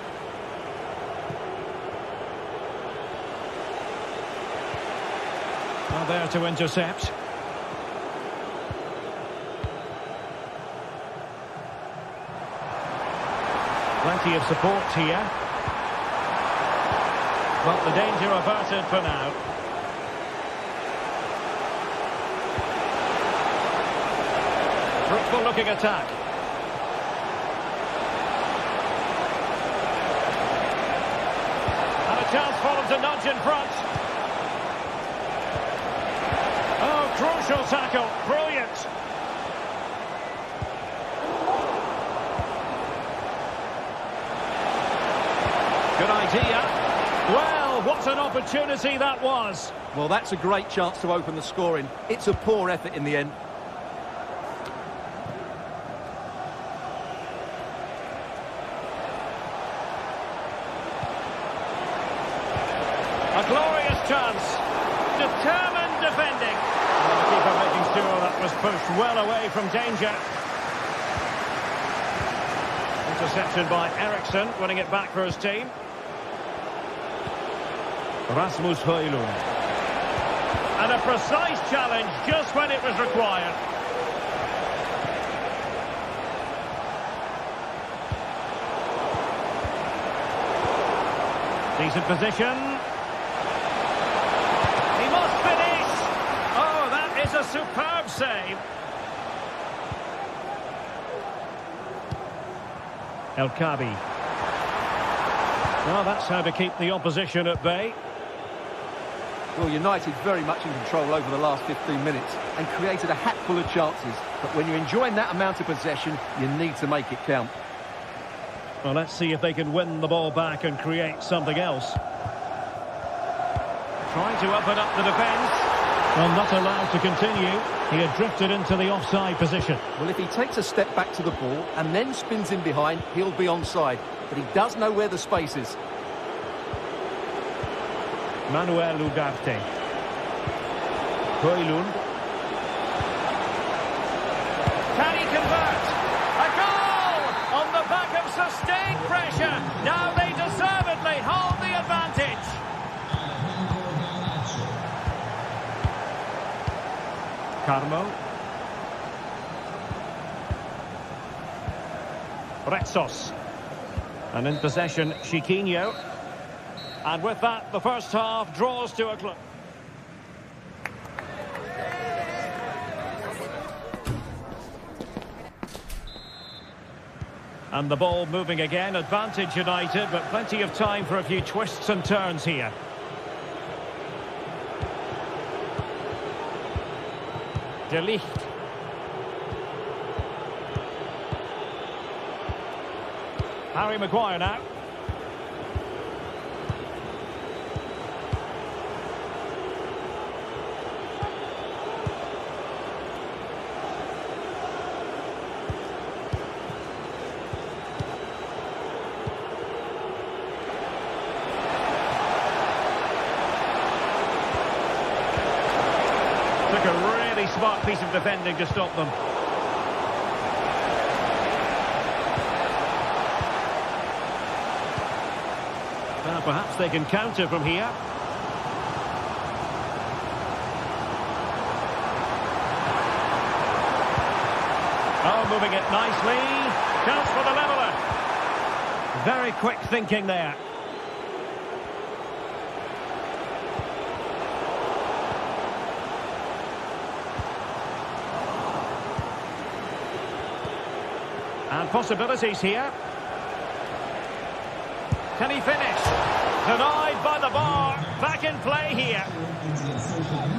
Well, there to intercept. Plenty of support here. But the danger averted for now. Fruitful looking attack. Chance for them to nudge in front. Oh, crucial tackle. Brilliant. Good idea. Well, what an opportunity that was. Well, that's a great chance to open the scoring. It's a poor effort in the end. A glorious chance. Determined defending. And the keeper making sure that was pushed well away from danger. Interception by Eriksson, winning it back for his team. Rasmus Højlund. And a precise challenge just when it was required. Decent position. He must finish. Oh, that is a superb save. El Kabi. Well, that's how to keep the opposition at bay. Well, United very much in control over the last 15 minutes and created a hatful of chances. But when you're enjoying that amount of possession, you need to make it count. Well, let's see if they can win the ball back and create something else. Trying to open up the defence. Well, not allowed to continue. He had drifted into the offside position. Well, if he takes a step back to the ball and then spins in behind, he'll be onside. But he does know where the space is. Manuel Ugarte. Højlund. Can he convert? A goal! On the back of sustained pressure. Now they deservedly hold the advantage. Carmo. Retsos. And in possession, Chiquinho. And with that, the first half draws to a close. And the ball moving again, advantage United, but plenty of time for a few twists and turns here. De Ligt. Harry Maguire now. Took a really smart piece of defending to stop them. Well, perhaps they can counter from here. Oh, moving it nicely. Chance for the leveller. Very quick thinking there. And possibilities here. Can he finish? Denied by the bar. Back in play here.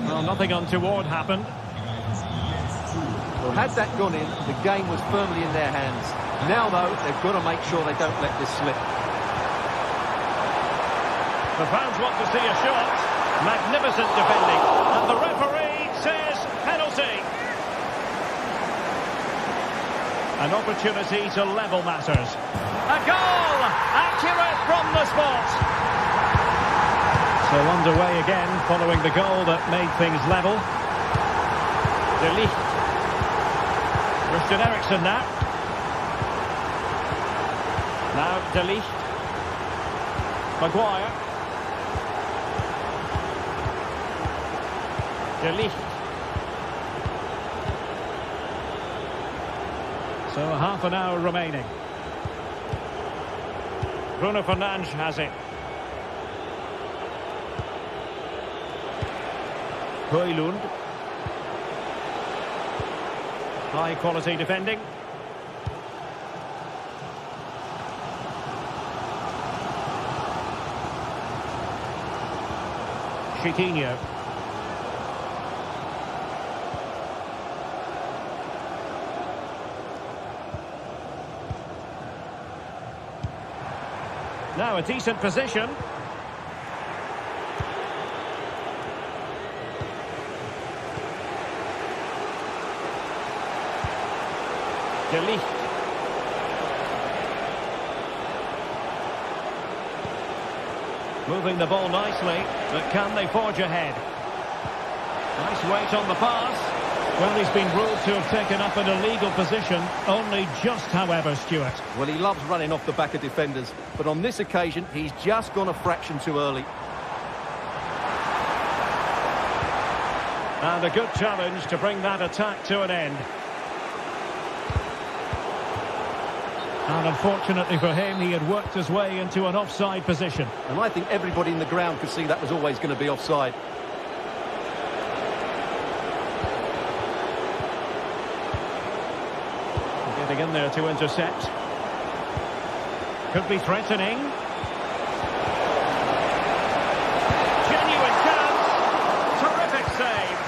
Well, nothing untoward happened. Well, had that gone in, the game was firmly in their hands. Now, though, they've got to make sure they don't let this slip. The fans want to see a shot. Magnificent defending. And the referee says penalty. An opportunity to level matters. A goal! Accurate from the spot. So underway again, following the goal that made things level. De Ligt. Christian Eriksen now. Now De Ligt. Maguire. De Ligt. So half an hour remaining. Bruno Fernandes has it. Højlund. High quality defending. Chiquinho. Now a decent position. De Ligt. Moving the ball nicely, but can they forge ahead? Nice weight on the pass. Well, he's been ruled to have taken up an illegal position, only just, however, Stuart. Well, he loves running off the back of defenders, but on this occasion, he's just gone a fraction too early. And a good challenge to bring that attack to an end. And unfortunately for him, he had worked his way into an offside position. And I think everybody in the ground could see that was always going to be offside. Getting in there to intercept. Could be threatening. Genuine chance. Terrific save.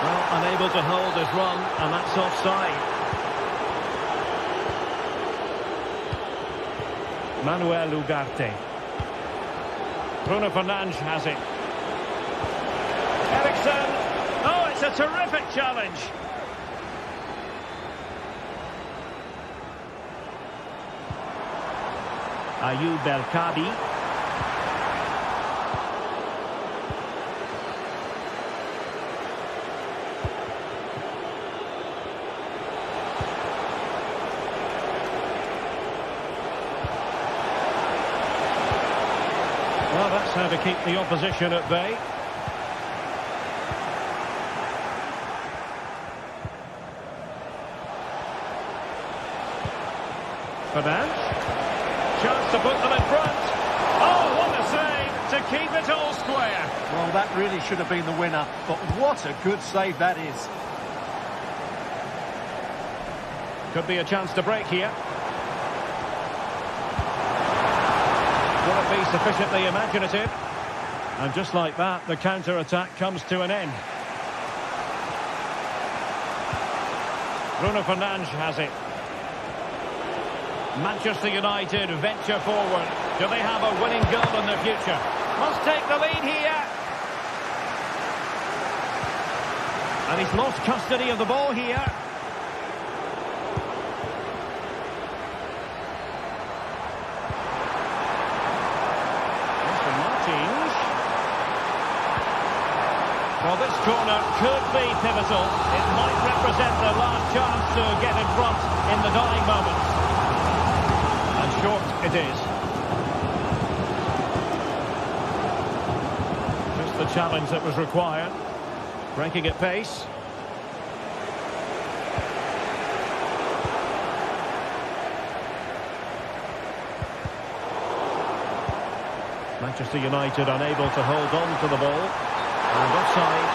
Well, unable to hold his run, and that's offside. Manuel Ugarte. Bruno Fernandes has it. Eriksson. Oh, it's a terrific challenge. Ayoub El-Kabi. Well, that's how to keep the opposition at bay. Fernandes. Chance to put them in front. Oh, what a save to keep it all square. Well, that really should have been the winner, but what a good save that is. Could be a chance to break here. Will it be sufficiently imaginative? And just like that, the counter-attack comes to an end. Bruno Fernandes has it. Manchester United venture forward. Do they have a winning goal in the future? Must take the lead here. And he's lost custody of the ball here. Mr. Martins. Well, this corner could be pivotal. It might represent the last chance to get in front in the dying moments. Short it is. Just the challenge that was required. Breaking at pace. Manchester United unable to hold on to the ball. And offside.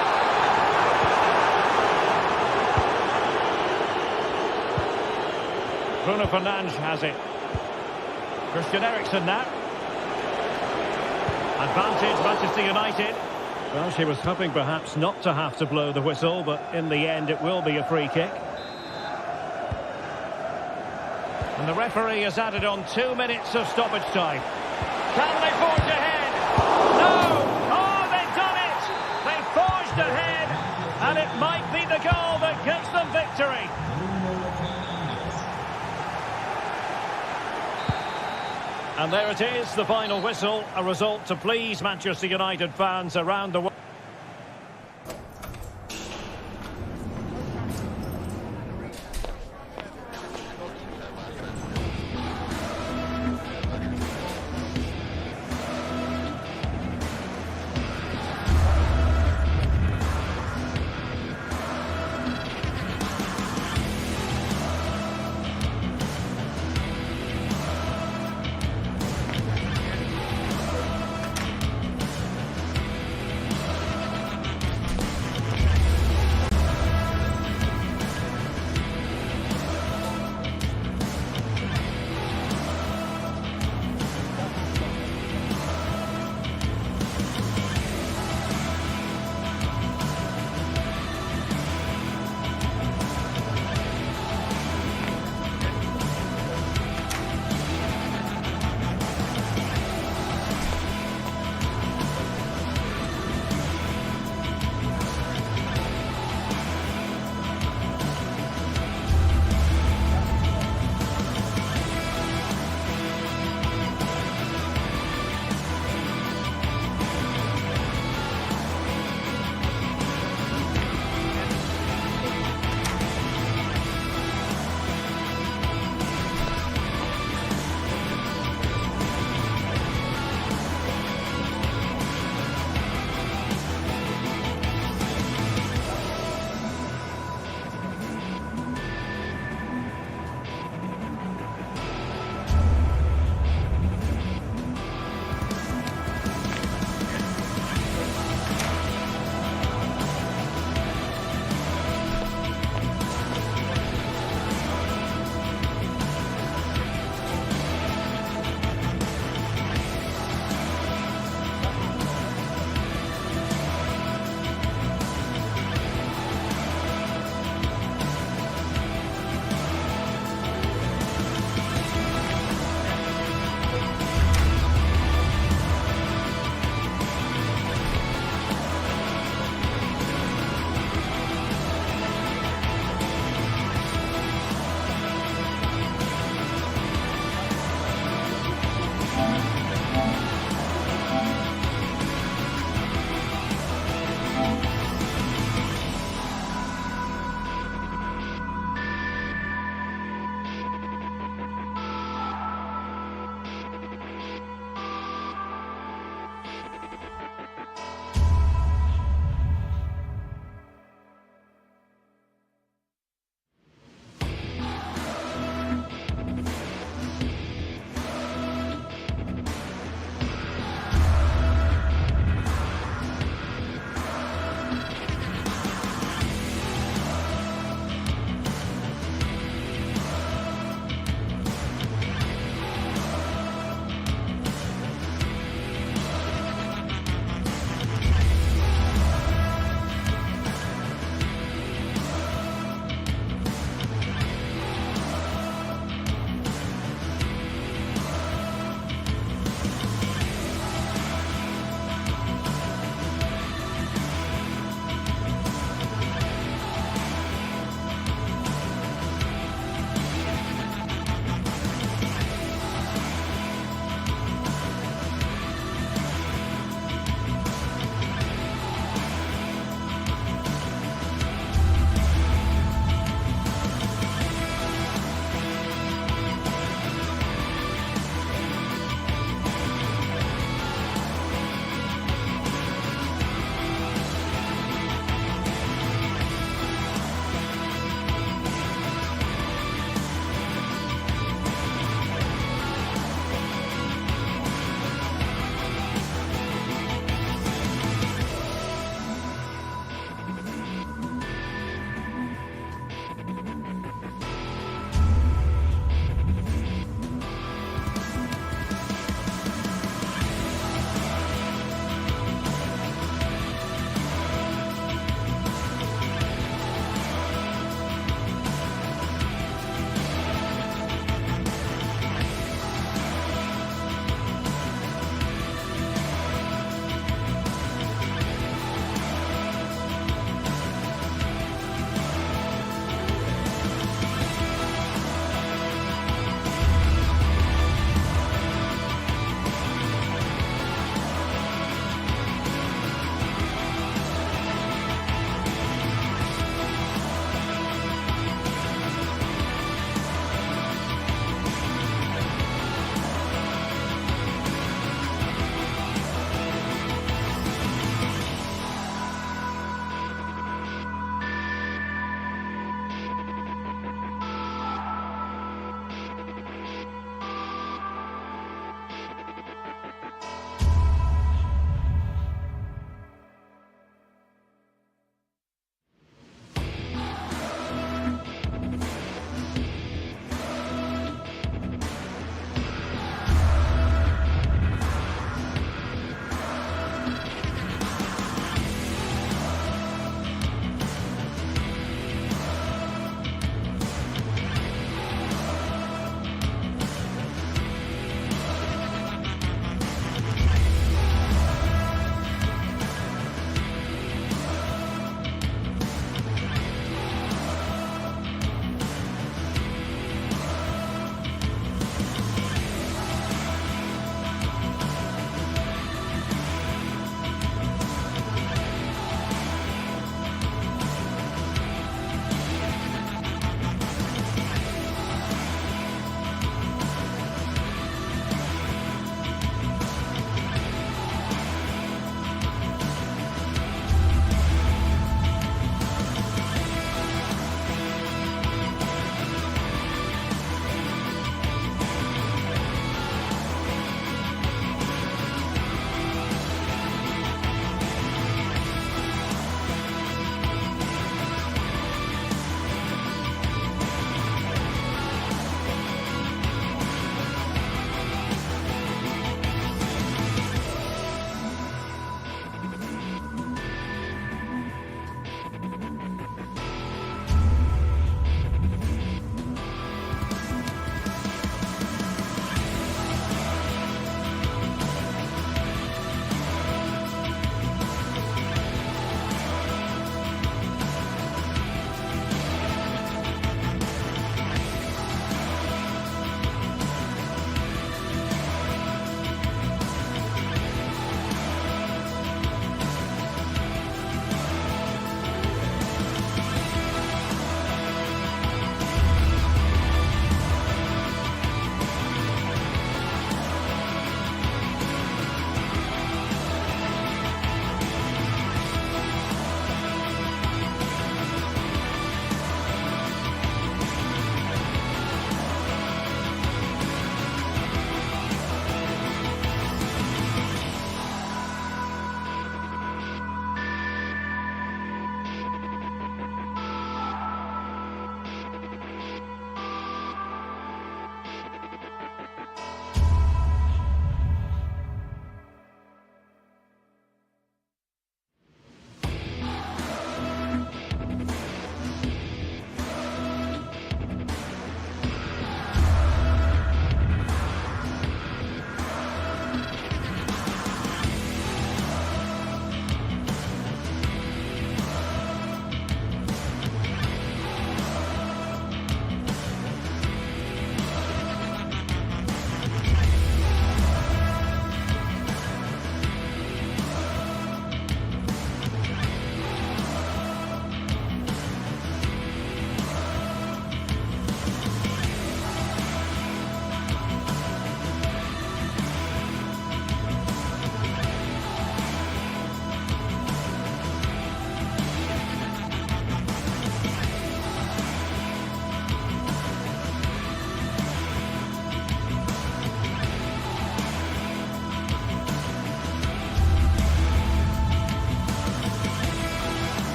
Bruno Fernandes has it. Christian Eriksen now. Advantage Manchester United. Well, she was hoping perhaps not to have to blow the whistle, but in the end it will be a free kick. And the referee has added on 2 minutes of stoppage time. Can they forge ahead? No! Oh, they've done it! They've forged ahead, and it might be the goal that gives them victory. And there it is, the final whistle, a result to please Manchester United fans around the world.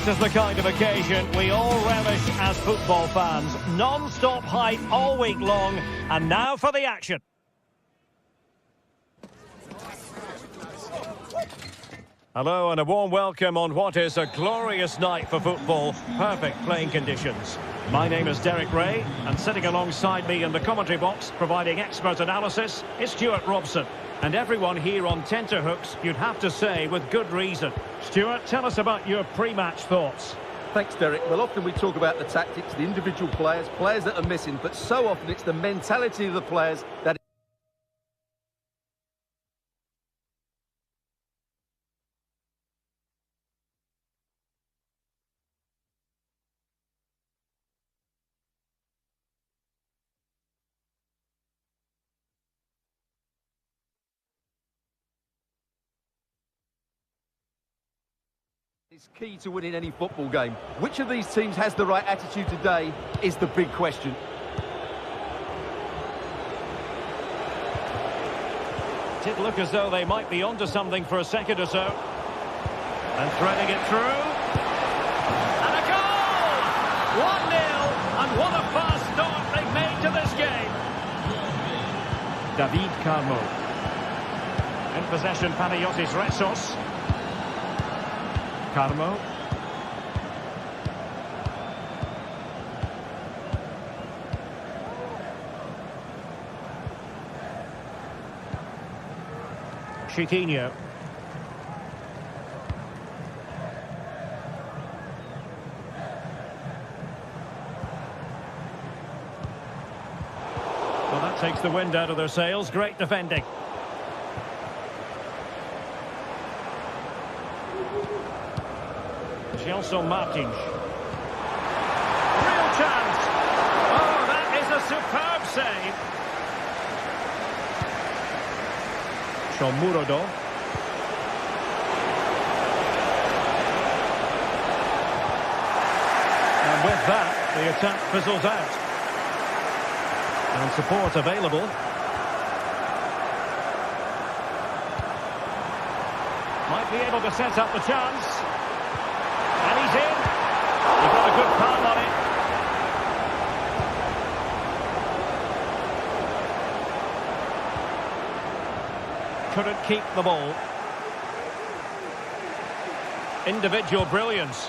This is the kind of occasion we all relish as football fans. Non-stop hype all week long, and now for the action. Hello and a warm welcome on what is a glorious night for football. Perfect playing conditions. My name is Derek Ray, and sitting alongside me in the commentary box, providing expert analysis, is Stuart Robson. And everyone here on tenterhooks, you'd have to say, with good reason. Stuart, tell us about your pre-match thoughts. Thanks, Derek. Well, often we talk about the tactics, the individual players that are missing, but so often it's the mentality of the players that... It's key to winning any football game. Which of these teams has the right attitude today is the big question. Did look as though they might be onto something for a second or so. And threading it through. And a goal! 1-0, and what a fast start they've made to this game. David Carmo. In possession, Panayotis Retsos. Carmo. Chiquinho. Well, that takes the wind out of their sails. Great defending. Gelson Martins. Real chance. Oh, that is a superb save. Shomurodo. And with that, the attack fizzles out. And support available. Might be able to set up the chance. And he's in. He got a good palm on it. Couldn't keep the ball. Individual brilliance.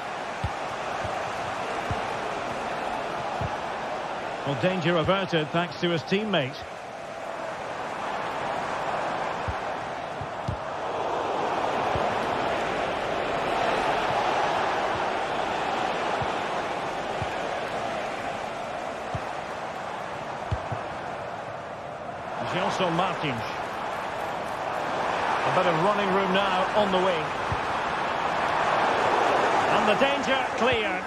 Well, danger averted thanks to his teammate. Gelson Martins. A bit of running room now on the wing. And the danger cleared.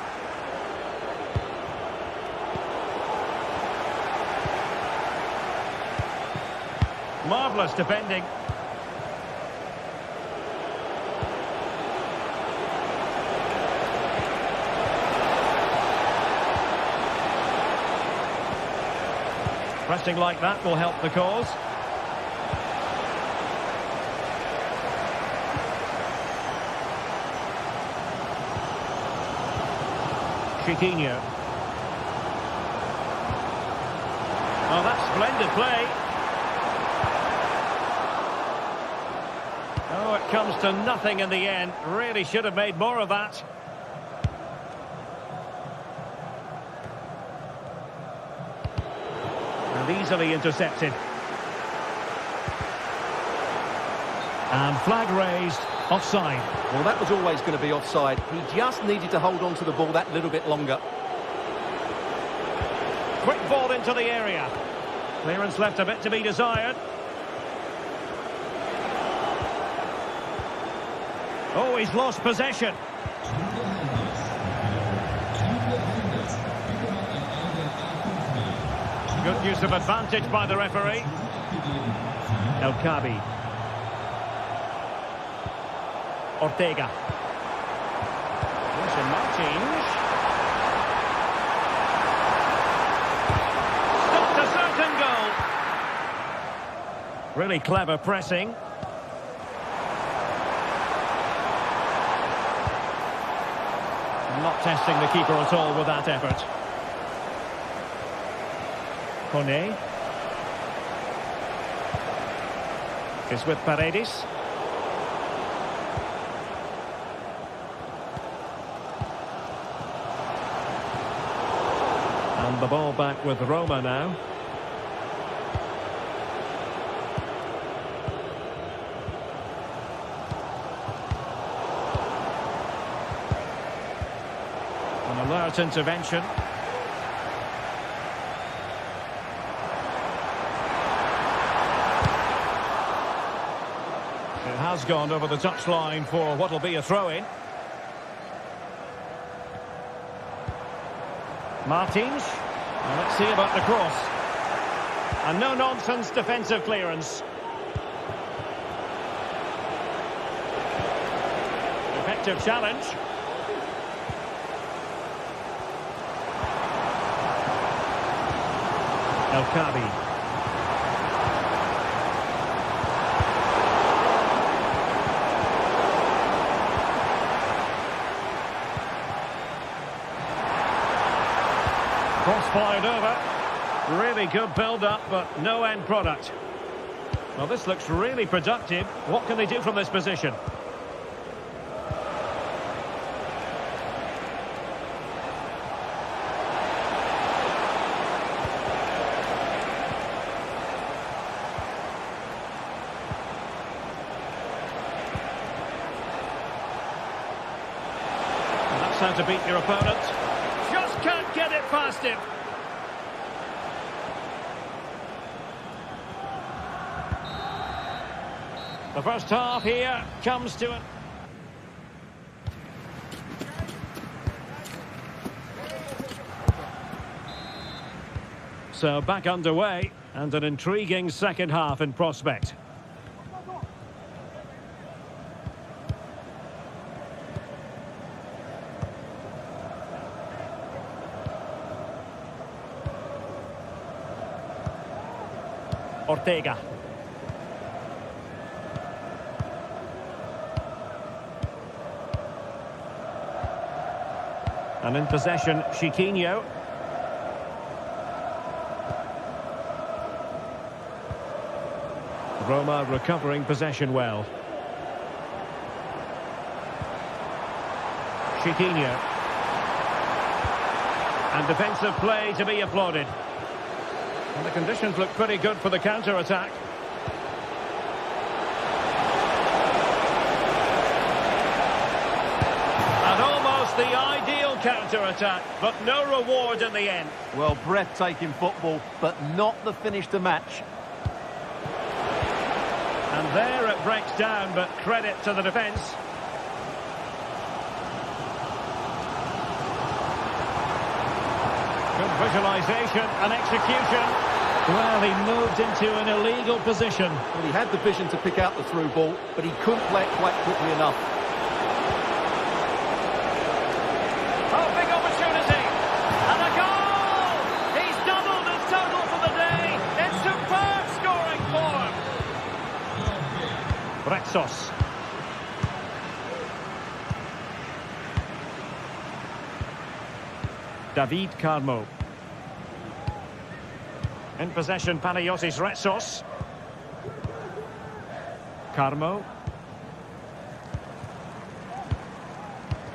Marvellous defending. Pressing like that will help the cause. Chiquinho. Oh, that's splendid play. Oh, it comes to nothing in the end. Really should have made more of that. Easily intercepted. And flag raised. Offside. Well, that was always going to be offside. He just needed to hold on to the ball that little bit longer. Quick ball into the area. Clearance left a bit to be desired. Oh, he's lost possession. Good use of advantage by the referee. El Kabi. Ortega. Gelson Martins. Stopped a certain goal. Really clever pressing. not testing the keeper at all with that effort. Kone is with Paredes. And the ball back with Roma now. An alert intervention. It has gone over the touchline for what will be a throw-in. Martins. Well, let's see about the cross. And no-nonsense defensive clearance. Effective challenge. El Kabi. Cross fired over. Really good build-up, but no end product. Well, this looks really productive. What can they do from this position? And that's how to beat your opponent. Just can't get it past him. The first half here comes to it. So back underway and an intriguing second half in prospect. Ortega. And in possession, Chiquinho. Roma recovering possession well. Chiquinho. And defensive play to be applauded. And the conditions look pretty good for the counter-attack. And almost the ideal counter-attack, but no reward in the end. Well, breathtaking football, but not the finish to match. And there it breaks down, but credit to the defence. Good visualisation and execution. Well, he moved into an illegal position. Well, he had the vision to pick out the through ball, but he couldn't play it quite quickly enough. Oh, big opportunity. And a goal! He's doubled his total for the day. It's superb scoring form. Retsos. David Carmo. In possession, Panayotis Retsos. Carmo.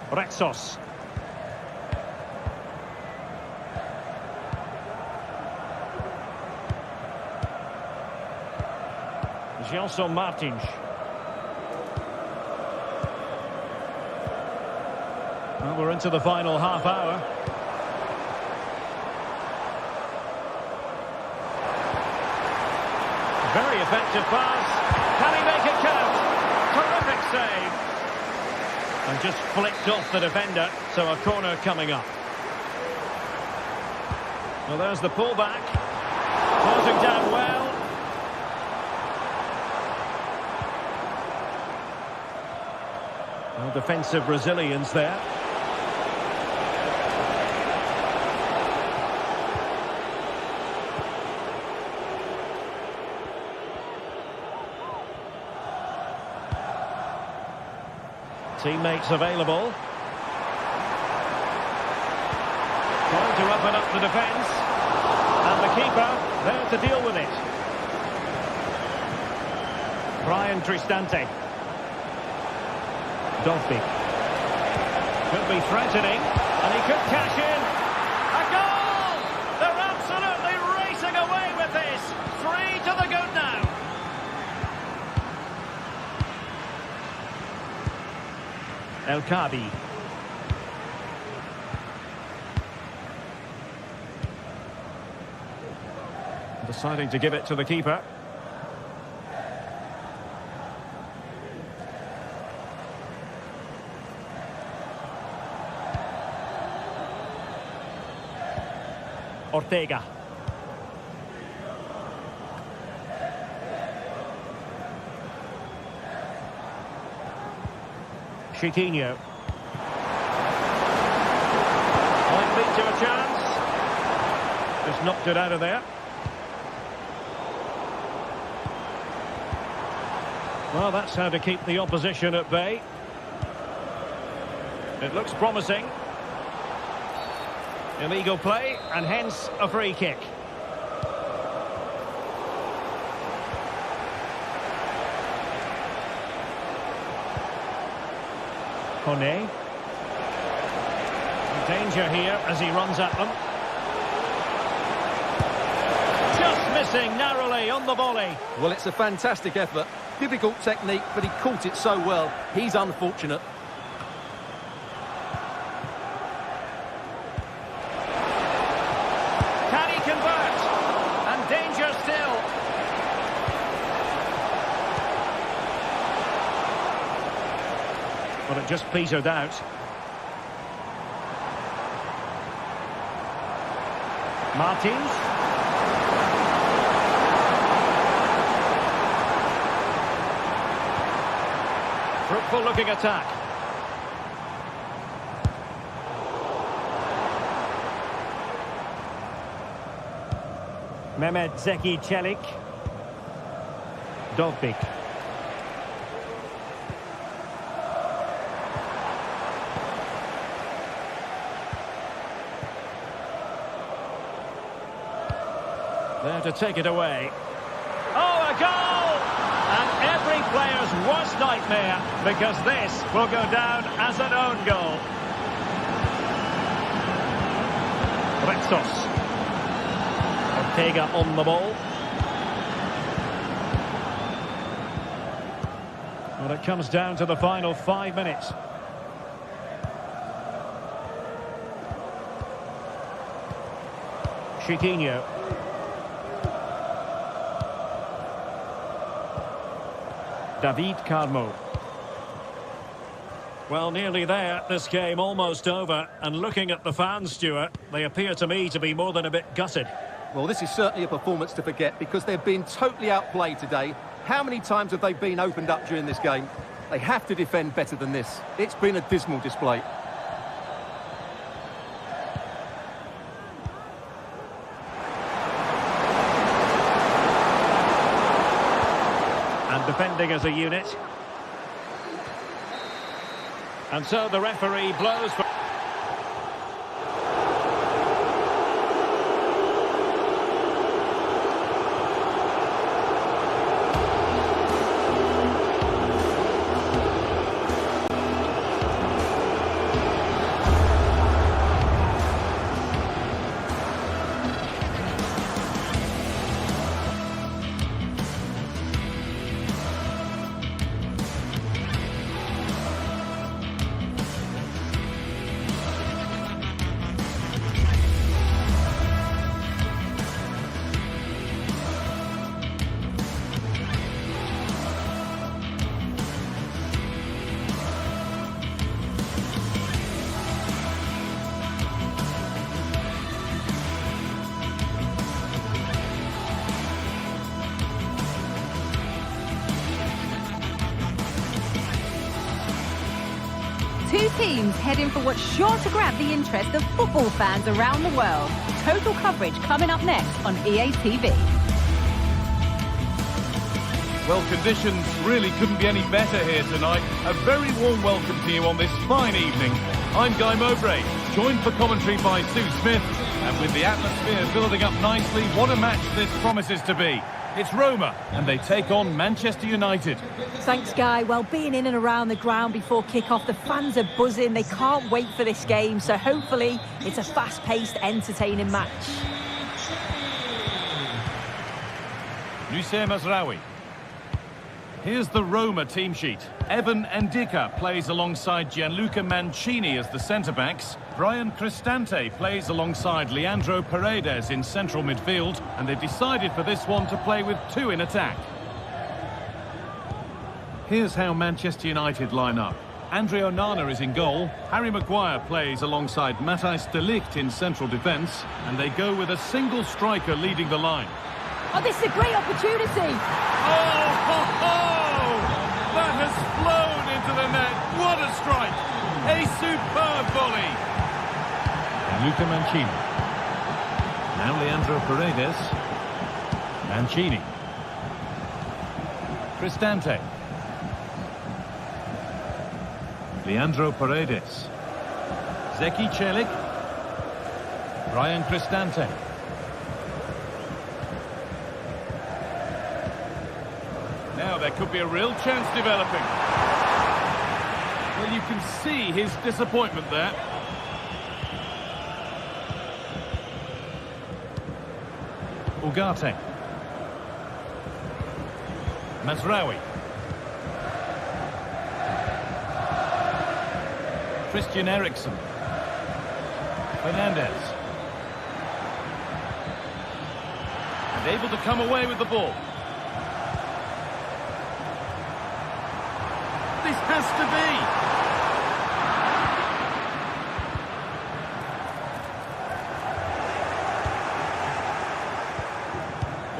Retsos. Gelson Martins. Well, we're into the final half hour. Very effective pass. Can he make it count? Terrific save. And just flicked off the defender, so a corner coming up. Well, there's the pullback. Closing down well. Well, defensive resilience there. Teammates available. Trying to open up the defence. And the keeper there to deal with it. Brian Tristante. Dolphy. Could be threatening, and he could cash in. A goal! They're absolutely racing away with this. 3 to the good now. El Kabi. Deciding to give it to the keeper. Ortega. Chiquinho. Might lead to a chance. Just knocked it out of there. Well, that's how to keep the opposition at bay. It looks promising. Illegal play, and hence a free kick. Kone. Danger here as he runs at them. Just missing narrowly on the volley. Well, it's a fantastic effort. Difficult technique, but he caught it so well. He's unfortunate. Can he convert? And danger still. But it just petered out. Martins. Fruitful looking attack. Mehmet Zeki Çelik. Dovbik. There to take it away. Oh, a goal! And every player's worst nightmare, because this will go down as an own goal. Retsos. Ortega on the ball. Well, it comes down to the final 5 minutes. Chiquinho. David Carmo. Well, nearly there. This game almost over. And looking at the fans, Stuart, they appear to me to be more than a bit gutted. Well, this is certainly a performance to forget because they've been totally outplayed today. How many times have they been opened up during this game? They have to defend better than this. It's been a dismal display. And defending as a unit. And so the referee blows for... Two teams heading for what's sure to grab the interest of football fans around the world. Total coverage coming up next on EA TV. Well, conditions really couldn't be any better here tonight. A very warm welcome to you on this fine evening. I'm Guy Mowbray, joined for commentary by Sue Smith. And with the atmosphere building up nicely, what a match this promises to be. It's Roma, and they take on Manchester United. Thanks, Guy. Well, being in and around the ground before kick-off, the fans are buzzing. They can't wait for this game, so hopefully it's a fast-paced, entertaining match. Nusayr Mazraoui. Here's the Roma team sheet. Evan Ndika plays alongside Gianluca Mancini as the centre-backs. Brian Cristante plays alongside Leandro Paredes in central midfield. And they've decided for this one to play with two in attack. Here's how Manchester United line up. Andre Onana is in goal. Harry Maguire plays alongside Matthijs de Ligt in central defence. And they go with a single striker leading the line. Oh, this is a great opportunity. Oh, ho, ho! That has flown into the net. What a strike! A superb volley. And Luca Mancini. Now Leandro Paredes. Mancini. Cristante. Leandro Paredes. Zeki Celik. Brian Cristante. Now there could be a real chance developing. Well, you can see his disappointment there. Ugarte. Mazraoui. Christian Eriksen. Fernandez. And able to come away with the ball. This has to be.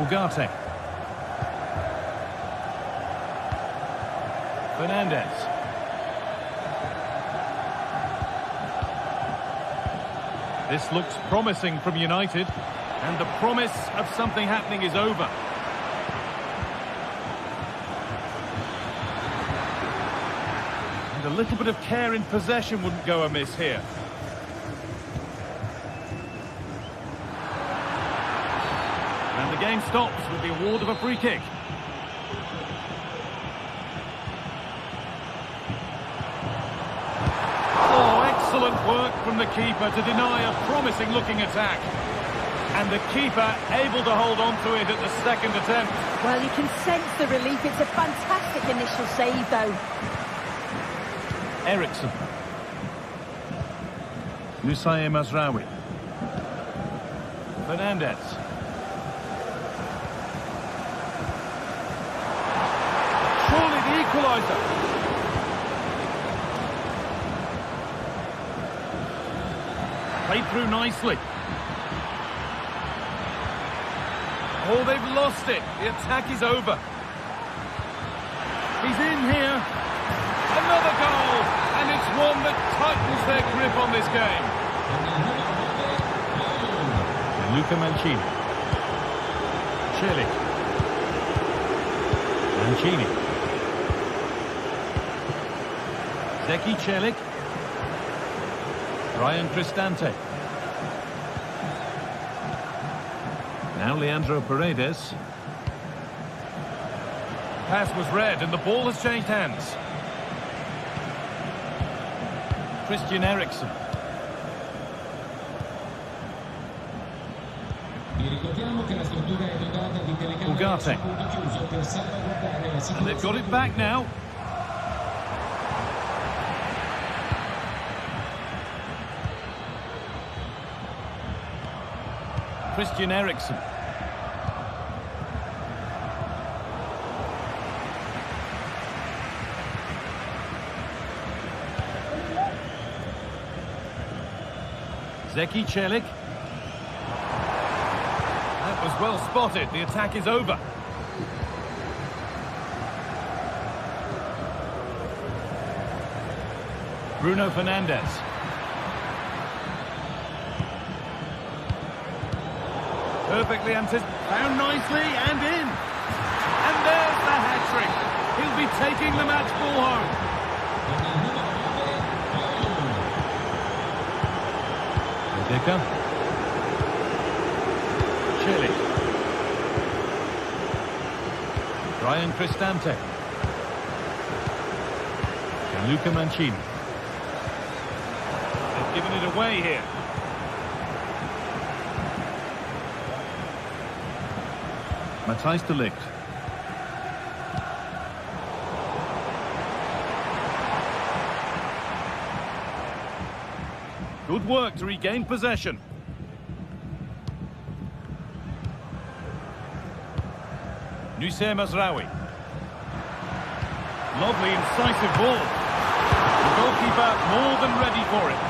Ugarte. Fernandez. This looks promising from United, and the promise of something happening is over. A little bit of care in possession wouldn't go amiss here. And the game stops with the award of a free kick. Oh, excellent work from the keeper to deny a promising looking attack. And the keeper able to hold on to it at the second attempt. Well, you can sense the relief. It's a fantastic initial save, though. Eriksen. Nusayr Mazraoui. Fernandez. Surely the equaliser. Played through nicely. Oh, they've lost it. The attack is over. He's in here. Another goal, and it's one that tightens their grip on this game. And Luca Mancini. Celik. Mancini. Zeki Celik. Brian Cristante. Now Leandro Paredes. Pass was read, and the ball has changed hands. Christian Eriksen. Ugarte. And they've got it back now. Christian Eriksen. Zeki Celik. That was well spotted. The attack is over. Bruno Fernandes. Perfectly anticipated. Found nicely and in. And there's the hat-trick. He'll be taking the match ball home. Dika. Chile. Brian Cristante. Gianluca Mancini. They've given it away here. Matthijs de Ligt. Good work to regain possession. Nusayr Mazraoui. Lovely, incisive ball. The goalkeeper more than ready for it.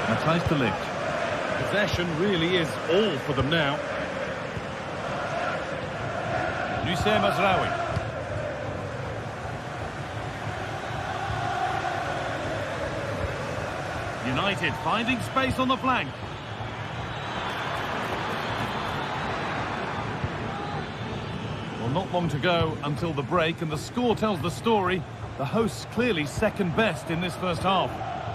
Matthijs de Ligt. Possession really is all for them now. Nusayr Mazraoui. United finding space on the flank. Well, not long to go until the break, and the score tells the story. The hosts clearly second best in this first half.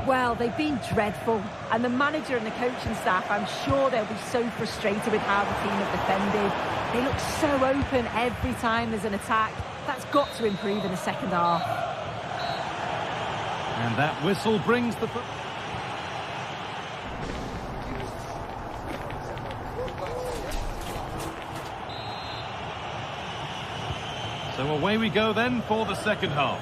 Well, they've been dreadful, and the manager and the coaching staff, I'm sure they'll be so frustrated with how the team have defended. They look so open every time there's an attack. That's got to improve in the second half. And that whistle brings the... So away we go then for the second half.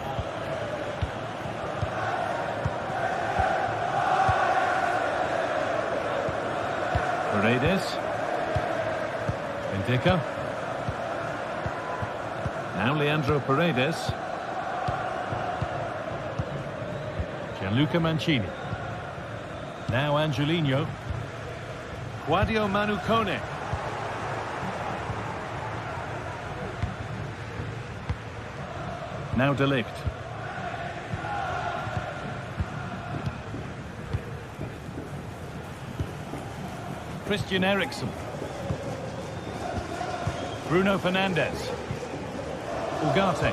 Paredes. Bendica. Now Leandro Paredes. Gianluca Mancini. Now Angelino. Quadio Manu Kone. Now de Ligt. Christian Eriksen. Bruno Fernandes. Ugarte.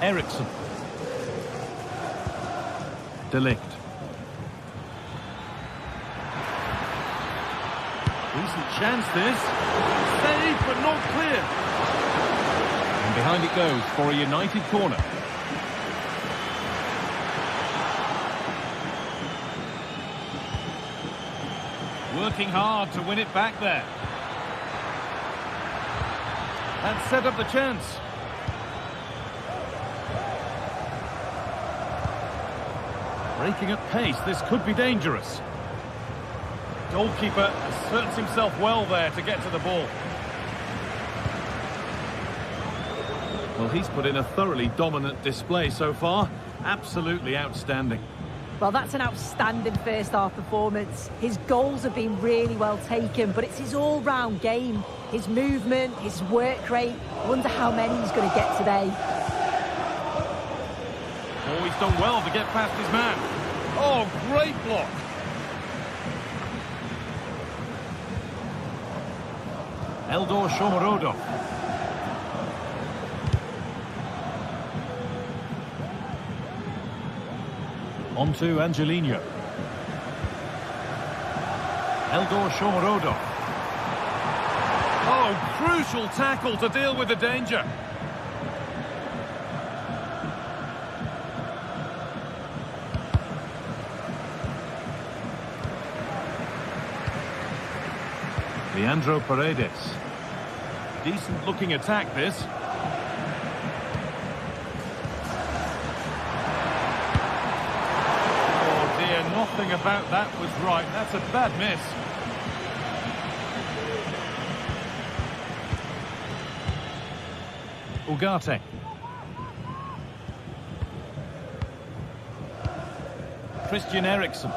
Eriksen. De Ligt. Decent chance this. Saved but not clear. And behind it goes for a United corner. Working hard to win it back there. That set up the chance. Breaking at pace, this could be dangerous. Goalkeeper asserts himself well there to get to the ball. Well, he's put in a thoroughly dominant display so far. Absolutely outstanding. Well, that's an outstanding first-half performance. His goals have been really well taken, but it's his all-round game. His movement, his work rate. I wonder how many he's going to get today. Oh, he's done well to get past his man. Oh, great block. Eldor Shomorodov. On to Angelino. Eldor Shomorodov. Oh, crucial tackle to deal with the danger. Leandro Paredes. Decent looking attack this. Nothing about that was right. That's a bad miss. Ugarte. Christian Eriksen.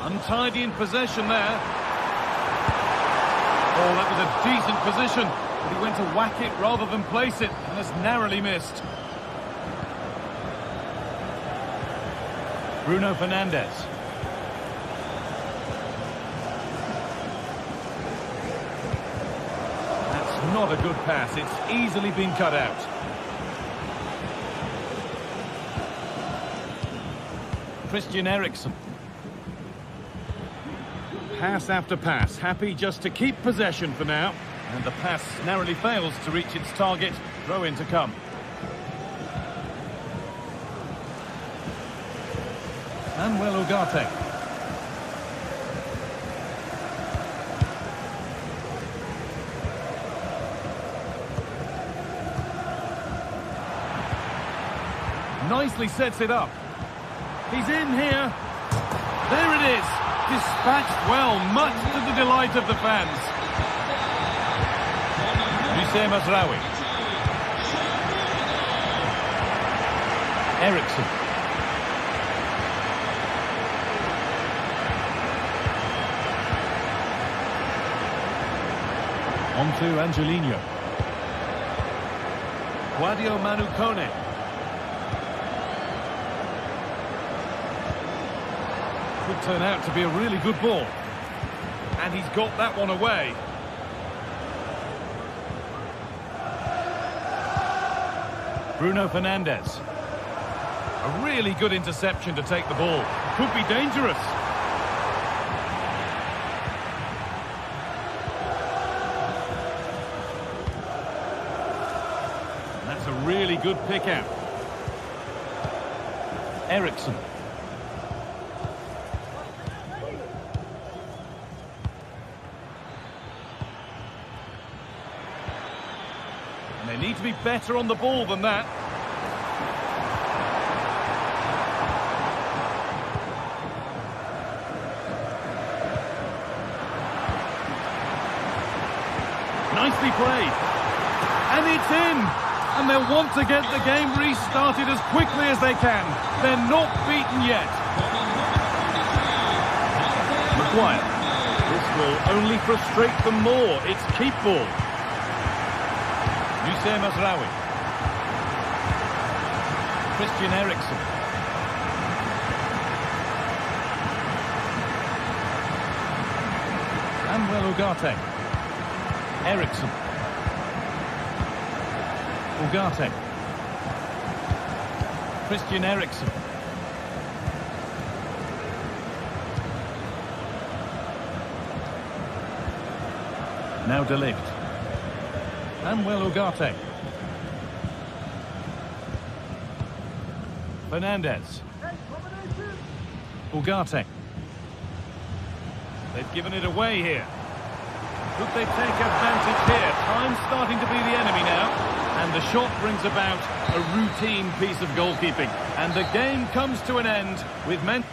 Untidy in possession there. Oh, that was a decent position, but he went to whack it rather than place it, and has narrowly missed. Bruno Fernandes. Not a good pass. It's easily been cut out. Christian Eriksen. Pass after pass. Happy just to keep possession for now. And the pass narrowly fails to reach its target. Throw in to come. Manuel Ugarte. Nicely sets it up. He's in here. There it is. Dispatched well, much to the delight of the fans. Hussein Mazraoui. Eriksen. On to Angelino. Guadio Manu Kone. Could turn out to be a really good ball. And he's got that one away. Bruno Fernandes. A really good interception to take the ball. Could be dangerous. And that's a really good pick out. Eriksen. And they need to be better on the ball than that. Nicely played. And it's in. And they'll want to get the game restarted as quickly as they can. They're not beaten yet. Maguire. This will only frustrate them more. It's keep ball. Hussein Mazraoui. Christian Eriksen. Manuel Ugarte. Eriksen. Ugarte. Christian Eriksen. Now De Ligt. Manuel Ugarte. Fernandes. Ugarte. They've given it away here. Could they take advantage here? Time's starting to be the enemy now. And the shot brings about a routine piece of goalkeeping. And the game comes to an end with men...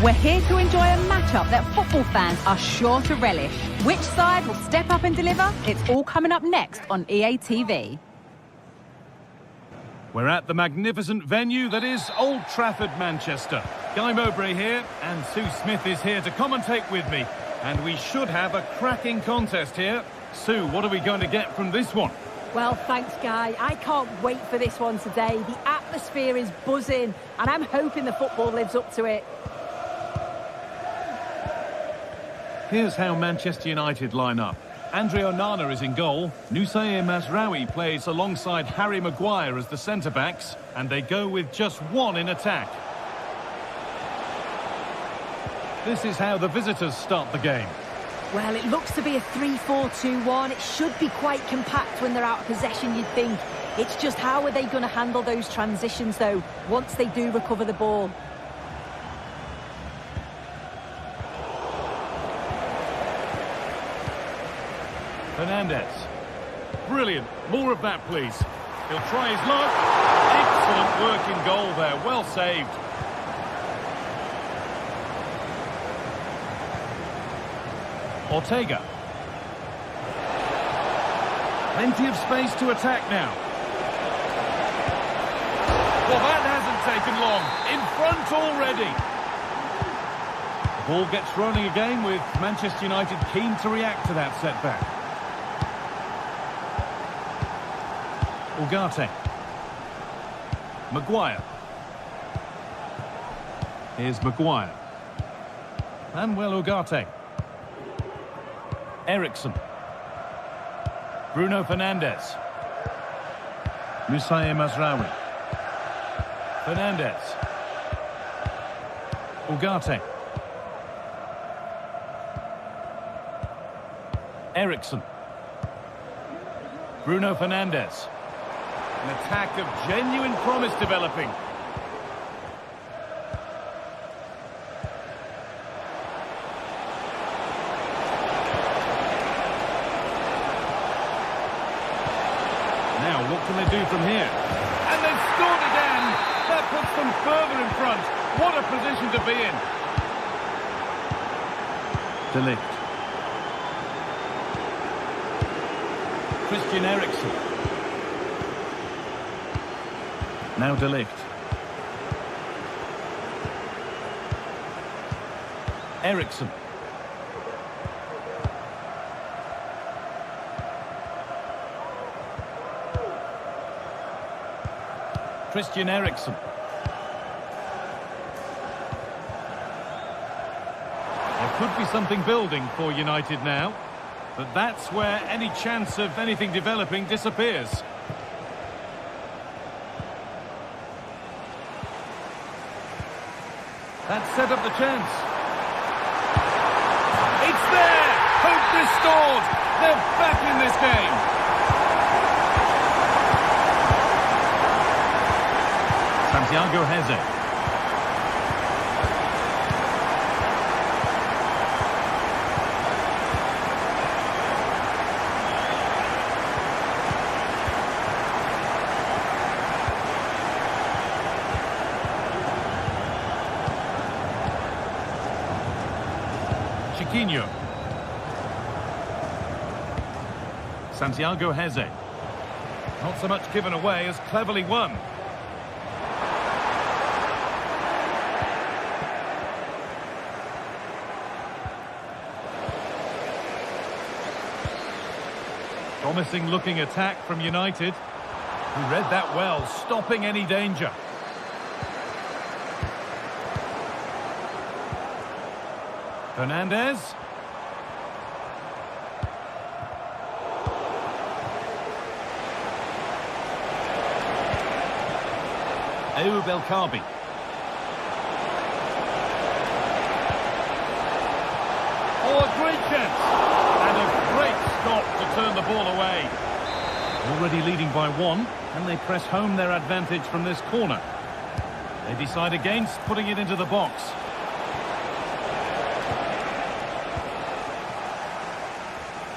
We're here to enjoy a matchup that football fans are sure to relish. Which side will step up and deliver? It's all coming up next on EA TV. We're at the magnificent venue that is Old Trafford, Manchester. Guy Mowbray here, and Sue Smith is here to commentate with me. And we should have a cracking contest here. Sue, what are we going to get from this one? Well, thanks, Guy. I can't wait for this one today. The atmosphere is buzzing, and I'm hoping the football lives up to it. Here's how Manchester United line up. Andre Onana is in goal. Nusayr Mazraoui plays alongside Harry Maguire as the centre-backs, and they go with just one in attack. This is how the visitors start the game. Well, it looks to be a 3-4-2-1. It should be quite compact when they're out of possession, you'd think. It's just how are they going to handle those transitions, though, once they do recover the ball? Fernandez. Brilliant. More of that, please. He'll try his luck. Excellent work in goal there. Well saved. Ortega. Plenty of space to attack now. Well, that hasn't taken long. In front already. The ball gets rolling again with Manchester United keen to react to that setback. Ugarte. Maguire. Here's Maguire. Manuel Ugarte. Eriksson. Bruno Fernandes. Nusayr Mazraoui. Fernandes. Ugarte. Eriksson. Bruno Fernandes. An attack of genuine promise developing. Now, what can they do from here? And they've scored again! That puts them further in front. What a position to be in. De Ligt. Christian Eriksen. Now De Ligt. Eriksson. Christian Eriksen. There could be something building for United now, but that's where any chance of anything developing disappears. That set up the chance. It's there! Hope restored! They're back in this game! Santiago Heze. Chiquinho. Santiago Heze. Not so much given away as cleverly won. Promising looking attack from United, who read that well, stopping any danger. Fernandez. Ayoub El Kaabi. Oh, a great chance. And a great stop to turn the ball away. Already leading by one, and they press home their advantage from this corner. They decide against putting it into the box.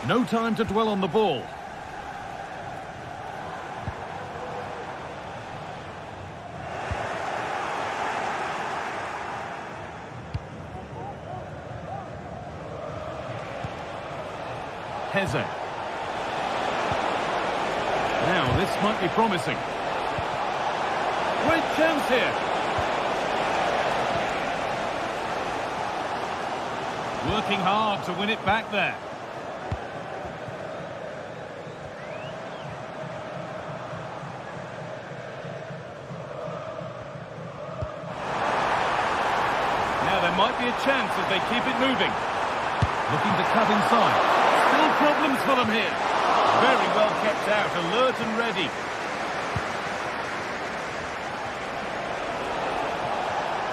No time to dwell on the ball. Heze. Now, this might be promising. Great chance here. Working hard to win it back there. Now there might be a chance as they keep it moving. Looking to cut inside. Still problems for them here. Very well kept out, alert and ready.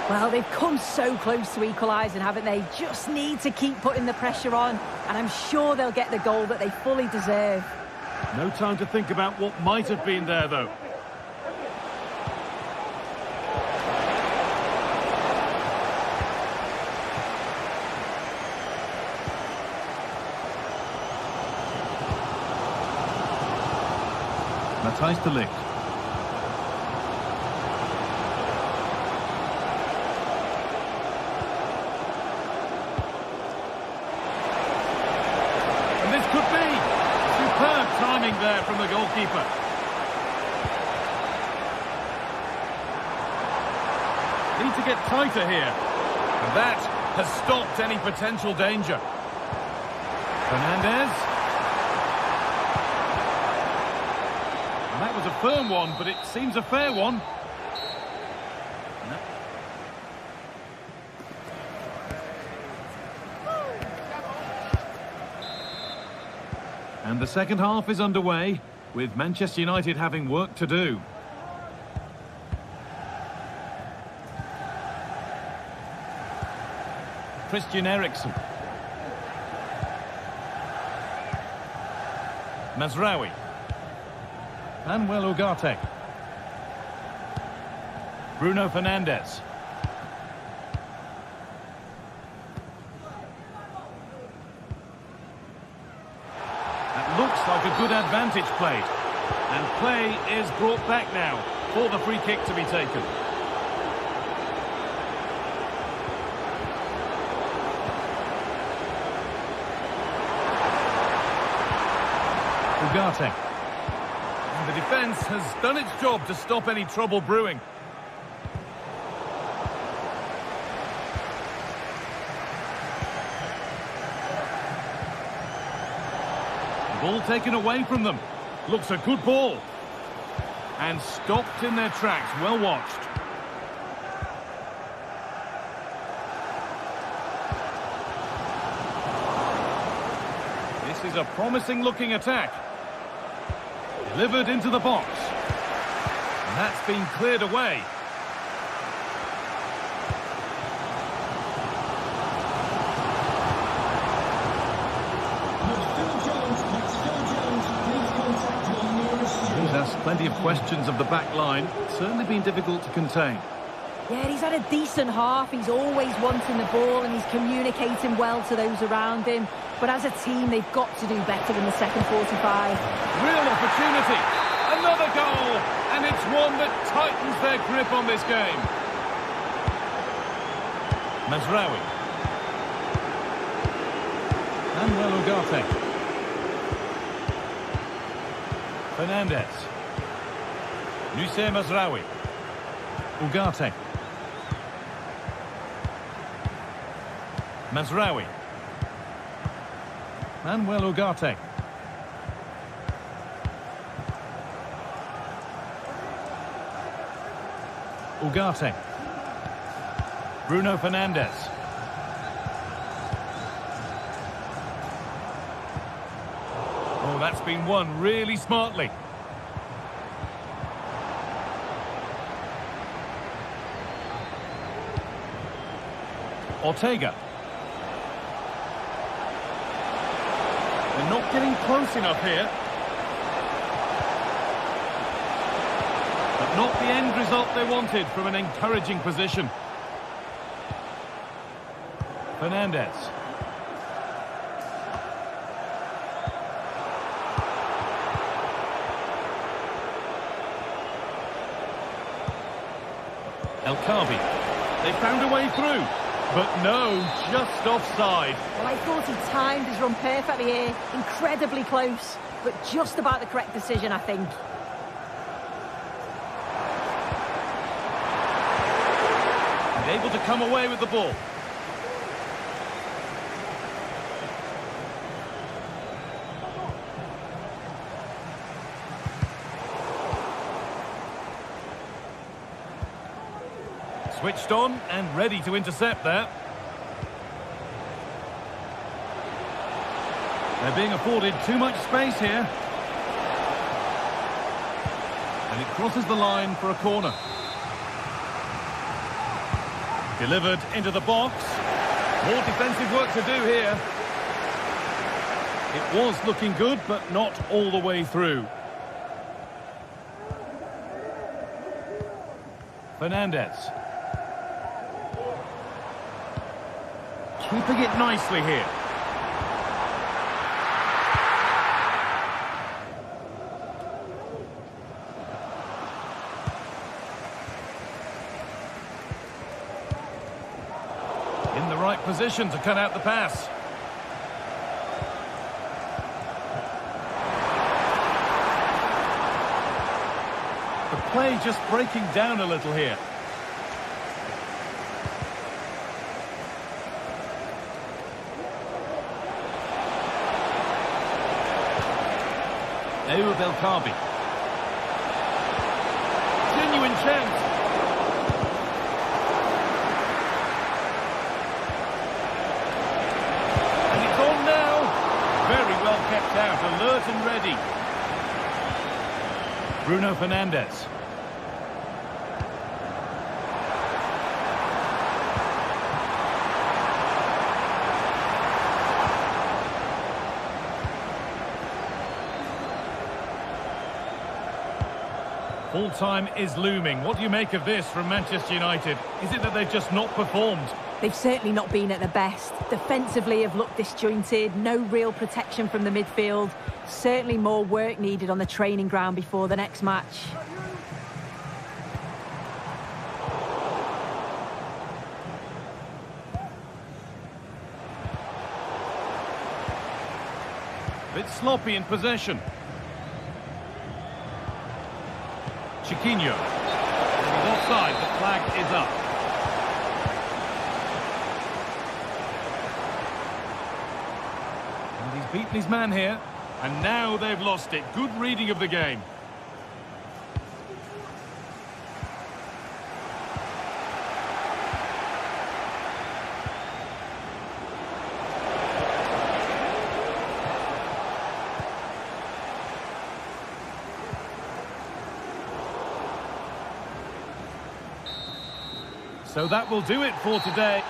Well, they've come so close to equalising, haven't they? Just need to keep putting the pressure on, and I'm sure they'll get the goal that they fully deserve. No time to think about what might have been there, though. Matthijs de Ligt. And this could be superb timing there from the goalkeeper. Need to get tighter here. And that has stopped any potential danger. Fernandez. That was a firm one, but it seems a fair one. No. And the second half is underway, with Manchester United having work to do. Christian Eriksen. Mazraoui. Manuel Ugarte. Bruno Fernandes. That looks like a good advantage played. And play is brought back now for the free kick to be taken. Ugarte. The defence has done its job to stop any trouble brewing. The ball taken away from them. Looks a good ball. And stopped in their tracks. Well watched. This is a promising looking attack. Delivered into the box. And that's been cleared away. He's asked plenty of questions of the back line. Certainly been difficult to contain. Yeah, he's had a decent half. He's always wanting the ball and he's communicating well to those around him. But as a team, they've got to do better in the second 45. Real opportunity. Another goal. And it's one that tightens their grip on this game. Mazraoui. Manuel Ugarte. Fernandez. Noussair Mazraoui. Ugarte. Mazraoui. Manuel Ugarte. Ugarte. Bruno Fernandes. Oh, that's been won really smartly. Ortega. They're not getting close enough here. But not the end result they wanted from an encouraging position. Fernandez. El Khabi. They found a way through. But no, just offside. Well, I thought he timed his run perfectly here. Incredibly close, but just about the correct decision, I think. Able to come away with the ball. Switched on and ready to intercept that. They're being afforded too much space here. And it crosses the line for a corner. Delivered into the box. More defensive work to do here. It was looking good, but not all the way through. Fernandez. Keeping it nicely here. In the right position to cut out the pass. The play just breaking down a little here. Belkabi. Genuine chance. And it's on now. Very well kept out, alert and ready. Bruno Fernandes. Full time is looming. What do you make of this from Manchester United? Is it that they've just not performed? They've certainly not been at their best. Defensively have looked disjointed, no real protection from the midfield. Certainly more work needed on the training ground before the next match. A bit sloppy in possession. Chiquinho. He's offside, the flag is up. And he's beaten his man here. And now they've lost it. Good reading of the game. So that will do it for today.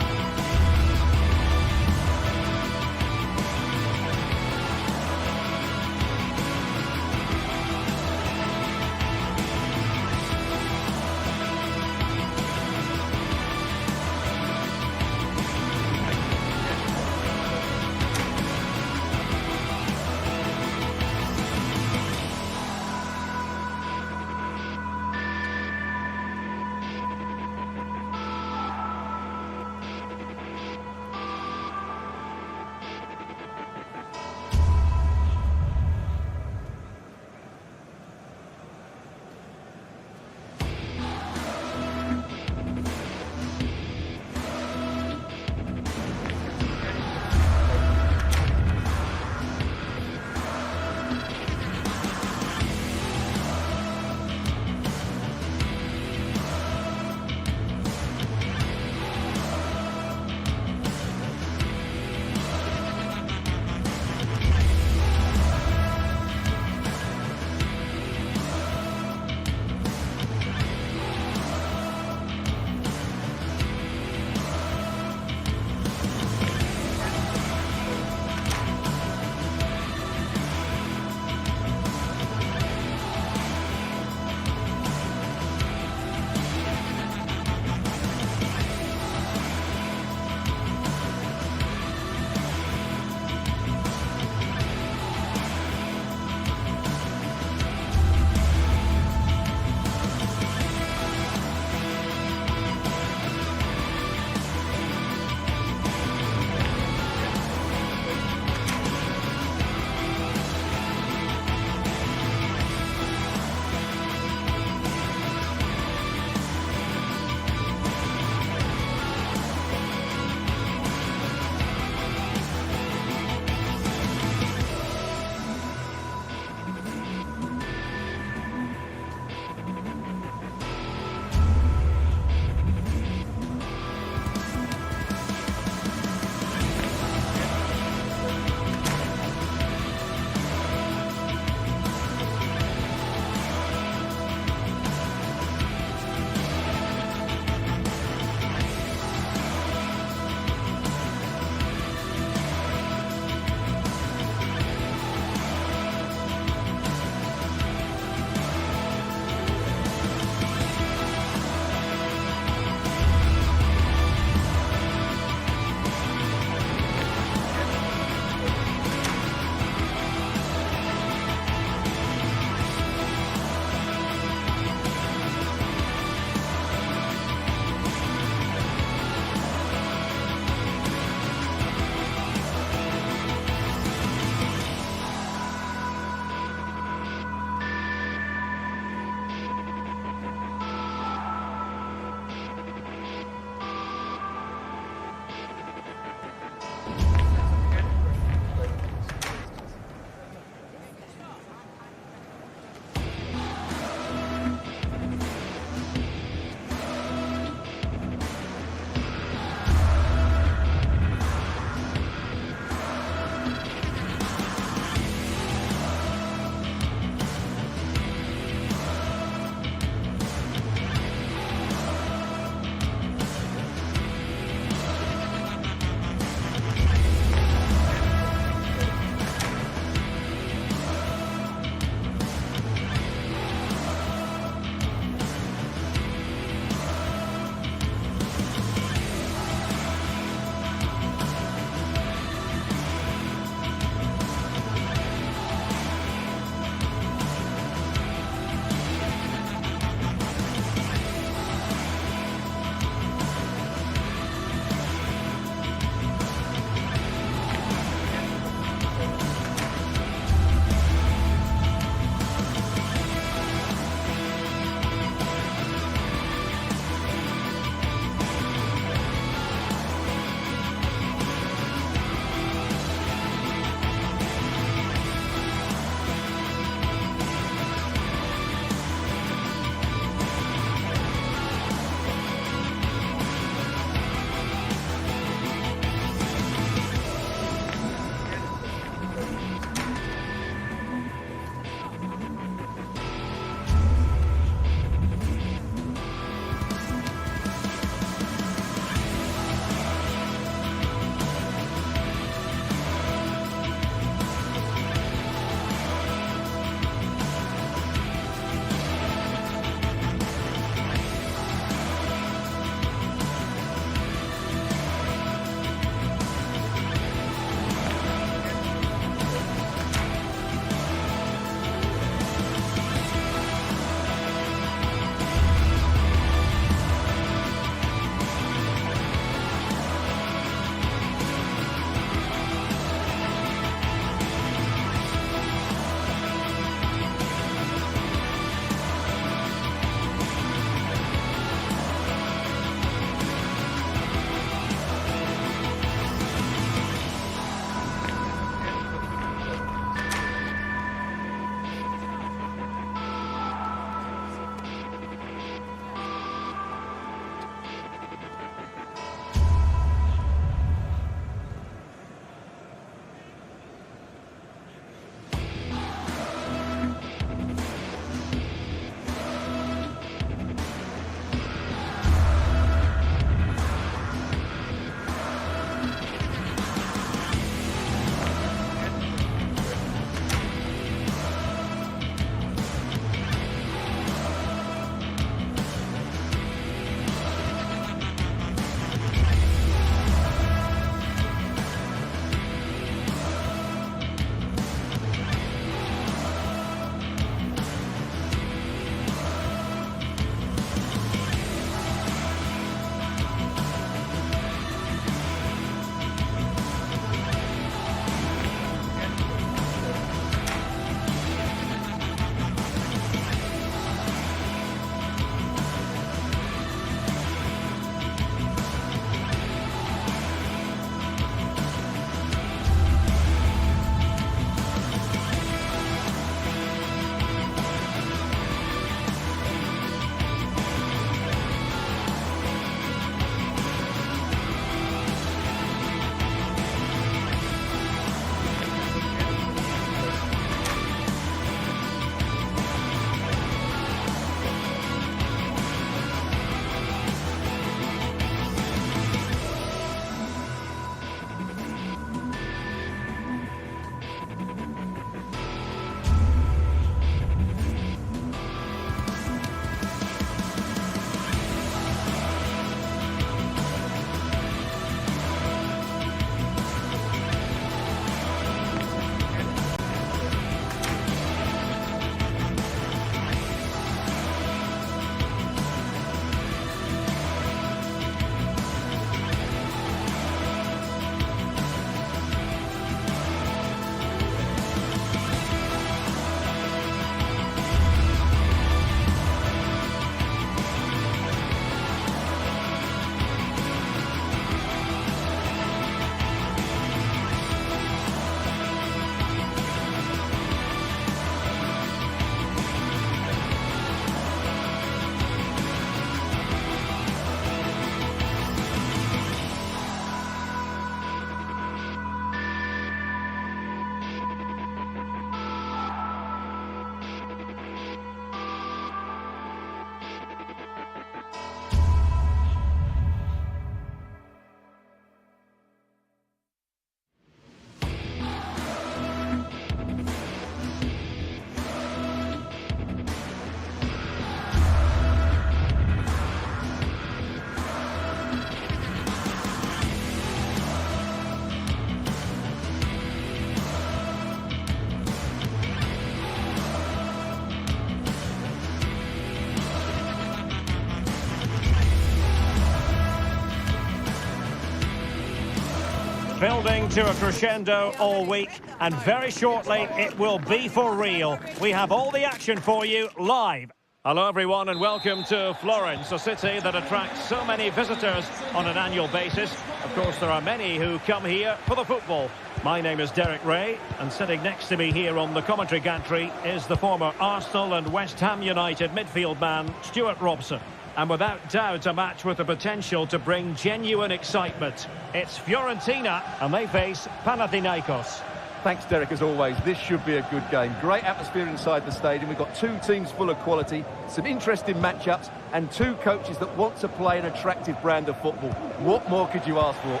Building to a crescendo all week, and very shortly it will be for real. We have all the action for you live. Hello everyone and welcome to Florence, a city that attracts so many visitors on an annual basis. Of course there are many who come here for the football. My name is Derek Ray, and sitting next to me here on the commentary gantry is the former Arsenal and West Ham United midfield man, Stuart Robson. And without doubt a match with the potential to bring genuine excitement. It's Fiorentina and they face Panathinaikos. Thanks, Derek, as always. This should be a good game. Great atmosphere inside the stadium. We've got two teams full of quality, some interesting matchups, and two coaches that want to play an attractive brand of football. What more could you ask for?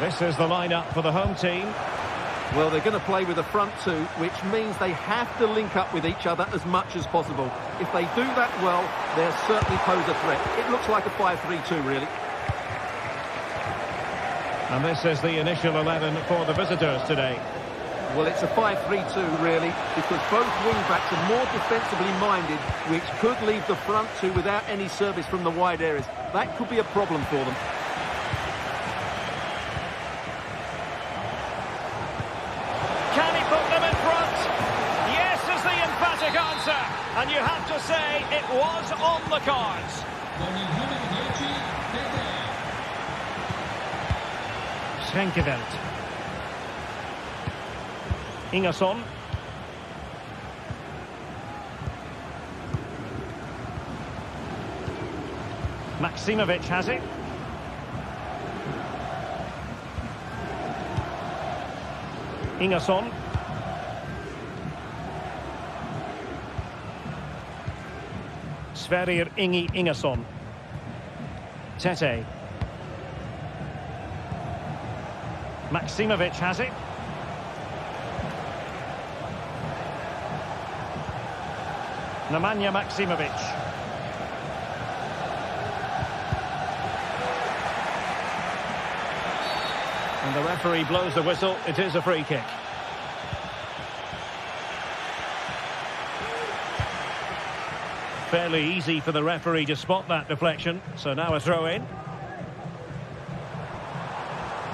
This is the lineup for the home team. Well, they're going to play with a front two, which means they have to link up with each other as much as possible. If they do that well, they'll certainly pose a threat. It looks like a 5-3-2, really. And this is the initial 11 for the visitors today. Well, it's a 5-3-2, really, because both wing-backs are more defensively minded, which could leave the front two without any service from the wide areas. That could be a problem for them. Can he put them in front? Yes is the emphatic answer. And you have to say it was on the cards. Schenkeveld. Ingerson. Maksimovic has it. Ingerson. Sverrir Ingi Ingerson. Tete. Maksimovic has it. Nemanja Maksimovic. And the referee blows the whistle. It is a free kick. Fairly easy for the referee to spot that deflection. So now a throw in.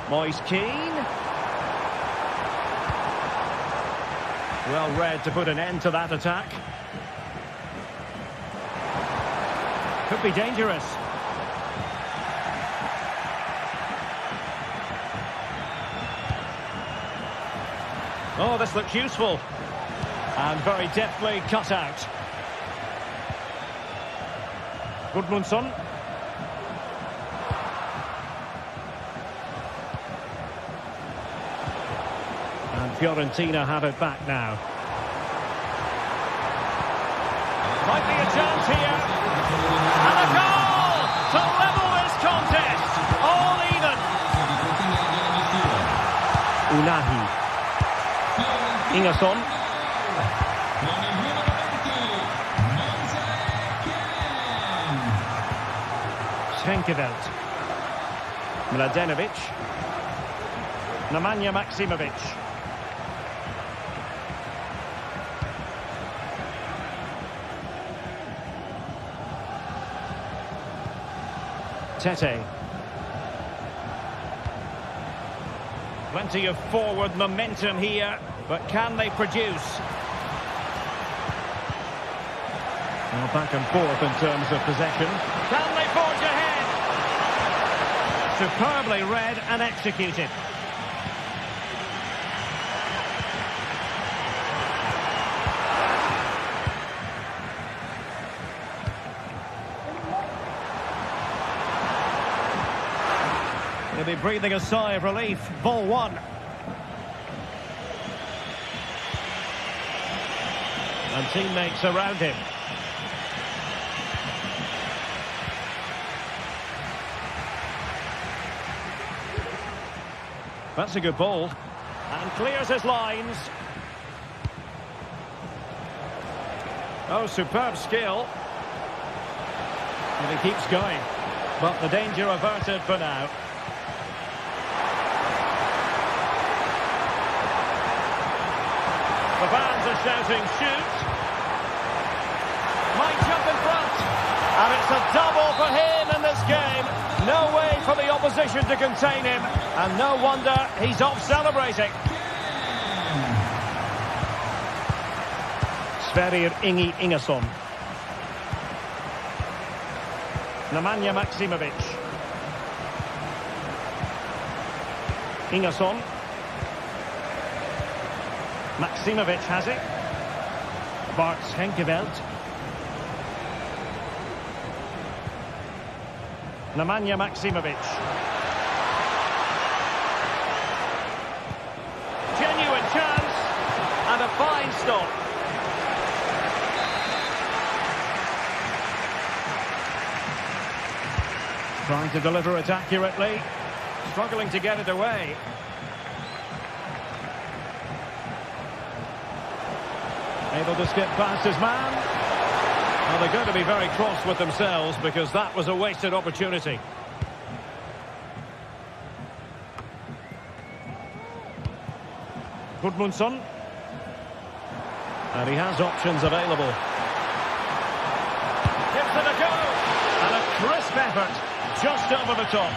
Moise Keane. Well read to put an end to that attack. Could be dangerous. Oh, this looks useful. And very deftly cut out. Gudmundsson. And Fiorentina have it back now. Might be a chance here. And a goal to level this contest. All even. Unahi. Ingerson. Schenkeveld. Mladenovic. Nemanja Maksimovic. Tete. Plenty of forward momentum here, but can they produce? Well, back and forth in terms of possession. Can they forge ahead? Superbly read and executed. He'll be breathing a sigh of relief. Ball one. And teammates around him. That's a good ball. And clears his lines. Oh, superb skill. And he keeps going. But the danger averted for now. The fans are shouting, shoot. Might jump in front. And it's a double for him in this game. No way for the opposition to contain him. And no wonder he's off celebrating. Sverrir Ingi Ingesson. Nemanja Maksimovic. Ingesson. Maksimovic has it. Bart Schenkeveld. Nemanja Maksimovic. Genuine chance. And a fine stop. Trying to deliver it accurately. Struggling to get it away. Able to skip past his man. Well, they're going to be very cross with themselves because that was a wasted opportunity. Gudmundsson. And he has options available. Gives it a go. And a crisp effort. Just over the top.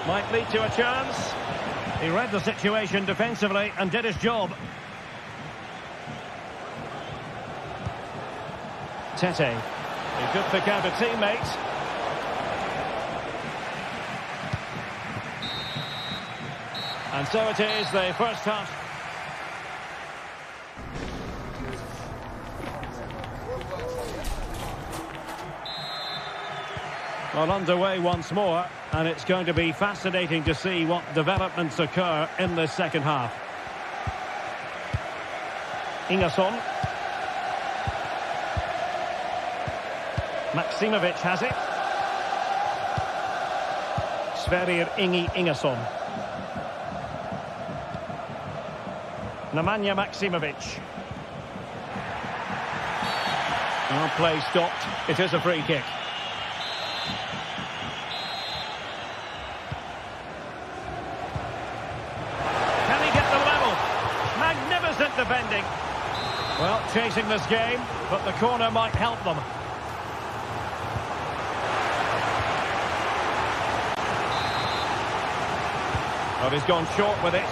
Might lead to a chance. He read the situation defensively and did his job. Tete. He could pick out a teammate. And so it is, the first half. Well, underway once more, and it's going to be fascinating to see what developments occur in this second half. Ingesson. Maksimovic has it. Sverrir Ingi Ingesson. Nemanja Maksimovic. Well, play stopped. It is a free kick. Can he get the level? Magnificent defending. Well, chasing this game, but the corner might help them. Well, he's gone short with it.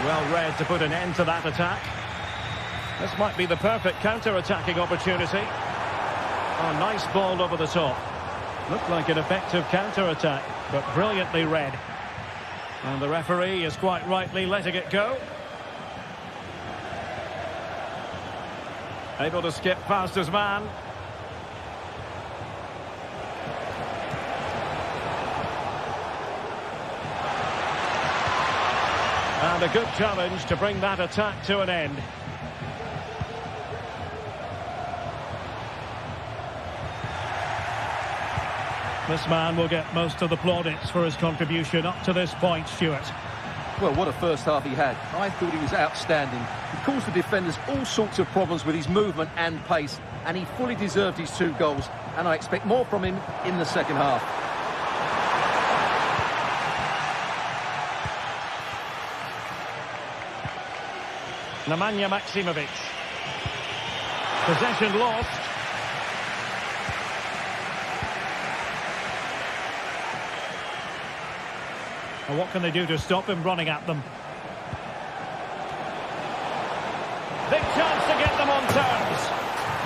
Well read to put an end to that attack. This might be the perfect counter-attacking opportunity. Oh, nice ball over the top. Looked like an effective counter-attack, but brilliantly read. And the referee is quite rightly letting it go. Able to skip past his man. And a good challenge to bring that attack to an end. This man will get most of the plaudits for his contribution up to this point, Stuart. Well, what a first half he had. I thought he was outstanding. He caused the defenders all sorts of problems with his movement and pace, and he fully deserved his 2 goals, and I expect more from him in the second half. Nemanja Maksimovic. Possession lost. Well, what can they do to stop him running at them? Big chance to get them on terms.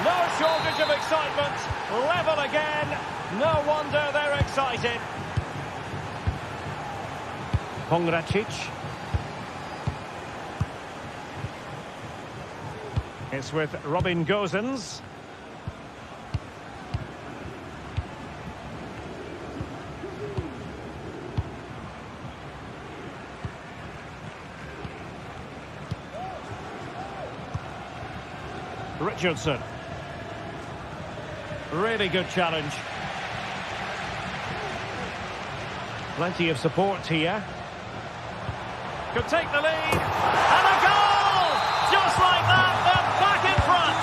No shortage of excitement. Level again. No wonder they're excited. Pongracic. It's with Robin Gosens. Richardson. Really good challenge. Plenty of support here. Could take the lead. And a goal! Just like that, they're back in front.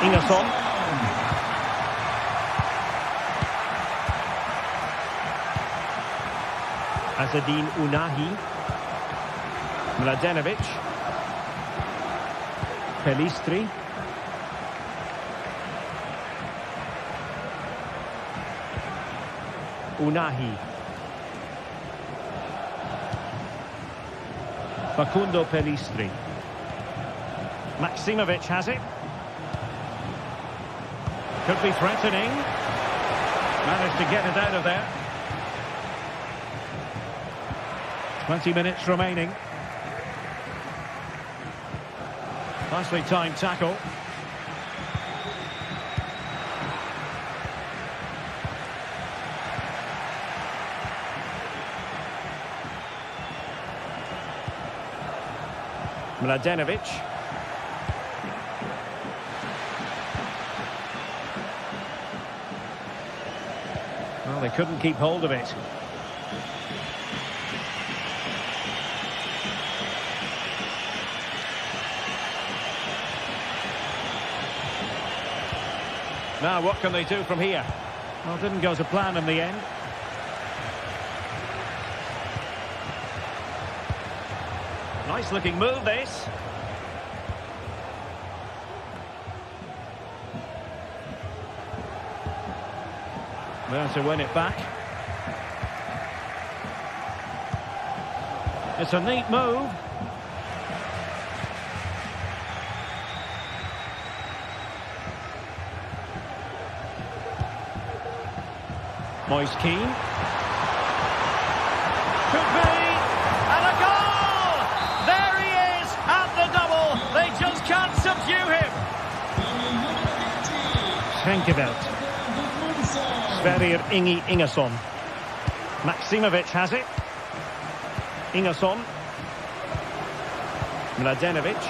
Ingesson. Azadine Unahi. Mladenovic. Pelistri. Unahi. Facundo Pelistri. Maximovic has it. Could be threatening. Managed to get it out of there. 20 minutes remaining. Nicely timed tackle. Mladenovic. Well, they couldn't keep hold of it. Now, what can they do from here? Well, didn't go to plan in the end. Nice looking move, this. There to win it back. It's a neat move. Moise Keane. Could be. And a goal! There he is at the double. They just can't subdue him. Schenkeveld. Sverrir Ingi Ingersson. Maximovic has it. Ingersson. Mladenovic.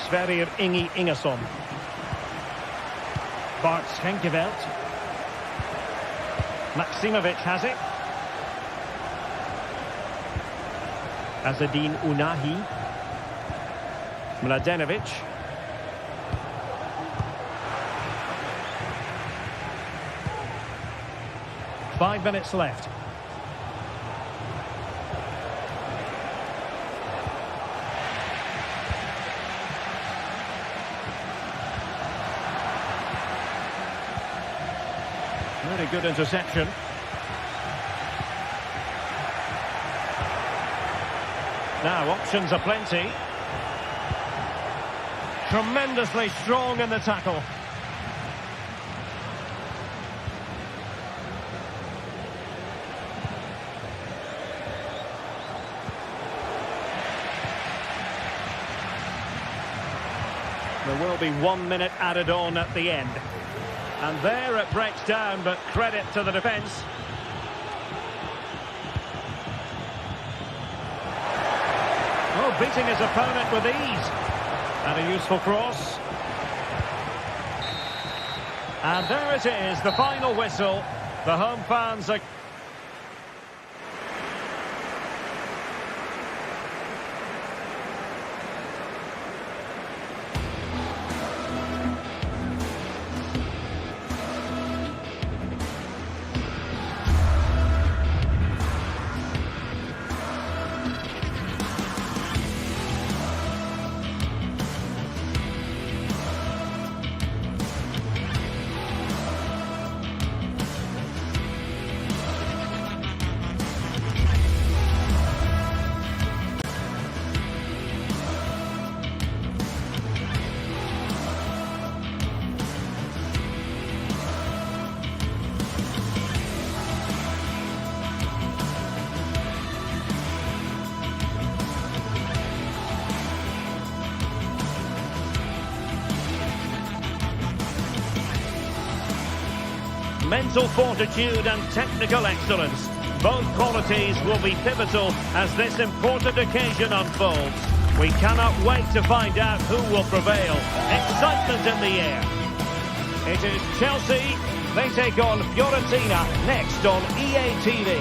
Sverrir Ingi Ingersson. Bart Schenkeveld. Maximovic has it. Azadine Unahi. Mladenovic. Five minutes left. Really good interception. Now options are plenty. Tremendously strong in the tackle. There will be 1 minute added on at the end. And there it breaks down, but credit to the defence. Oh, beating his opponent with ease. And a useful cross. And there it is, the final whistle. The home fans are... Mental fortitude and technical excellence. Both qualities will be pivotal as this important occasion unfolds. We cannot wait to find out who will prevail. Excitement in the air. It is Chelsea. They take on Fiorentina next on EA TV.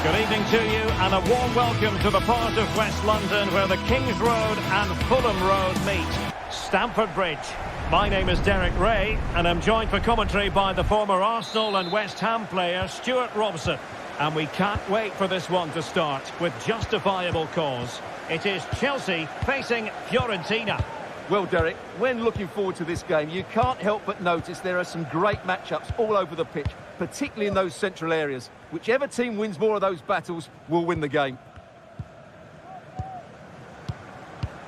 Good evening to you and a warm welcome to the part of West London where the Kings Road and Fulham Road meet. Stamford Bridge. My name is Derek Ray, and I'm joined for commentary by the former Arsenal and West Ham player Stuart Robson. And we can't wait for this one to start with justifiable cause. It is Chelsea facing Fiorentina. Well, Derek, when looking forward to this game, you can't help but notice there are some great matchups all over the pitch, particularly in those central areas. Whichever team wins more of those battles will win the game.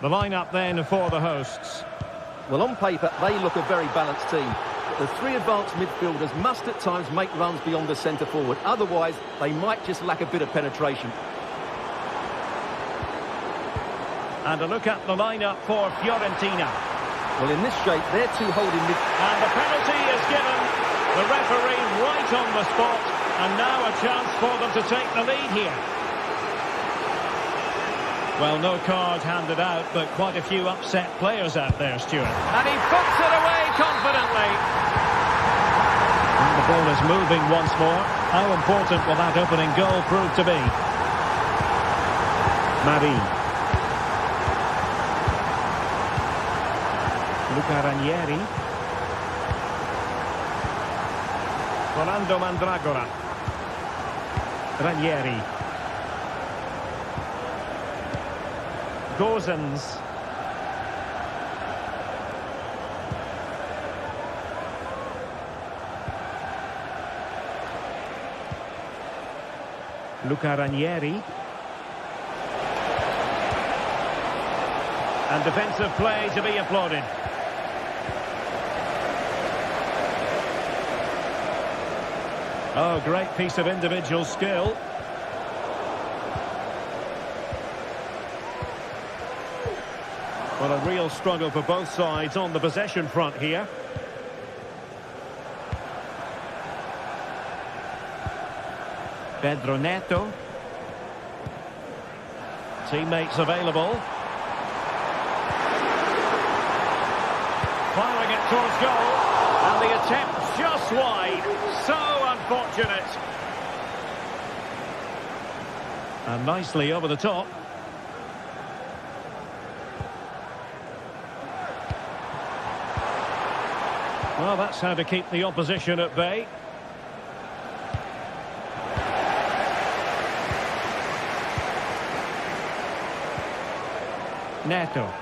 The lineup then for the hosts. Well, on paper, they look a very balanced team. But the three advanced midfielders must at times make runs beyond the centre forward. Otherwise, they might just lack a bit of penetration. And a look at the lineup for Fiorentina. Well, in this shape, they're two holding mid... And the penalty is given. The referee right on the spot. And now a chance for them to take the lead here. Well, no card handed out, but quite a few upset players out there, Stuart. And he puts it away confidently. And the ball is moving once more. How important will that opening goal prove to be? Marie. Luca Ranieri. Rolando Mandragora. Ranieri. Gozens. Luca Ranieri. And defensive play to be applauded. Oh, great piece of individual skill. Well, a real struggle for both sides on the possession front here. Pedro Neto. Teammates available. Firing it towards goal. And the attempt just wide. So unfortunate. And nicely over the top. Well, that's how to keep the opposition at bay. Neto.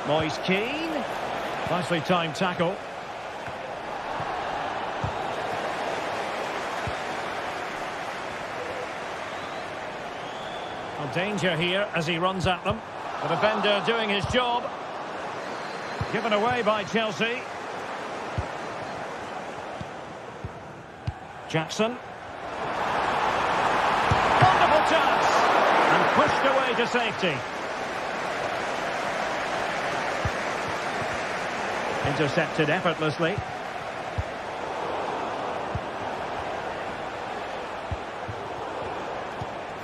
Moise Keane. Nicely timed tackle. Danger here as he runs at them. The defender doing his job. Given away by Chelsea. Jackson. Wonderful chance. And pushed away to safety. Intercepted effortlessly.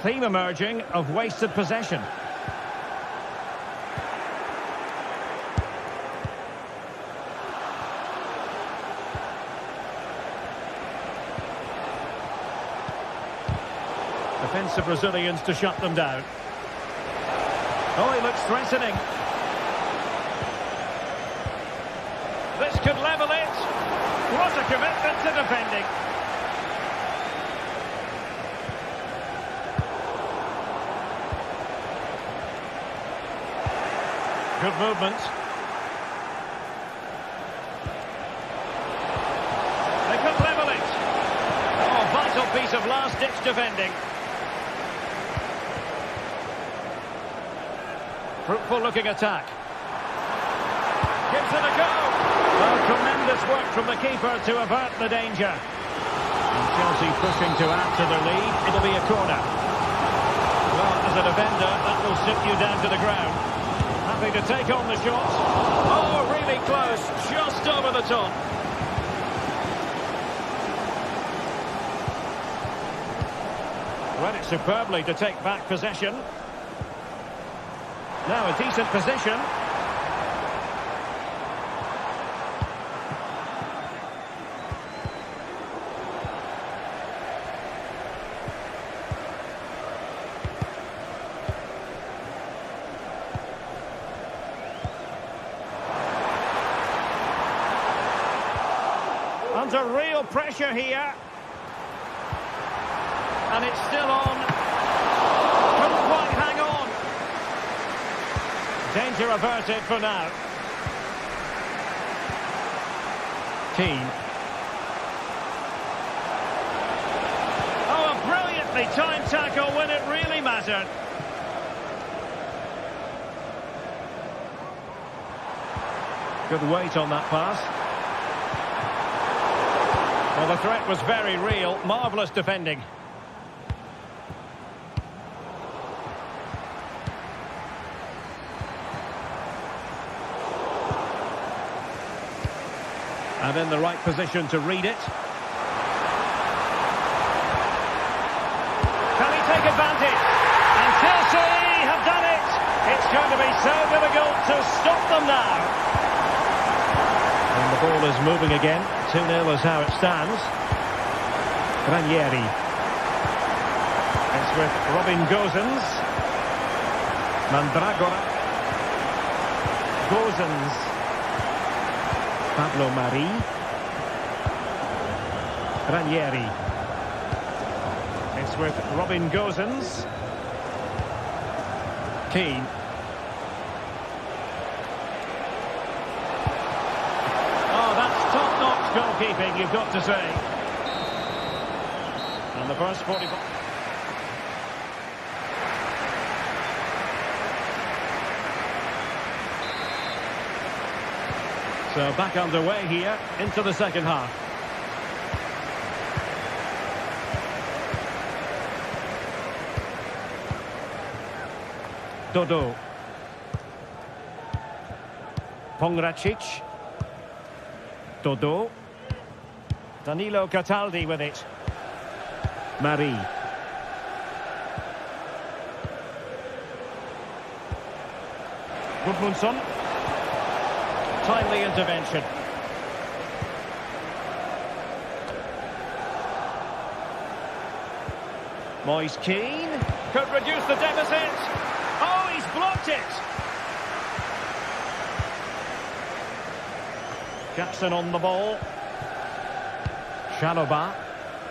Theme emerging of wasted possession. Defensive Brazilians to shut them down. Oh, he looks threatening. This could level it. What a commitment to defending. Good movement. They could level it. Oh, vital piece of last-ditch defending. Fruitful-looking attack. Gives it a go. Well, tremendous work from the keeper to avert the danger. And Chelsea pushing to add to their lead. It'll be a corner. Well, as a defender, that will sit you down to the ground. Happy to take on the shot. Oh, really close. Just over the top. Read it superbly to take back possession. Now a decent position. Under real pressure here. And it's still on. Couldn't quite hang on. Danger averted for now. Keane. Oh, a brilliantly timed tackle when it really mattered. Good weight on that pass. Well, the threat was very real. Marvellous defending. And in the right position to read it. Can he take advantage? And Chelsea have done it! It's going to be so difficult to stop them now. And the ball is moving again. 2-0 is how it stands. Ranieri. It's with Robin Gosens. Mandragora. Gosens. Pablo Mari. Ranieri. It's with Robin Gosens. Keane. Oh, that's top-notch goalkeeping, you've got to say. And the first 45... So back underway here into the second half. Dodo. Pongracic. Dodo. Danilo Cataldi with it. Mari. Gudmundsson. Timely intervention. Moise Keane could reduce the deficit. Oh, he's blocked it. Jackson on the ball. Chalobah.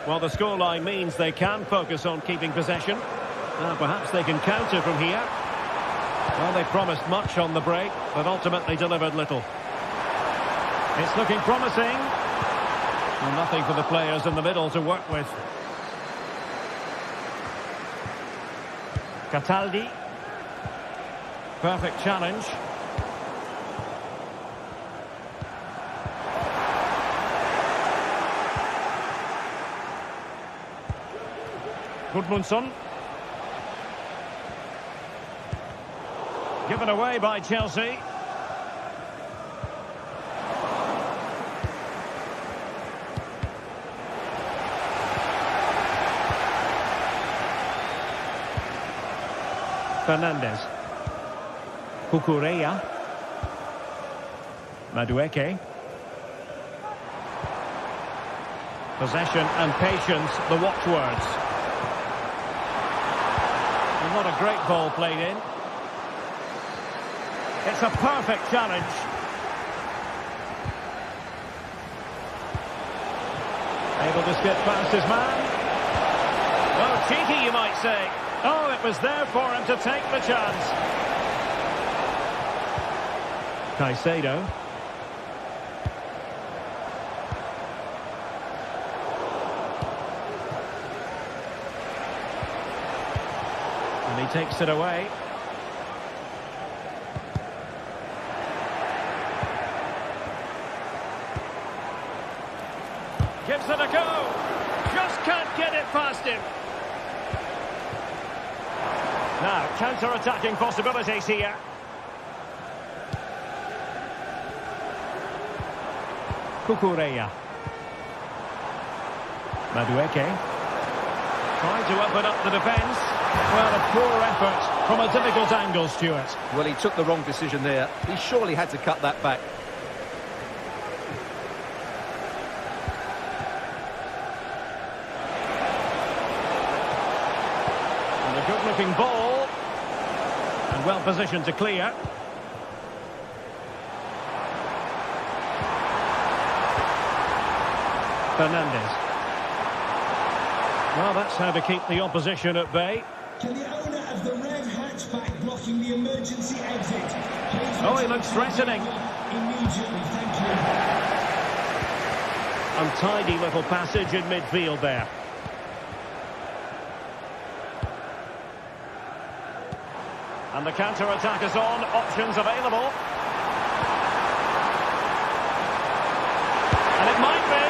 Well, the scoreline means they can focus on keeping possession. Now, perhaps they can counter from here. Well, they promised much on the break, but ultimately delivered little. It's looking promising. And nothing for the players in the middle to work with. Cataldi. Perfect challenge. Gudmundsson. Given away by Chelsea. Fernandez. Cucurella. Madueke. Possession and patience, the watchwords. And not a great ball played in. It's a perfect challenge. Able to skip past his man. Well, cheeky, you might say. Oh, it was there for him to take the chance. Caicedo. And he takes it away. Gives it a go. Just can't get it past him. Now, counter-attacking possibilities here. Cucurella. Madueke. Trying to open up the defence. Well, a poor effort from a difficult angle, Stuart. Well, he took the wrong decision there. He surely had to cut that back. And a good-looking ball. And well positioned to clear. Fernandes. Well, that's how to keep the opposition at bay. Can the owner of the red hatchback blocking the emergency exit please Oh, he looks threatening. immediately? Thank you. Untidy little passage in midfield there. And the counter-attack is on. Options available. And it might be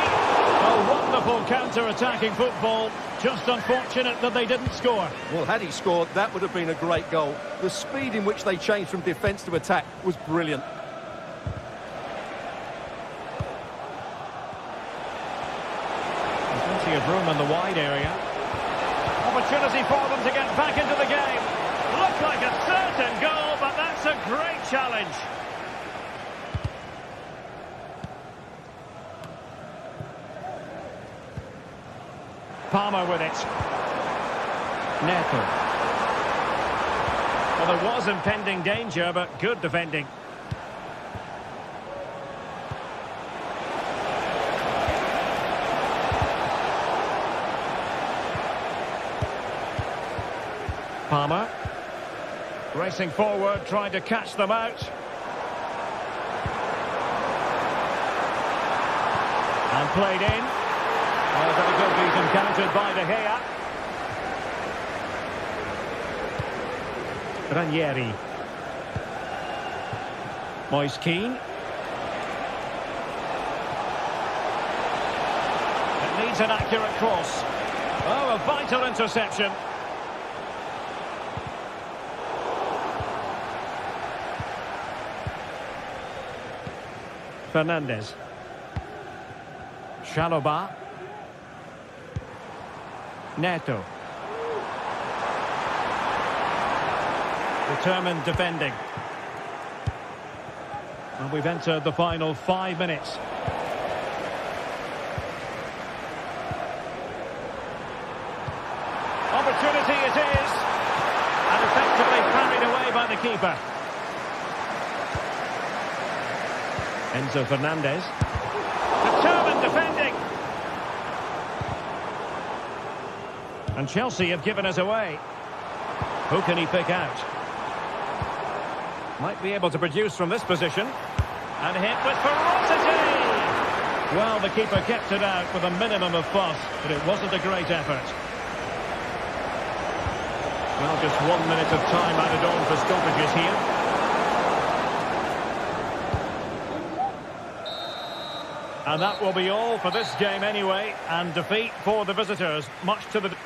a wonderful counter-attacking football. Just unfortunate that they didn't score. Well, had he scored, that would have been a great goal. The speed in which they changed from defence to attack was brilliant. There's plenty of room in the wide area. Opportunity for them to get back into the game. Looked like a certain goal, but that's a great challenge. Palmer with it. Neto. Well, there was impending danger, but good defending. Palmer. Racing forward, trying to catch them out. And played in. Oh, very good, he's encountered by De Gea. Ranieri. Moise Keane. It needs an accurate cross. Oh, a vital interception. Fernandes. Chalobah. Neto. Determined defending. And we've entered the final 5 minutes. Opportunity it is. And effectively carried away by the keeper. Enzo Fernandez. Determined defending. And Chelsea have given us away. Who can he pick out? Might be able to produce from this position. And hit with ferocity! Well, the keeper kept it out with a minimum of fuss, but it wasn't a great effort. Well, just 1 minute of time added on for stoppages here. And that will be all for this game anyway, and defeat for the visitors, much to the...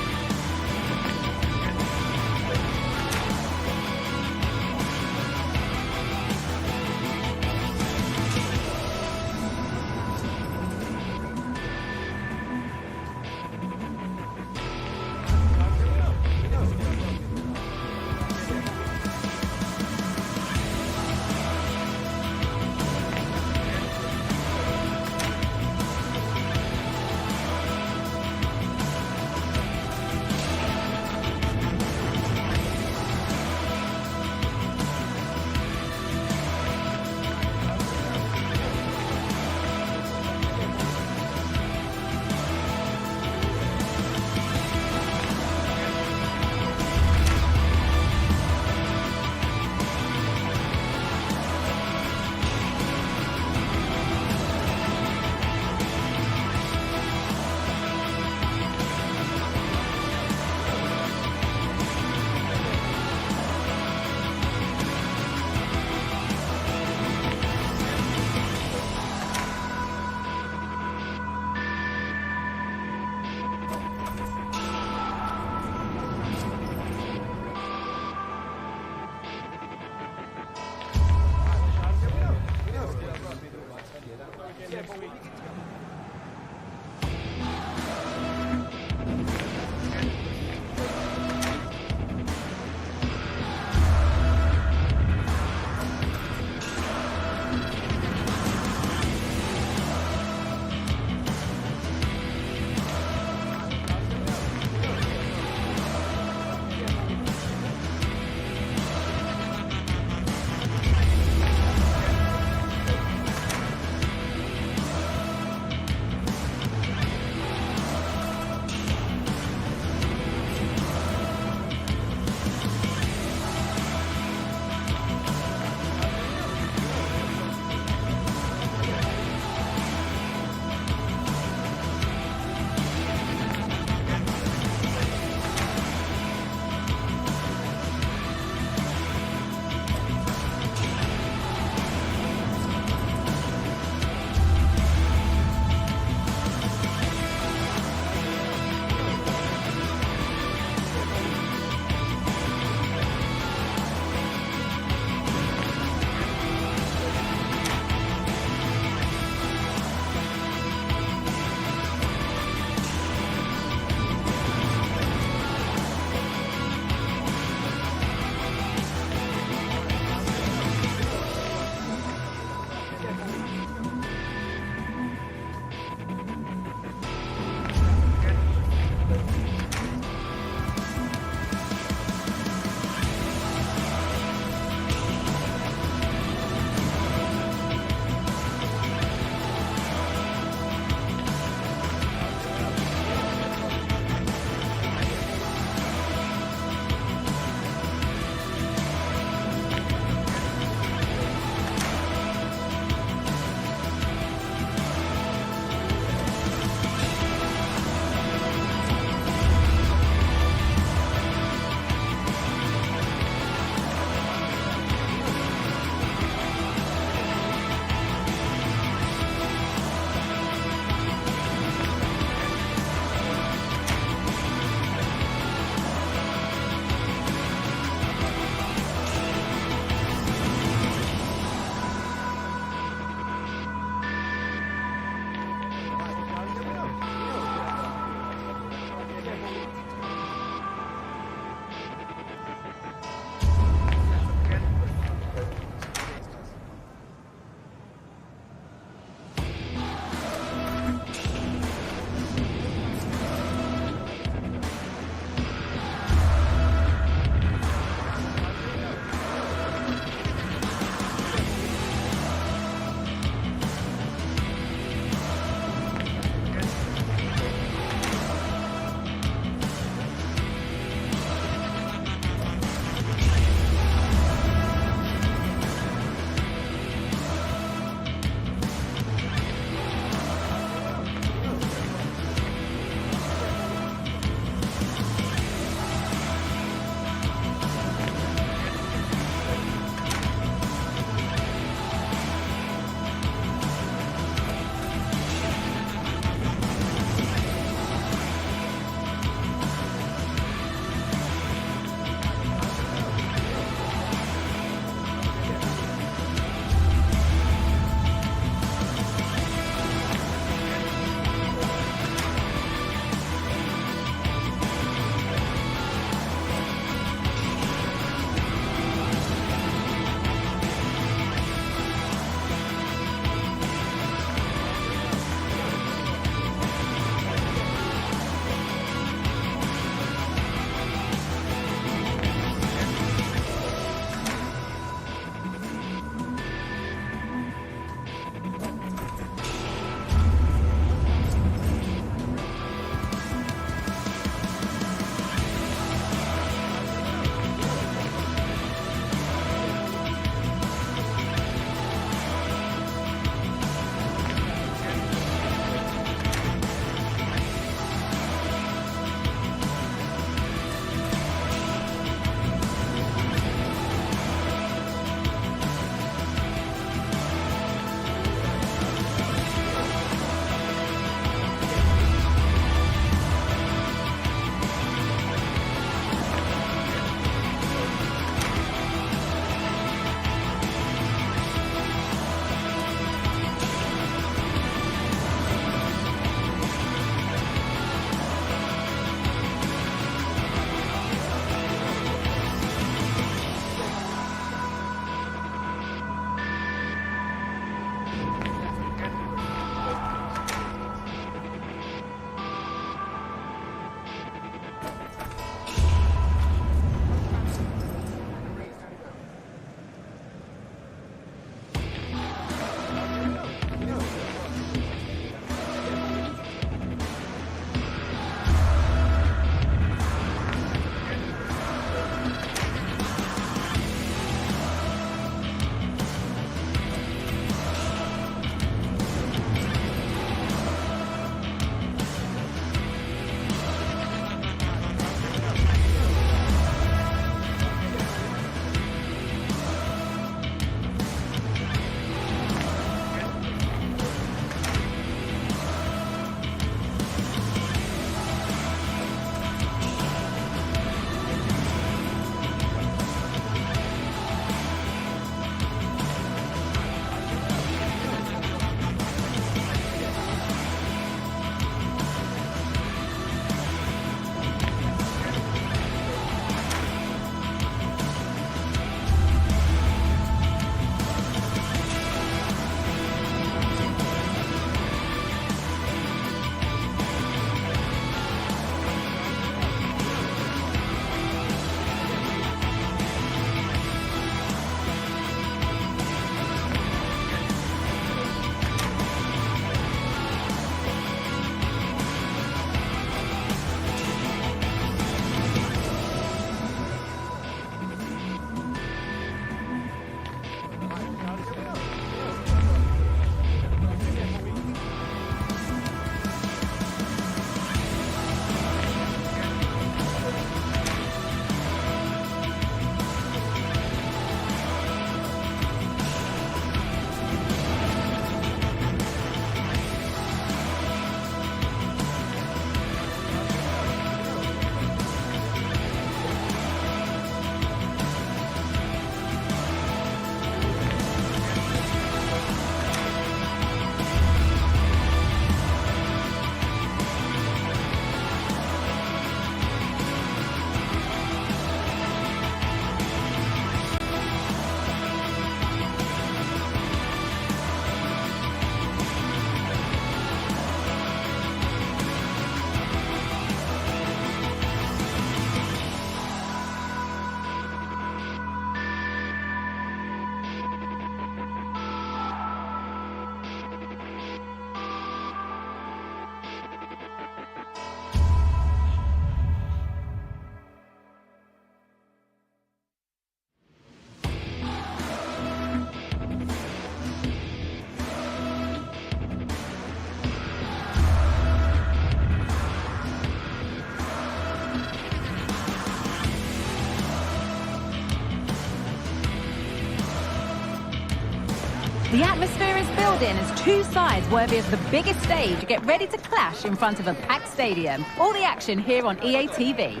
The atmosphere is building as two sides worthy of the biggest stage get ready to clash in front of a packed stadium. All the action here on EA TV.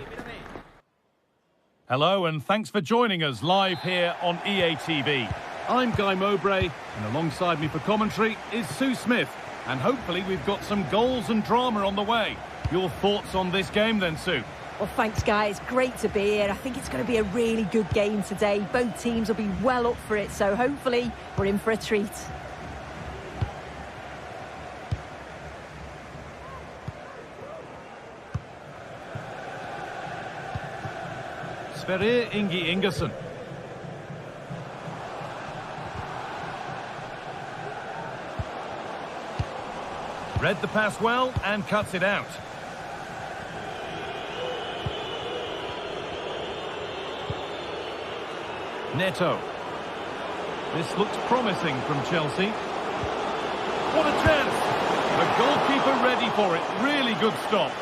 Hello and thanks for joining us live here on EA TV. I'm Guy Mowbray and alongside me for commentary is Sue Smith. And hopefully we've got some goals and drama on the way. Your thoughts on this game then, Sue? Well, thanks, guys. Great to be here. I think it's going to be a really good game today. Both teams will be well up for it, so hopefully we're in for a treat. Sverrir Ingi Ingersson. Read the pass well and cuts it out. Neto. This looks promising from Chelsea. What a chance! The goalkeeper ready for it. Really good stop.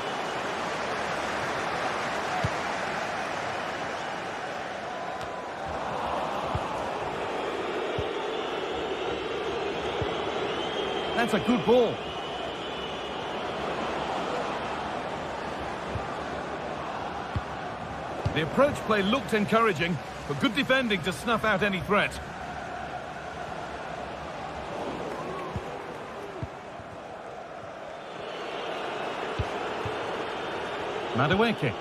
That's a good ball. The approach play looked encouraging, but good defending to snuff out any threat. Madueke.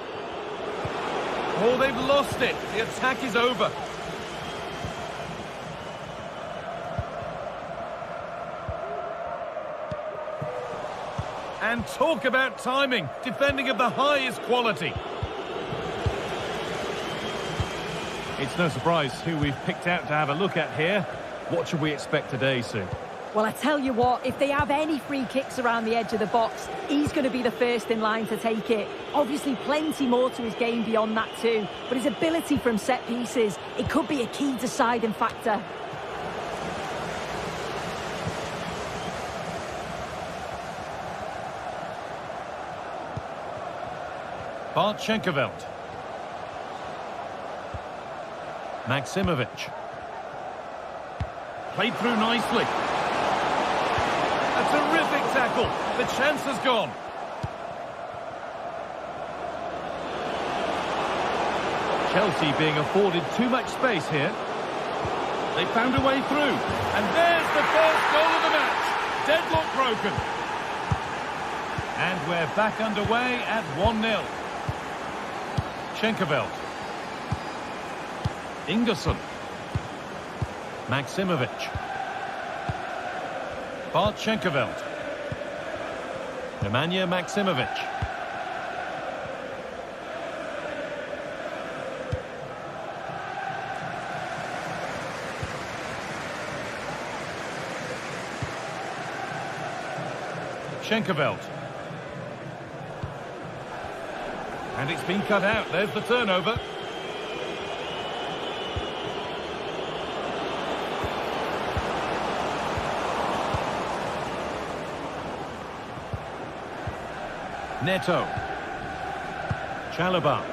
Oh, they've lost it. The attack is over. And talk about timing. Defending of the highest quality. It's no surprise who we've picked out to have a look at here. What should we expect today, Sue? Well, I tell you what, if they have any free kicks around the edge of the box, he's going to be the first in line to take it. Obviously, plenty more to his game beyond that too, but his ability from set pieces, it could be a key deciding factor. Bart Schenkerveld. Maximovic. Played through nicely. A terrific tackle. The chance has gone. Chelsea being afforded too much space here. They found a way through. And there's the first goal of the match. Deadlock broken. And we're back underway at 1-0. Schenkerveld. Ingersson. Maximovic. Bart Schenkerveld. Nemanja Maximovic. Schenkerveld. And it's been cut out. There's the turnover. Neto. Chalobah.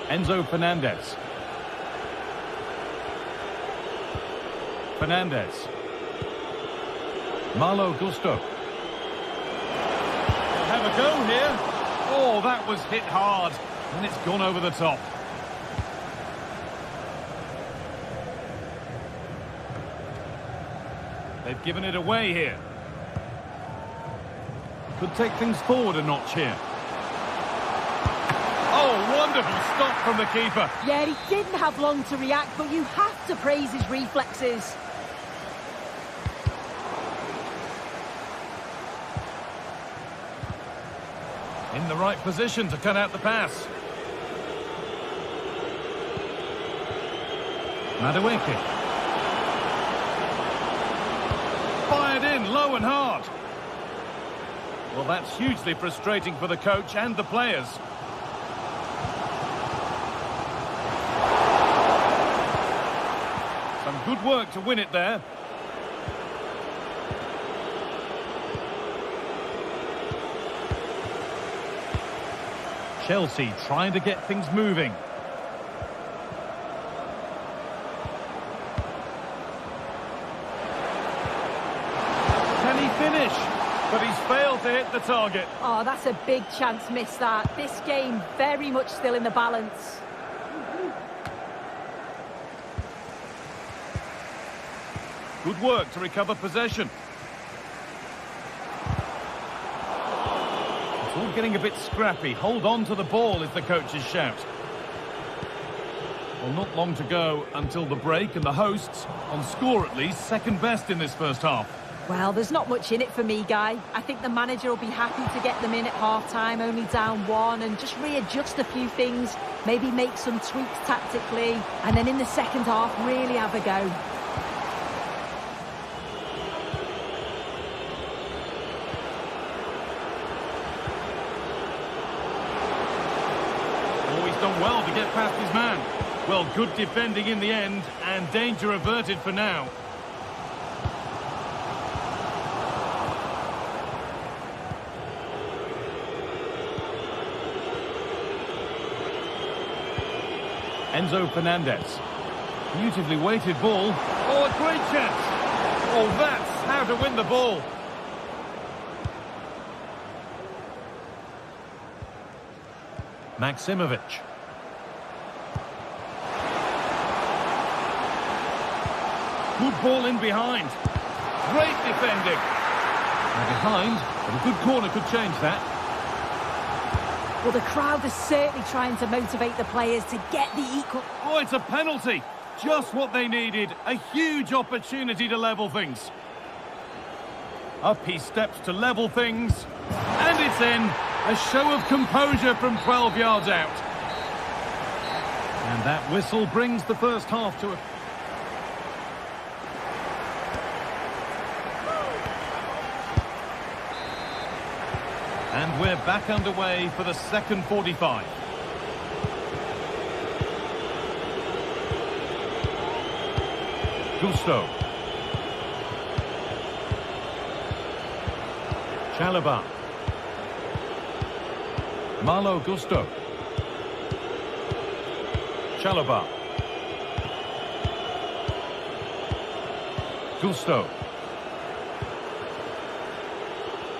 Enzo Fernandez. Fernandez. Malo Gusto. They'll have a go here. Oh, that was hit hard. And it's gone over the top. They've given it away here. Could take things forward a notch here. Oh, wonderful stop from the keeper. Yeah, he didn't have long to react, but you have to praise his reflexes. In the right position to cut out the pass. Madueke. Fired in, low and hard. Well, that's hugely frustrating for the coach and the players. Some good work to win it there. Chelsea trying to get things moving. finish, but he's failed to hit the target. Oh, that's a big chance missed that. This game very much still in the balance. Good work to recover possession. It's all getting a bit scrappy. Hold on to the ball is the coach's shout. Well, not long to go until the break, and the hosts, on score at least, second best in this first half. Well, there's not much in it for me, Guy. I think the manager will be happy to get them in at half-time, only down 1, and just readjust a few things, maybe make some tweaks tactically, and then in the second half, really have a go. Oh, he's done well to get past his man. Well, good defending in the end, and danger averted for now. Enzo Fernandez. Beautifully weighted ball. Oh, a great chance. Oh, that's how to win the ball. Maximovic. Good ball in behind. Great defending. Now behind, but a good corner could change that. Well, the crowd is certainly trying to motivate the players to get the equal... Oh, it's a penalty. Just what they needed. A huge opportunity to level things. Up he steps to level things. And it's in. A show of composure from 12 yards out. And that whistle brings the first half to a... And we're back underway for the second 45. Gusto. Chalobah. Malo Gusto. Chalobah. Gusto.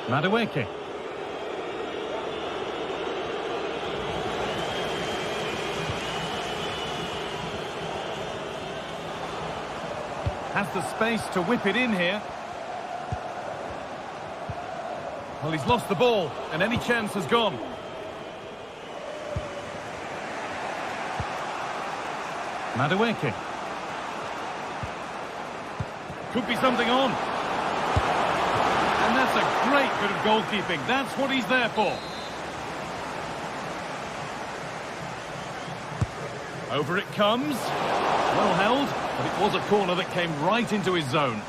Madueke. Has the space to whip it in here. Well, he's lost the ball, and any chance has gone. Madueke. Could be something on. And that's a great bit of goalkeeping. That's what he's there for. Over it comes. Well held, but it was a corner that came right into his zone.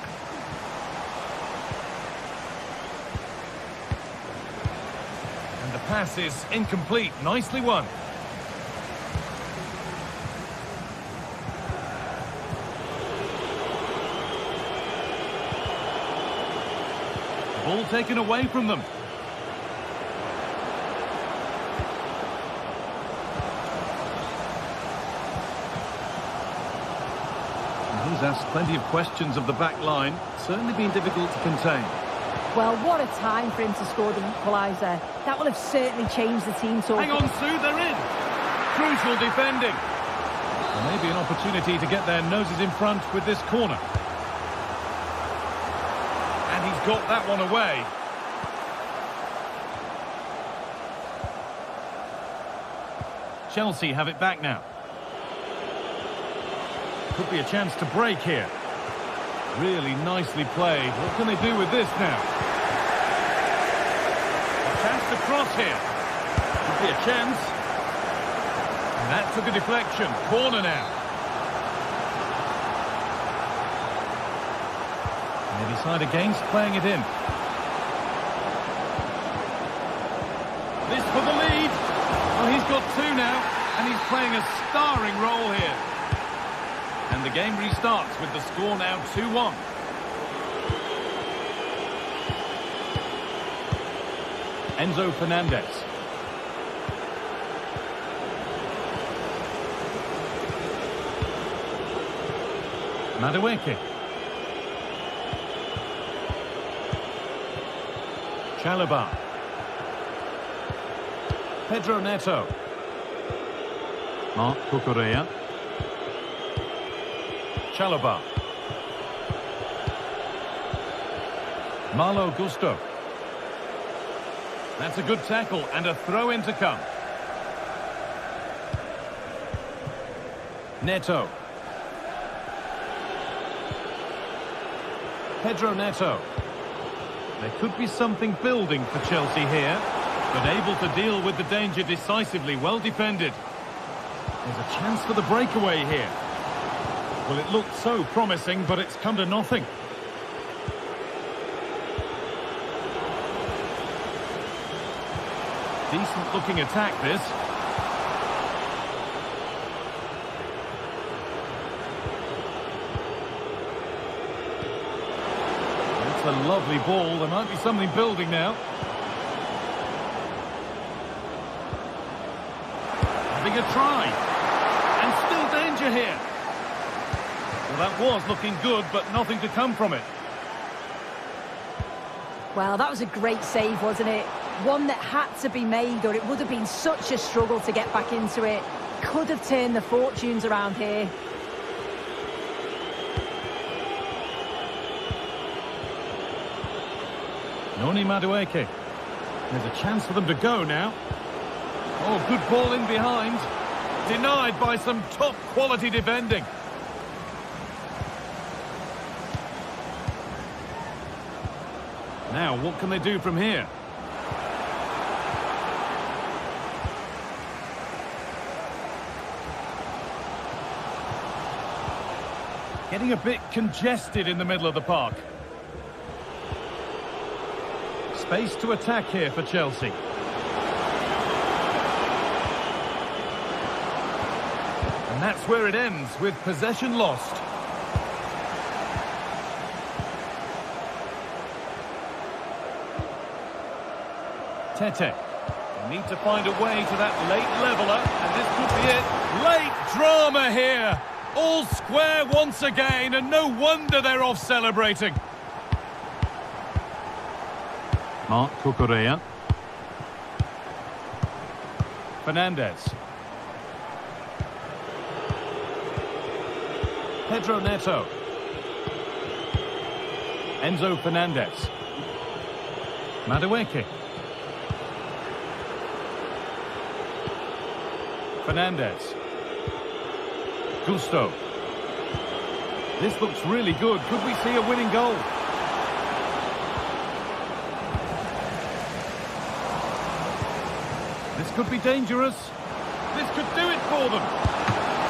And the pass is incomplete. Nicely won. Ball taken away from them. He's asked plenty of questions of the back line. Certainly been difficult to contain. Well, what a time for him to score the equaliser. That will have certainly changed the team talk. Hang on, Sue, they're in. Crucial defending. Well, maybe an opportunity to get their noses in front with this corner. And he's got that one away. Chelsea have it back now. Could be a chance to break here. Really nicely played. What can they do with this now? A chance to cross here. Could be a chance. And that took a deflection. Corner now. And they decide against playing it in. This for the lead. Well, he's got 2 now, and he's playing a starring role here. And the game restarts with the score now 2-1. Enzo Fernandez. Madueke. Chalobah. Pedro Neto. Marc Cucurella. Chalobah. Malo Gusto. That's a good tackle and a throw-in to come. Neto. Pedro Neto. There could be something building for Chelsea here, but able to deal with the danger decisively, well defended. There's a chance for the breakaway here. Well, it looked so promising, but it's come to nothing. Decent looking attack, this. That's a lovely ball. There might be something building now. Having a try. And still danger here. Well, that was looking good, but nothing to come from it. Well, that was a great save, wasn't it? One that had to be made, or it would have been such a struggle to get back into it. Could have turned the fortunes around here. Noni Madueke. There's a chance for them to go now. Oh, good ball in behind. Denied by some top quality defending. Now, what can they do from here? Getting a bit congested in the middle of the park. Space to attack here for Chelsea. And that's where it ends, with possession lost. Tete. They need to find a way to that late leveller, and this could be it. Late drama here. All square once again, and no wonder they're off celebrating. Marc Cucurella. Fernandez. Pedro Neto. Enzo Fernandez. Madueke. Fernandez. Gusto. This looks really good. Could we see a winning goal? This could be dangerous. This could do it for them.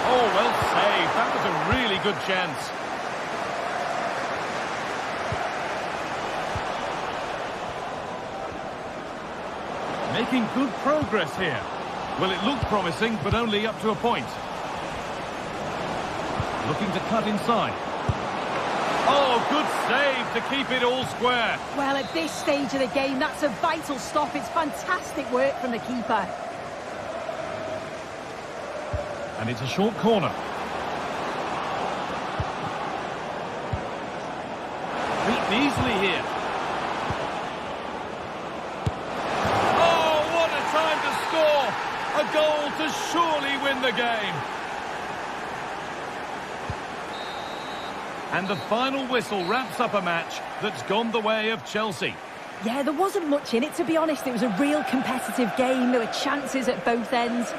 Oh, well saved. That was a really good chance. Making good progress here. Well, it looked promising, but only up to a point. Looking to cut inside. Oh, good save to keep it all square. Well, at this stage of the game, that's a vital stop. It's fantastic work from the keeper. And it's a short corner. Beaten easily here. Oh, what a time to score! A goal to surely win the game. And the final whistle wraps up a match that's gone the way of Chelsea. Yeah, there wasn't much in it, to be honest. It was a real competitive game. There were chances at both ends.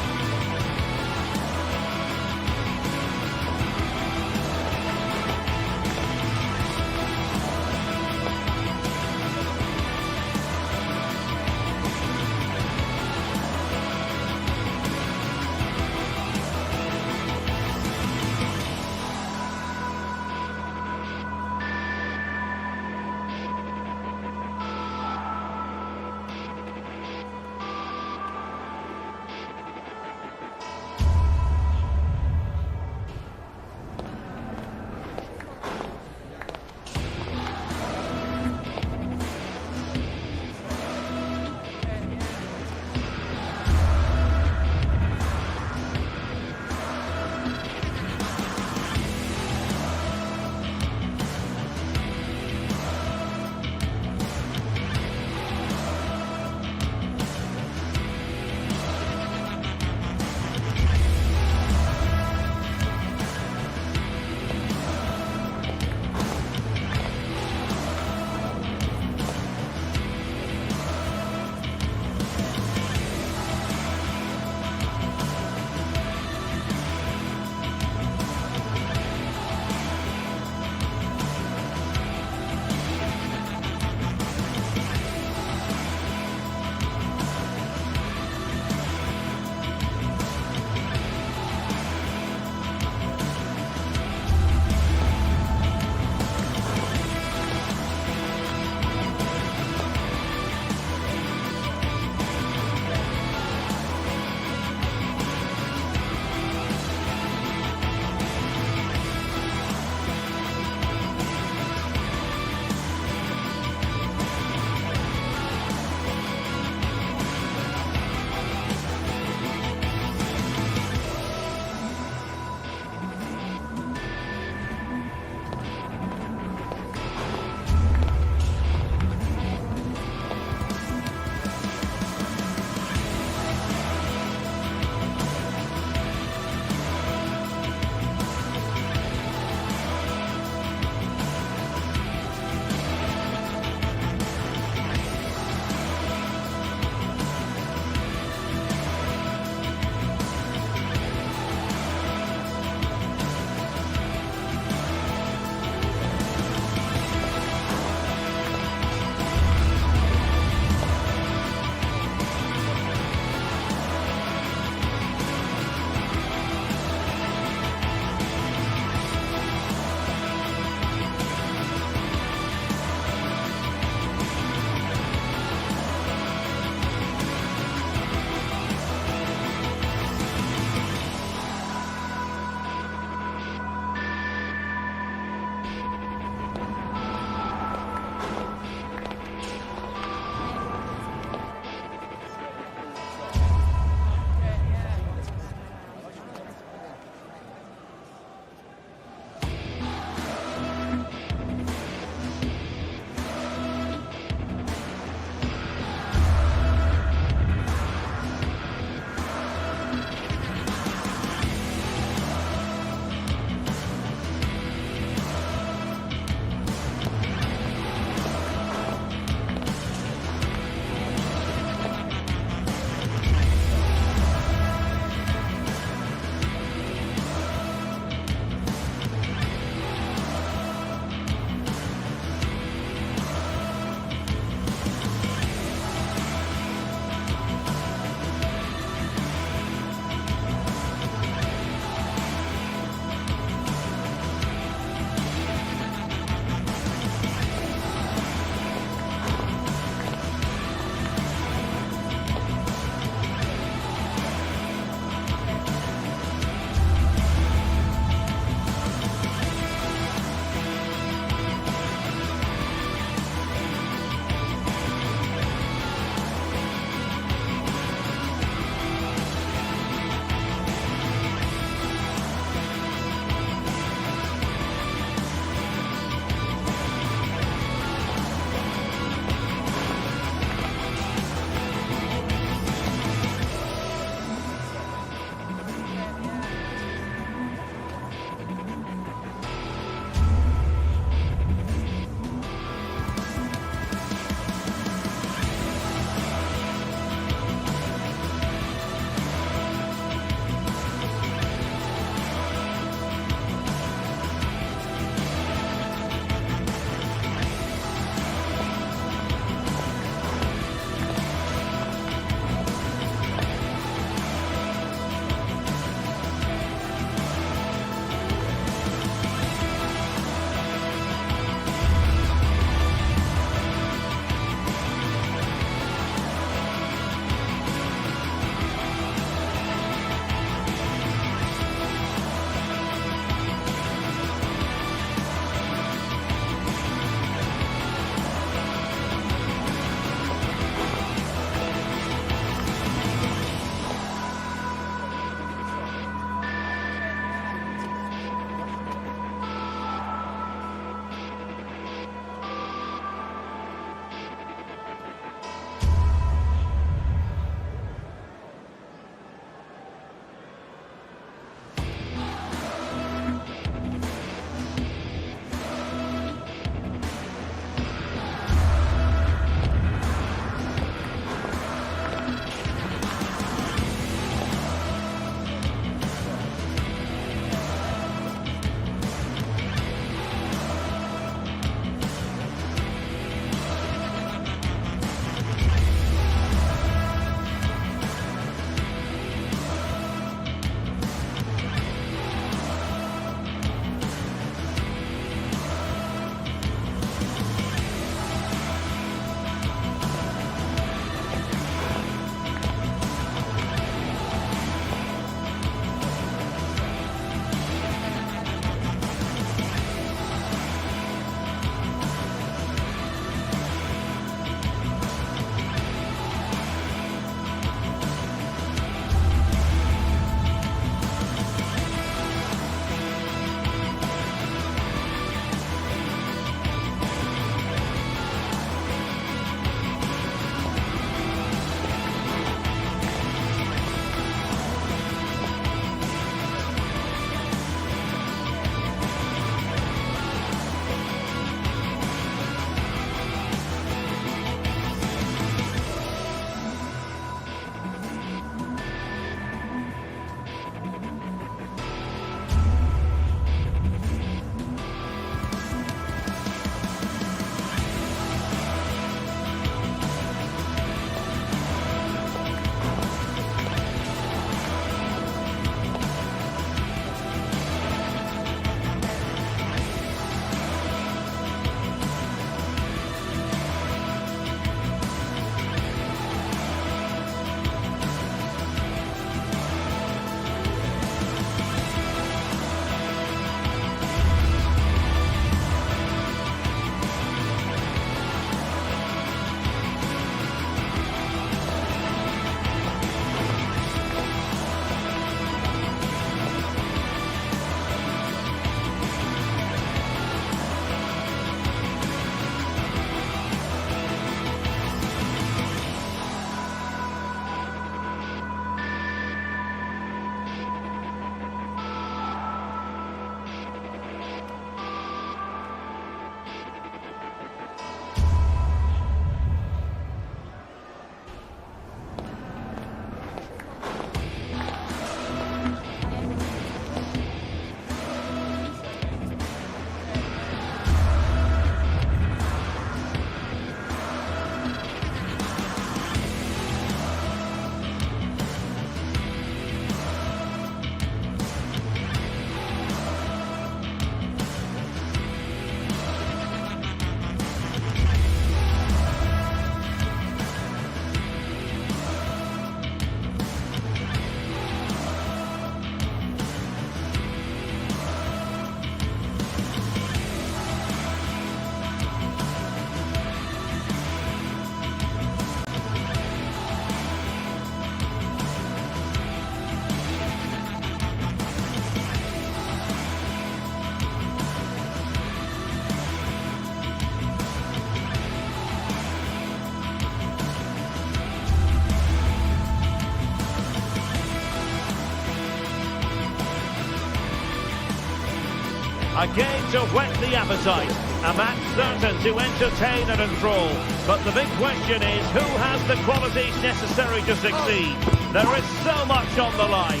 A game to whet the appetite. A match certain to entertain and enthrall. But the big question is, who has the qualities necessary to succeed? There is so much on the line.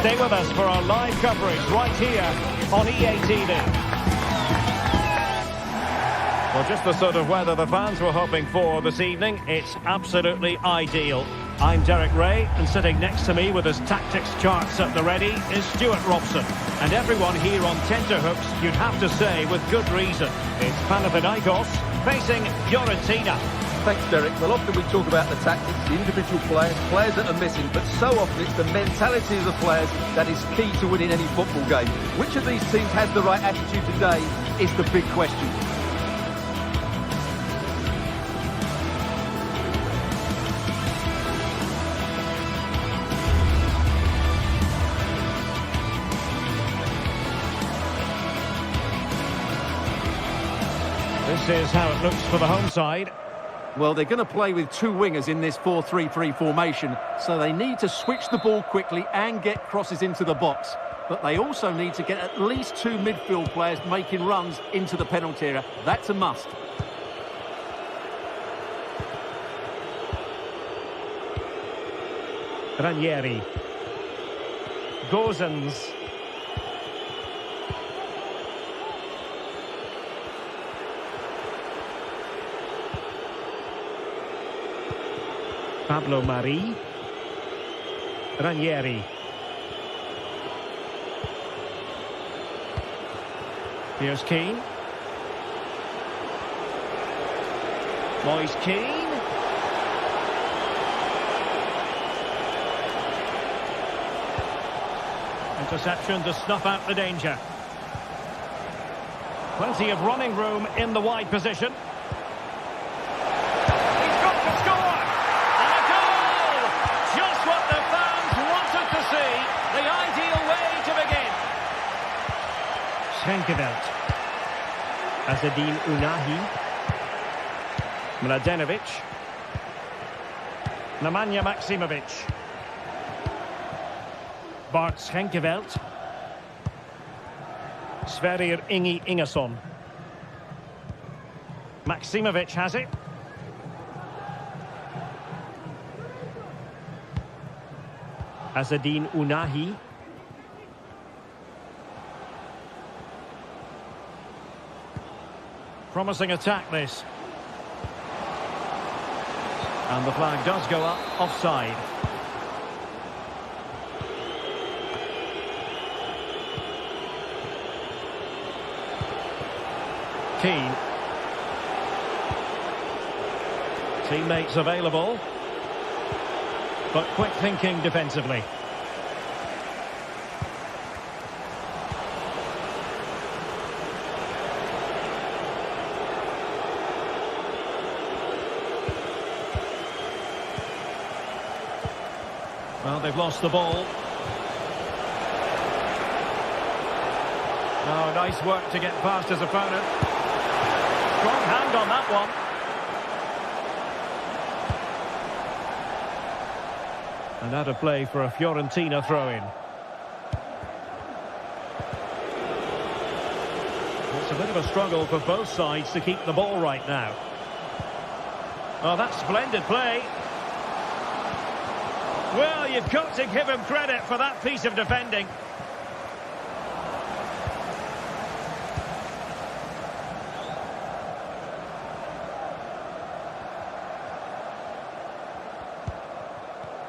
Stay with us for our live coverage right here on EA TV. Well, just the sort of weather the fans were hoping for this evening. It's absolutely ideal. I'm Derek Ray, and sitting next to me with his tactics charts at the ready is Stuart Robson. And everyone here on tenterhooks, you'd have to say, with good reason. It's Panathinaikos facing Fiorentina. Thanks, Derek. Well, often we talk about the tactics, the individual players that are missing, but so often it's the mentality of the players that is key to winning any football game. Which of these teams has the right attitude today is the big question. This is how it looks for the home side. Well, they're going to play with two wingers in this 4-3-3 formation, so they need to switch the ball quickly and get crosses into the box. But they also need to get at least two midfield players making runs into the penalty area. That's a must. Ranieri. Gozens. Pablo Mari. Ranieri. Here's Keane. Moise Keane. Interception to snuff out the danger. Plenty of running room in the wide position. He's got to score! And a goal! Just what the fans wanted to see. The ideal way to begin. Schenkeveld. Azedine Unahi. Mladenovic. Nemanja Maksimovic. Bart Schenkeveld. Sverrir Ingi Ingesson. Maksimovic has it. Azedine Unahi. Promising attack, this. And the flag does go up, offside. Keane. Teammates available, but quick thinking defensively. Well, they've lost the ball. Oh, nice work to get past his opponent. Strong hand on that one. And out of play for a Fiorentina throw-in. It's a bit of a struggle for both sides to keep the ball right now. Oh, that's splendid play. Well, you've got to give him credit for that piece of defending.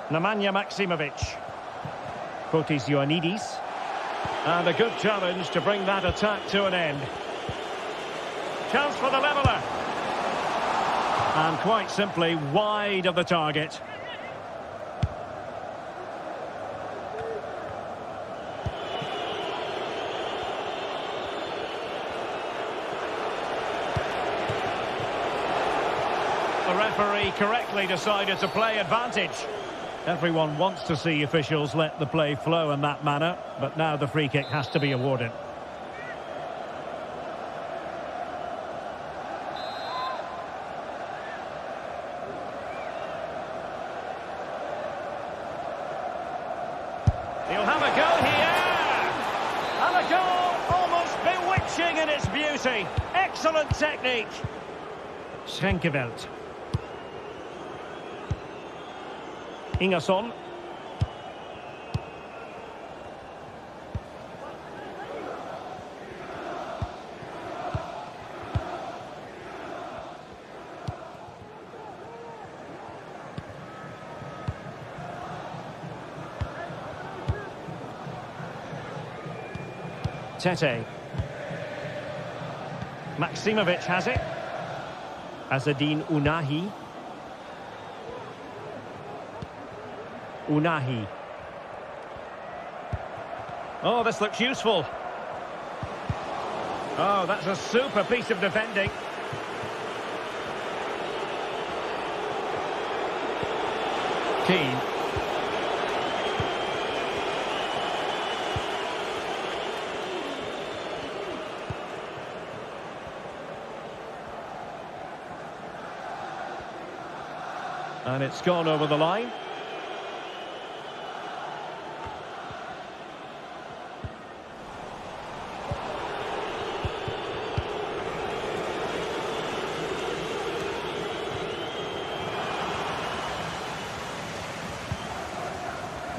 Nemanja Maksimovic. Fotis Ioannidis. And a good challenge to bring that attack to an end. Chance for the leveller. And quite simply wide of the target. The referee correctly decided to play advantage. Everyone wants to see officials let the play flow in that manner, but now the free kick has to be awarded. He'll have a go here! goal, almost bewitching in its beauty. Excellent technique. Schenkeveld. Ingerson. Tete. Maximovic has it. Azzedine Ounahi. Ounahi. Oh, this looks useful. Oh, that's a super piece of defending. Keane. And it's gone over the line.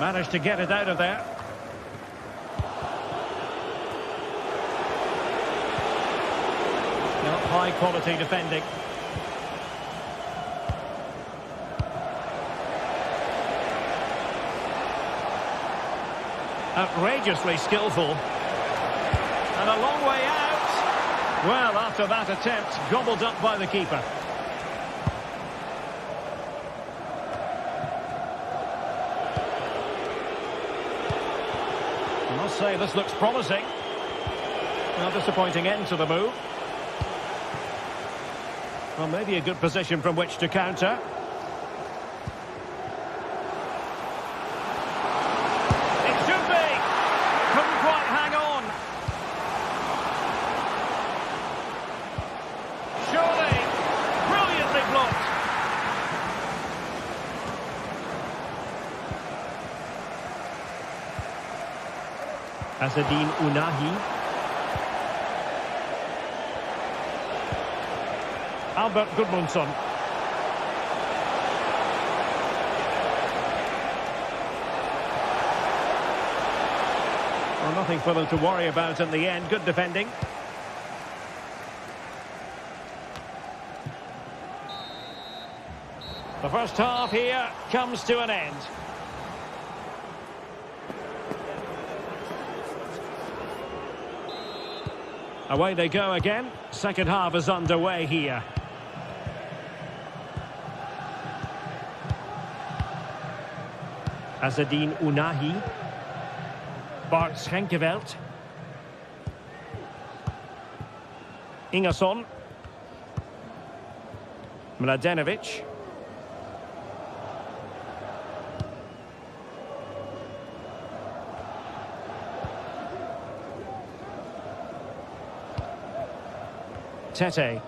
Managed to get it out of there. Not high quality defending. Outrageously skillful. And a long way out. Well, after that attempt, gobbled up by the keeper. I must say, this looks promising. Well, disappointing end to the move. Well, maybe a good position from which to counter. Azzedine Ounahi. Albert Gudmundsson. Well, nothing for them to worry about in the end. Good defending. The first half here comes to an end. Away they go again. Second half is underway here. Azzedine Ounahi. Bart Schenkeveld. Ingerson. Mladenovic. Tete.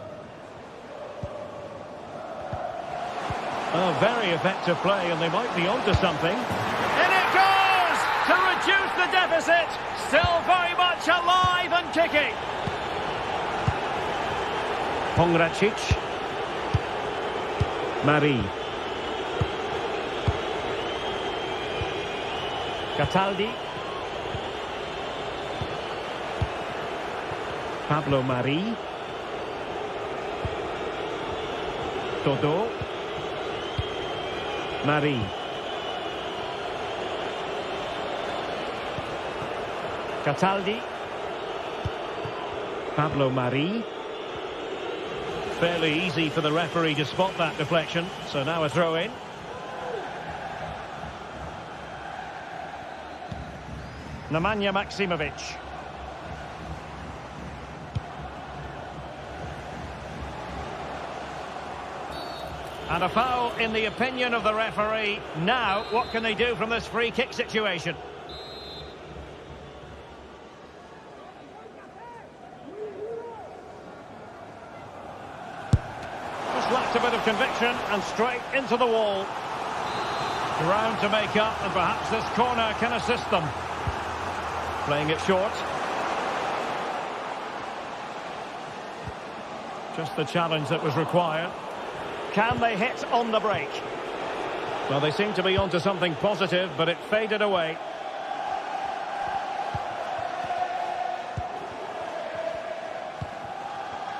Oh, very effective play, and they might be onto something. In it goes! To reduce the deficit. Still very much alive and kicking. Pongracic. Marie. Cataldi. Pablo Marie. Todo. Marie. Cataldi. Pablo Marie. Fairly easy for the referee to spot that deflection, so now a throw in. Nemanja Maximovic. And a foul in the opinion of the referee. Now, what can they do from this free kick situation? Just lacked a bit of conviction and straight into the wall. Ground to make up, and perhaps this corner can assist them. Playing it short. Just the challenge that was required. Can they hit on the break? Well, they seem to be onto something positive, but it faded away.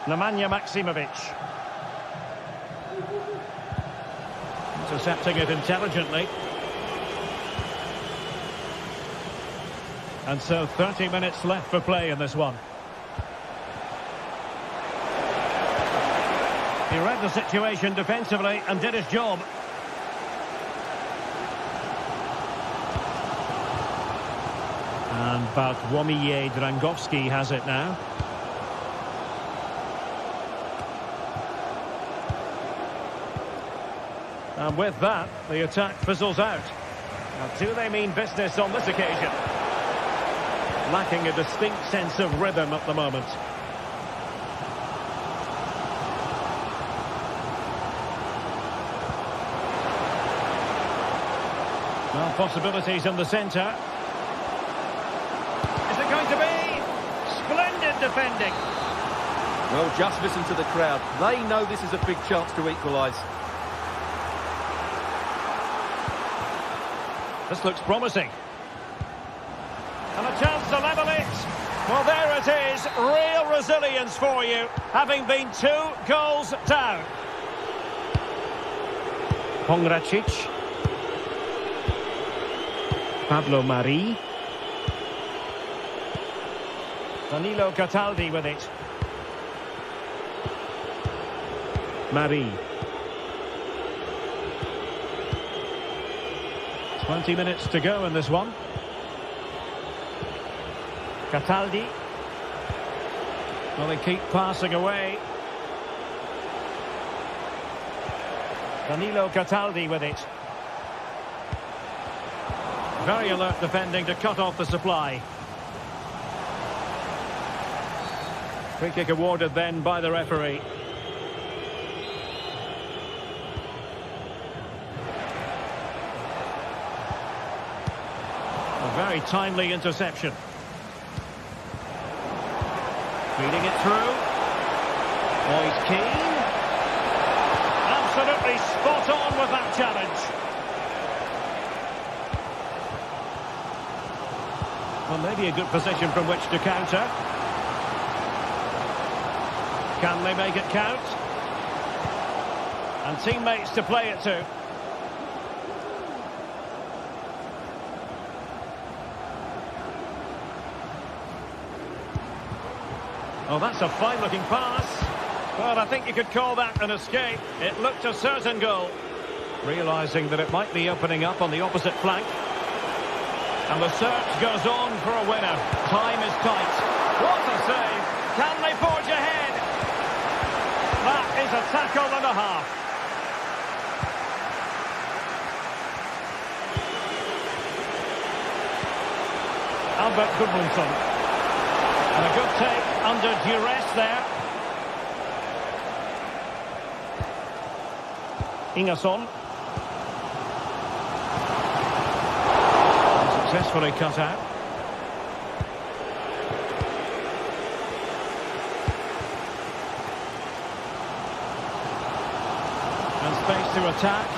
Nemanja Maksimovic. Intercepting it intelligently. And so 30 minutes left for play in this one. He read the situation defensively and did his job. And Bartłomiej Drangowski has it now. And with that, the attack fizzles out. Now, do they mean business on this occasion? Lacking a distinct sense of rhythm at the moment. Well, possibilities in the centre. Is it going to be? Splendid defending. Well, just listen to the crowd. They know this is a big chance to equalise. This looks promising. And a chance to level it. Well, there it is. Real resilience for you, having been 2 goals down. Pongracic. Pablo Mari. Danilo Cataldi with it. Mari. 20 minutes to go in this one. Cataldi. Well, they keep passing away. Danilo Cataldi with it. Very alert defending to cut off the supply. Free kick awarded then by the referee. A very timely interception. Feeding it through. Oh, he's keen. Absolutely spot on with that challenge. Well, maybe a good position from which to counter. Can they make it count? And teammates to play it to. Oh, that's a fine-looking pass. Well, I think you could call that an escape. It looked a certain goal. Realising that it might be opening up on the opposite flank. And the search goes on for a winner. Time is tight. What a save. Can they forge ahead? That is a tackle and a half. Albert Gudmundsson. And a good take under duress there. Ingerson. Successfully cut out. And space to attack.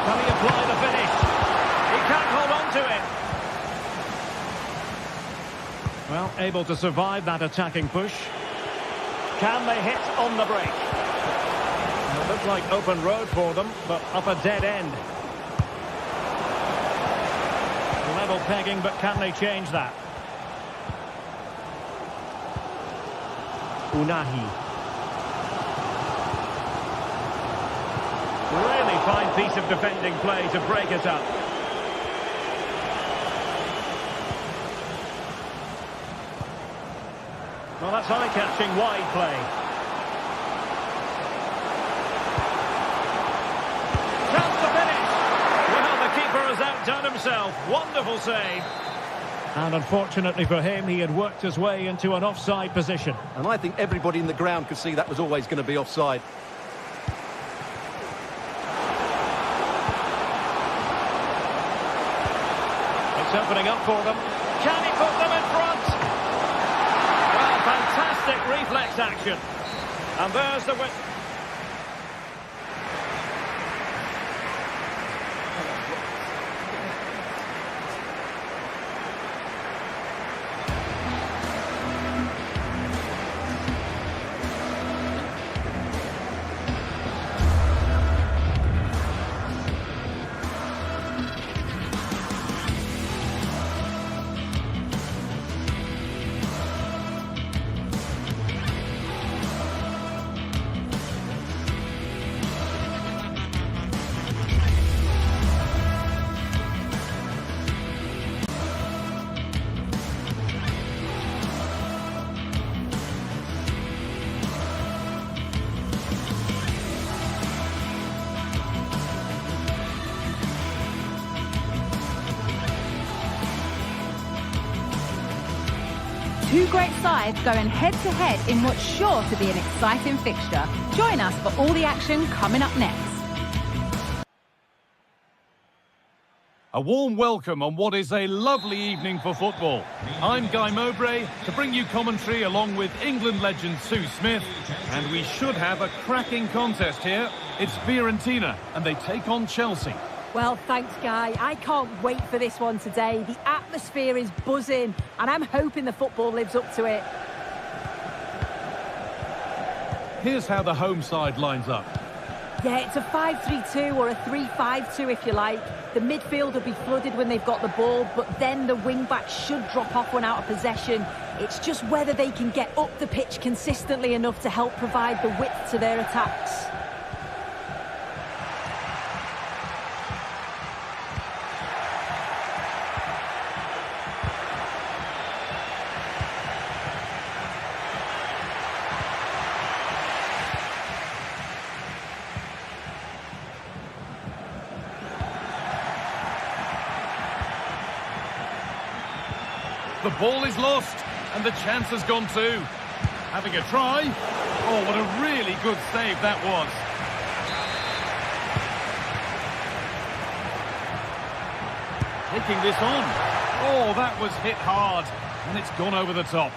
Can he apply the finish? He can't hold on to it. Well, able to survive that attacking push. Can they hit on the break? It looked like open road for them, but up a dead end. Level pegging, but can they change that? Unahi. Really fine piece of defending play to break it up. Well, that's eye-catching wide play. Chance to finish. Well, the keeper has outdone himself. Wonderful save. And unfortunately for him, he had worked his way into an offside position. And I think everybody in the ground could see that was always going to be offside. It's opening up for them. Can he put them in front? Well, fantastic reflex. this action. And there's the win. Two great sides going head-to-head in what's sure to be an exciting fixture. Join us for all the action coming up next. A warm welcome on what is a lovely evening for football. I'm Guy Mowbray to bring you commentary along with England legend Sue Smith. And we should have a cracking contest here. It's Fiorentina and they take on Chelsea. Well, thanks, Guy. I can't wait for this one today. The atmosphere is buzzing, and I'm hoping the football lives up to it. Here's how the home side lines up. Yeah, it's a 5-3-2 or a 3-5-2 if you like. The midfield will be flooded when they've got the ball, but then the wing-backs should drop off when out of possession. It's just whether they can get up the pitch consistently enough to help provide the width to their attacks. The ball is lost, and the chance has gone too. Having a try. Oh, what a really good save that was. Taking this on. Oh, that was hit hard, and it's gone over the top.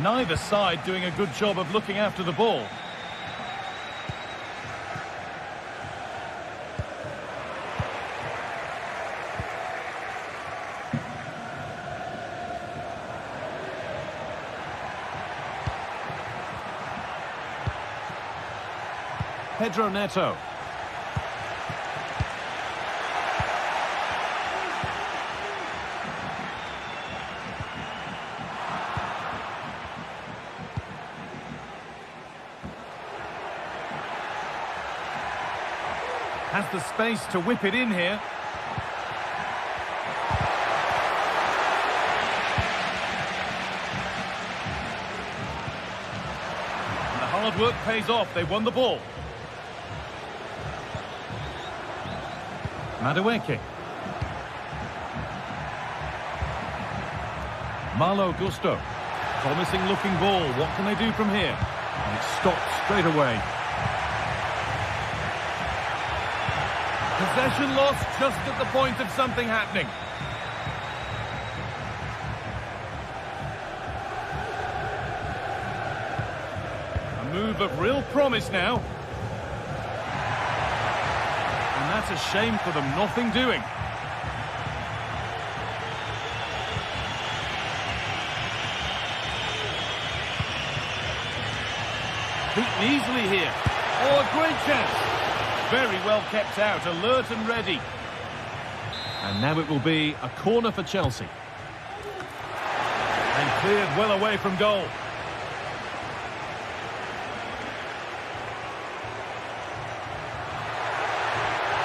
Neither side doing a good job of looking after the ball. Pedro Neto. Has the space to whip it in here. And the hard work pays off. They won the ball. Madueke. Malo Gusto. Promising looking ball. What can they do from here? And it stopped straight away. Possession lost just at the point of something happening. A move of real promise now. And that's a shame for them, nothing doing. Beaten easily here. Oh, a great chance. Very well kept out, alert and ready. And now it will be a corner for Chelsea. And cleared well away from goal.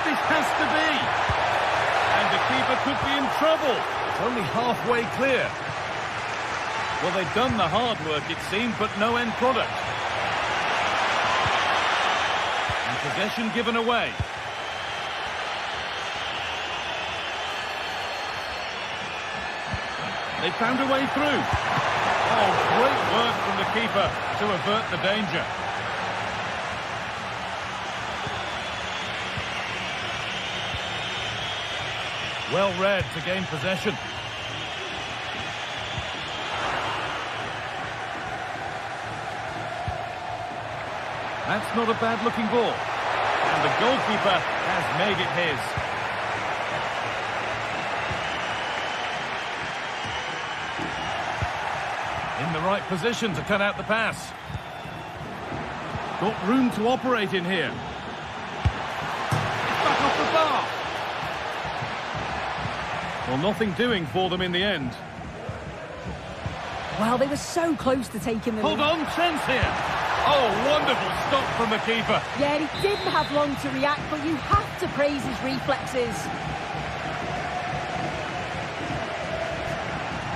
This has to be. And the keeper could be in trouble. It's only halfway clear. Well, they've done the hard work, it seemed, but no end product. Possession given away. They found a way through. Oh, great work from the keeper to avert the danger. Well read to gain possession. That's not a bad-looking ball. And the goalkeeper has made it his. In the right position to cut out the pass. Got room to operate in here. It's back off the bar. Well, nothing doing for them in the end. Well, they were so close to taking the lead. Hold on, chance here. Oh, wonderful stop from the keeper. Yeah, he didn't have long to react, but you have to praise his reflexes.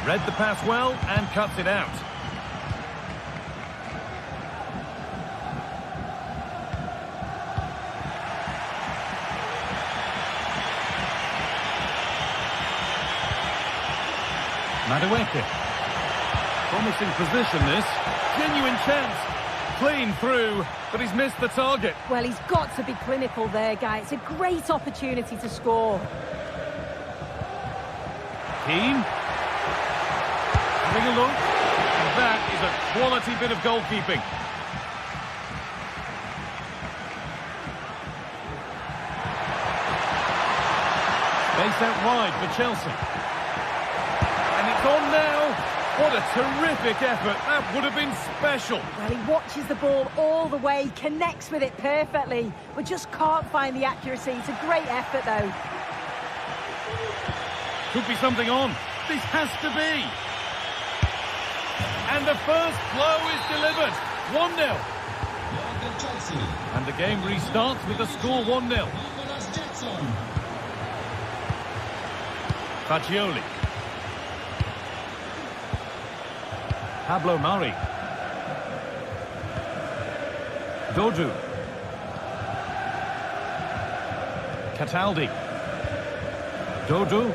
Read the pass well and cuts it out. Madueke. Promising position this. Genuine chance. Clean through, but he's missed the target. Well, he's got to be clinical there, guy. It's a great opportunity to score. Keane. Having a look. And that is a quality bit of goalkeeping. Space out wide for Chelsea. And it's on now. What a terrific effort. That would have been special. Well, he watches the ball all the way, connects with it perfectly, but just can't find the accuracy. It's a great effort, though. Could be something on. This has to be. And the first blow is delivered. 1-0. And the game restarts with the score 1-0. Fagioli. Pablo Mari. Dodu. Cataldi. Dodu.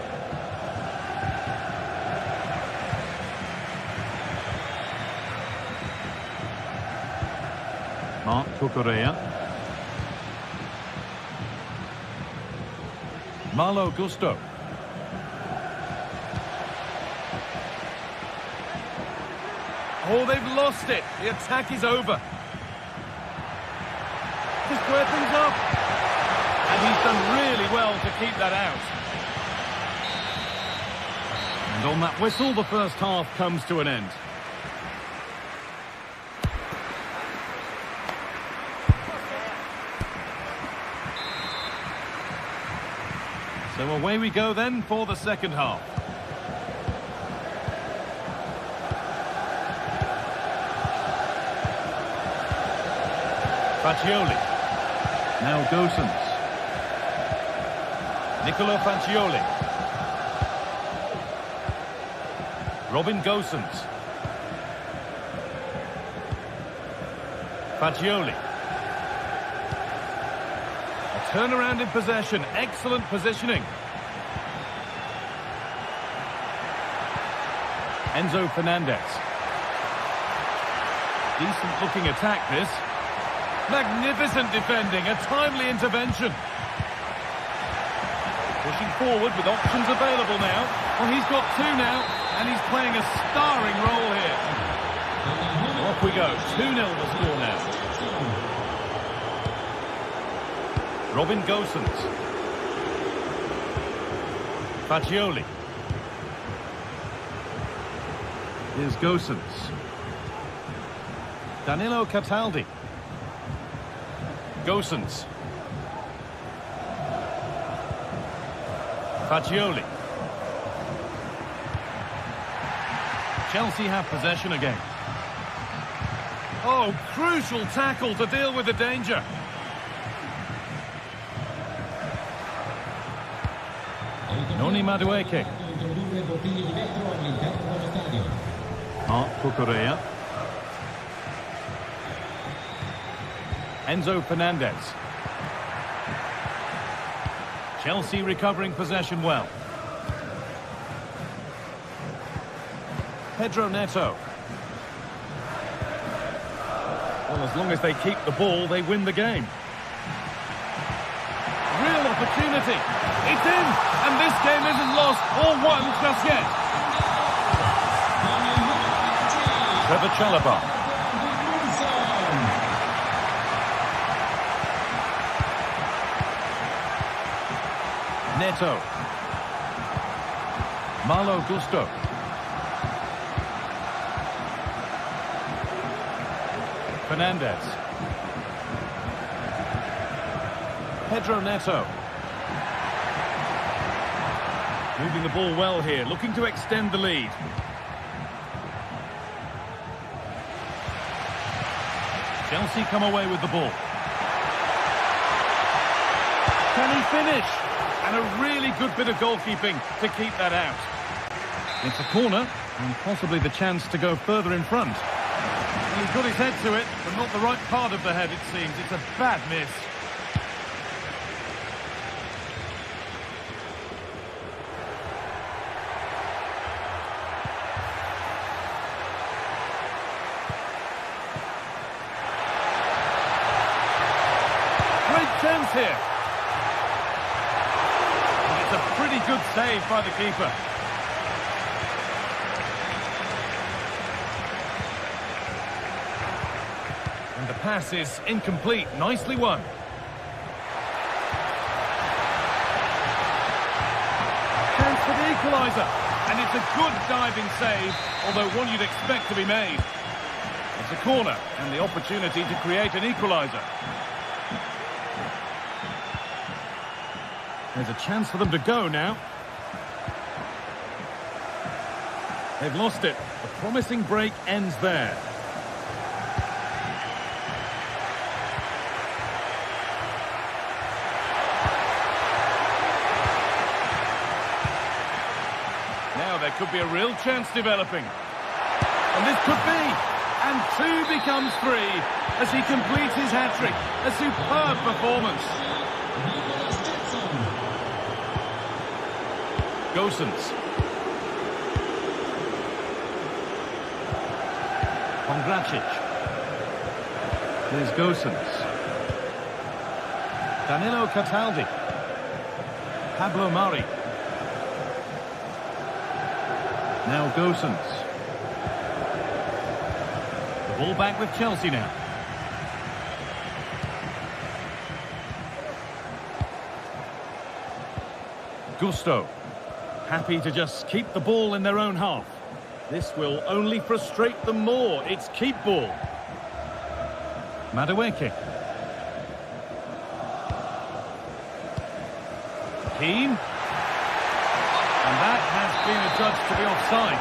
Mark Cucurella. Malo Gusto. Oh, they've lost it. The attack is over. Just square things up. And he's done really well to keep that out. And on that whistle, the first half comes to an end. So away we go then for the second half. Fagioli. Now Gosens. Nicolo Fagioli. Robin Gosens. Fagioli. A turnaround in possession. Excellent positioning. Enzo Fernandez. Decent looking attack this. Magnificent defending, a timely intervention. Pushing forward with options available now. Well, he's got two now, and he's playing a starring role here. Off we go, 2-0 the score now. Robin Gosens. Fagioli. Here's Gosens. Danilo Cataldi. Gosens. Fagioli. Chelsea have possession again. Oh, crucial tackle to deal with the danger. Noni Madueke. Mark Cucurella. Enzo Fernandez. Chelsea recovering possession well. Pedro Neto. Well, as long as they keep the ball, they win the game. Real opportunity. It's in, and this game isn't lost or won just yet. Trevor Chalobah. Neto. Malo Gusto. Fernandez. Pedro Neto. Moving the ball well here, looking to extend the lead. Chelsea come away with the ball. Can he finish? And a really good bit of goalkeeping to keep that out. It's a corner, and possibly the chance to go further in front. Well, he's got his head to it, but not the right part of the head, it seems. It's a bad miss. Great chance here. And it's a pretty good save by the keeper. And the pass is incomplete. Nicely won. Chance for the equaliser. And it's a good diving save, although one you'd expect to be made. It's a corner and the opportunity to create an equaliser. There's a chance for them to go now. They've lost it. The promising break ends there. Now there could be a real chance developing. And this could be. And 2 becomes 3 as he completes his hat-trick. A superb performance. Gosens. Pongracic. There's Gosens. Danilo Cataldi. Pablo Mari. Now Gosens. The ball back with Chelsea now. Gusto. Happy to just keep the ball in their own half. This will only frustrate them more. It's keep ball. Madueke. Keane. And that has been adjudged to be offside.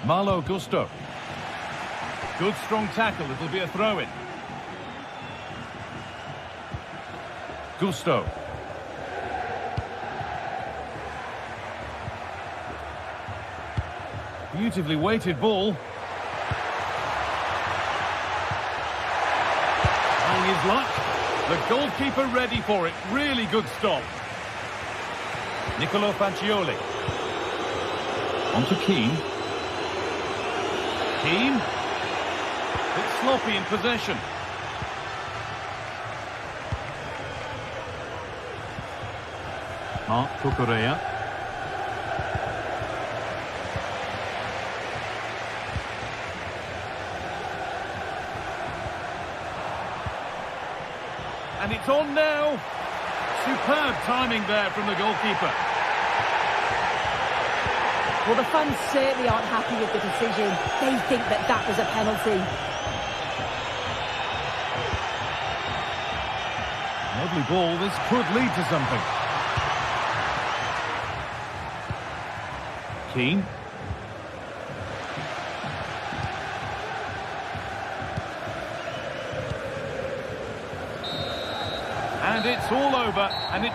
Malo Gusto. Good strong tackle. It'll be a throw-in. Gusto. Beautifully weighted ball. Trying his luck. The goalkeeper ready for it. Really good stop. Nicolo Fagioli. On to Keane. Keane. Bit sloppy in possession. Mark Cucurella. And it's on now. Superb timing there from the goalkeeper. Well, the fans certainly aren't happy with the decision. They think that that was a penalty. Lovely ball. This could lead to something. Keane. And it's all over, and it...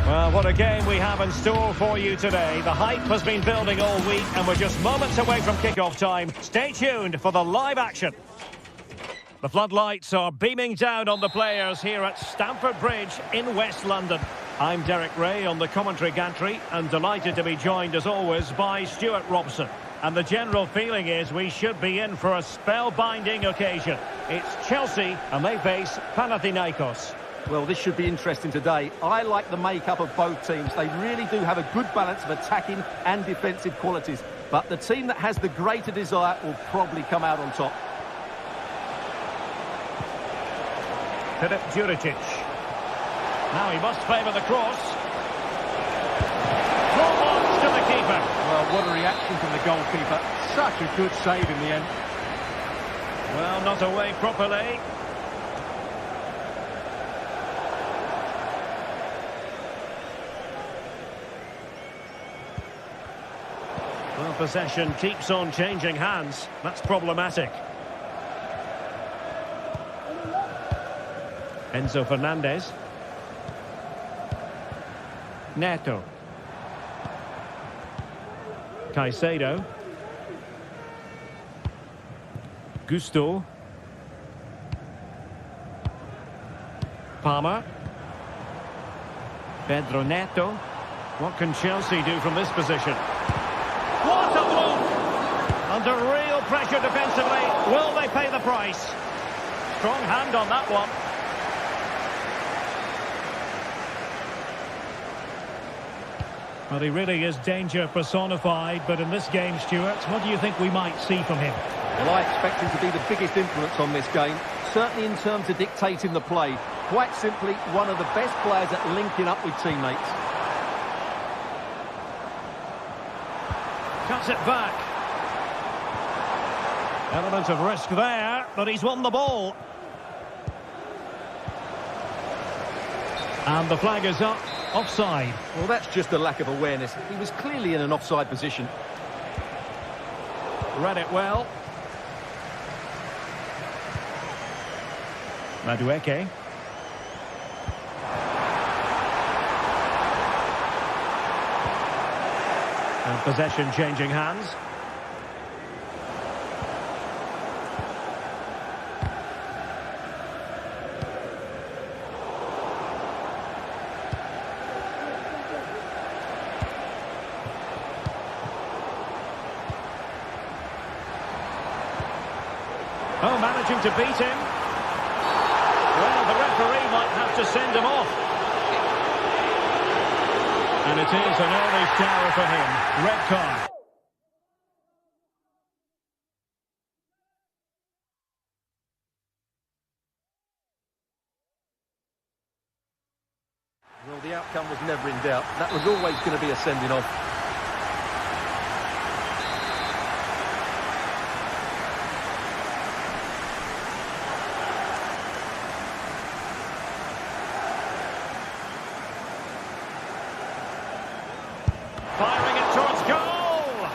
Well, what a game we have in store for you today. The hype has been building all week and we're just moments away from kick-off time. Stay tuned for the live action. The floodlights are beaming down on the players here at Stamford Bridge in West London. I'm Derek Ray on the commentary gantry and delighted to be joined as always by Stuart Robson. And the general feeling is we should be in for a spellbinding occasion. It's Chelsea and they face Panathinaikos. Well, this should be interesting today. I like the makeup of both teams. They really do have a good balance of attacking and defensive qualities. But the team that has the greater desire will probably come out on top. Filip Juricic. Now he must favour the cross. Forwards to the keeper. Well, what a reaction from the goalkeeper. Such a good save in the end. Well, not away properly. Well, possession keeps on changing hands. That's problematic. Enzo Fernandez. Neto. Caicedo. Gusto. Palmer. Pedro Neto. What can Chelsea do from this position? What a blow! Under real pressure defensively. Will they pay the price? Strong hand on that one. Well, he really is danger personified, but in this game, Stuart, what do you think we might see from him? Well, I expect him to be the biggest influence on this game, certainly in terms of dictating the play. Quite simply, one of the best players at linking up with teammates. Cuts it back. Element of risk there, but he's won the ball. And the flag is up. Offside. Well, that's just a lack of awareness. He was clearly in an offside position. Read it well. Madueke. And possession changing hands. Oh, managing to beat him. Well, the referee might have to send him off. And it is an early shower for him. Red card. Well, the outcome was never in doubt. That was always going to be a sending off. Firing it towards goal.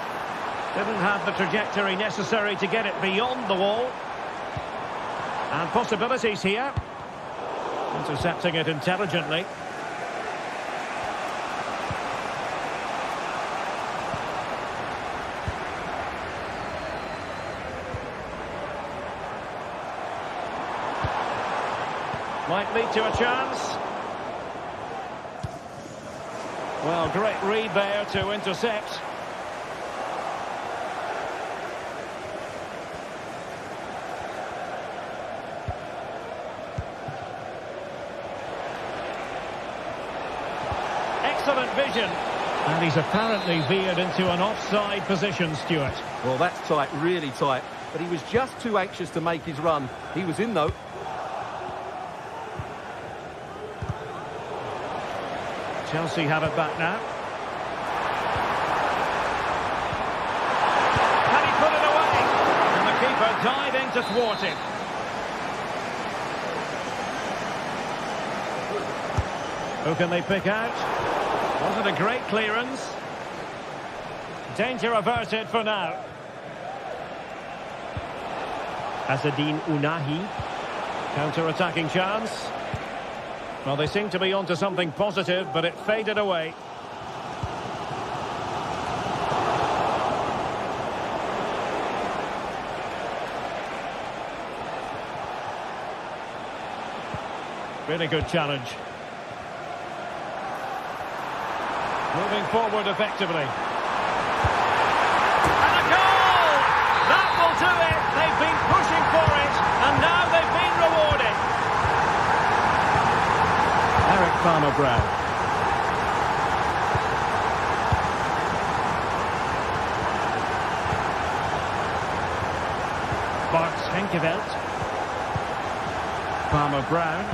Didn't have the trajectory necessary to get it beyond the wall. And possibilities here. Intercepting it intelligently. Might lead to a chance. Well, great read there to intercept. Excellent vision. And he's apparently veered into an offside position, Stuart. Well, that's tight, really tight. But he was just too anxious to make his run. He was in, though. Chelsea have it back now. Can he put it away? And the keeper diving to thwart it. Who can they pick out? Wasn't a great clearance. Danger averted for now. Azzedine Ounahi. Counter-attacking chance. Well, they seem to be onto something positive, but it faded away. Really good challenge. Moving forward effectively. And a goal! That will do it! They've been pushing for it, and now they've been rewarded. Eric Palmer-Brown. Bart Schenkeveld. Palmer-Brown.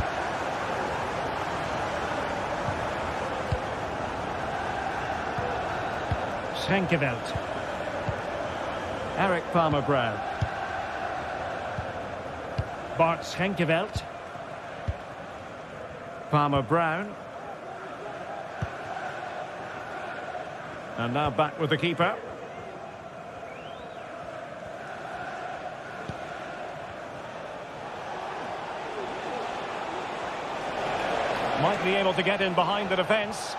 Schenkeveld. Eric Palmer-Brown. Bart Schenkeveld. Palmer-Brown. And now back with the keeper. Might be able to get in behind the defence.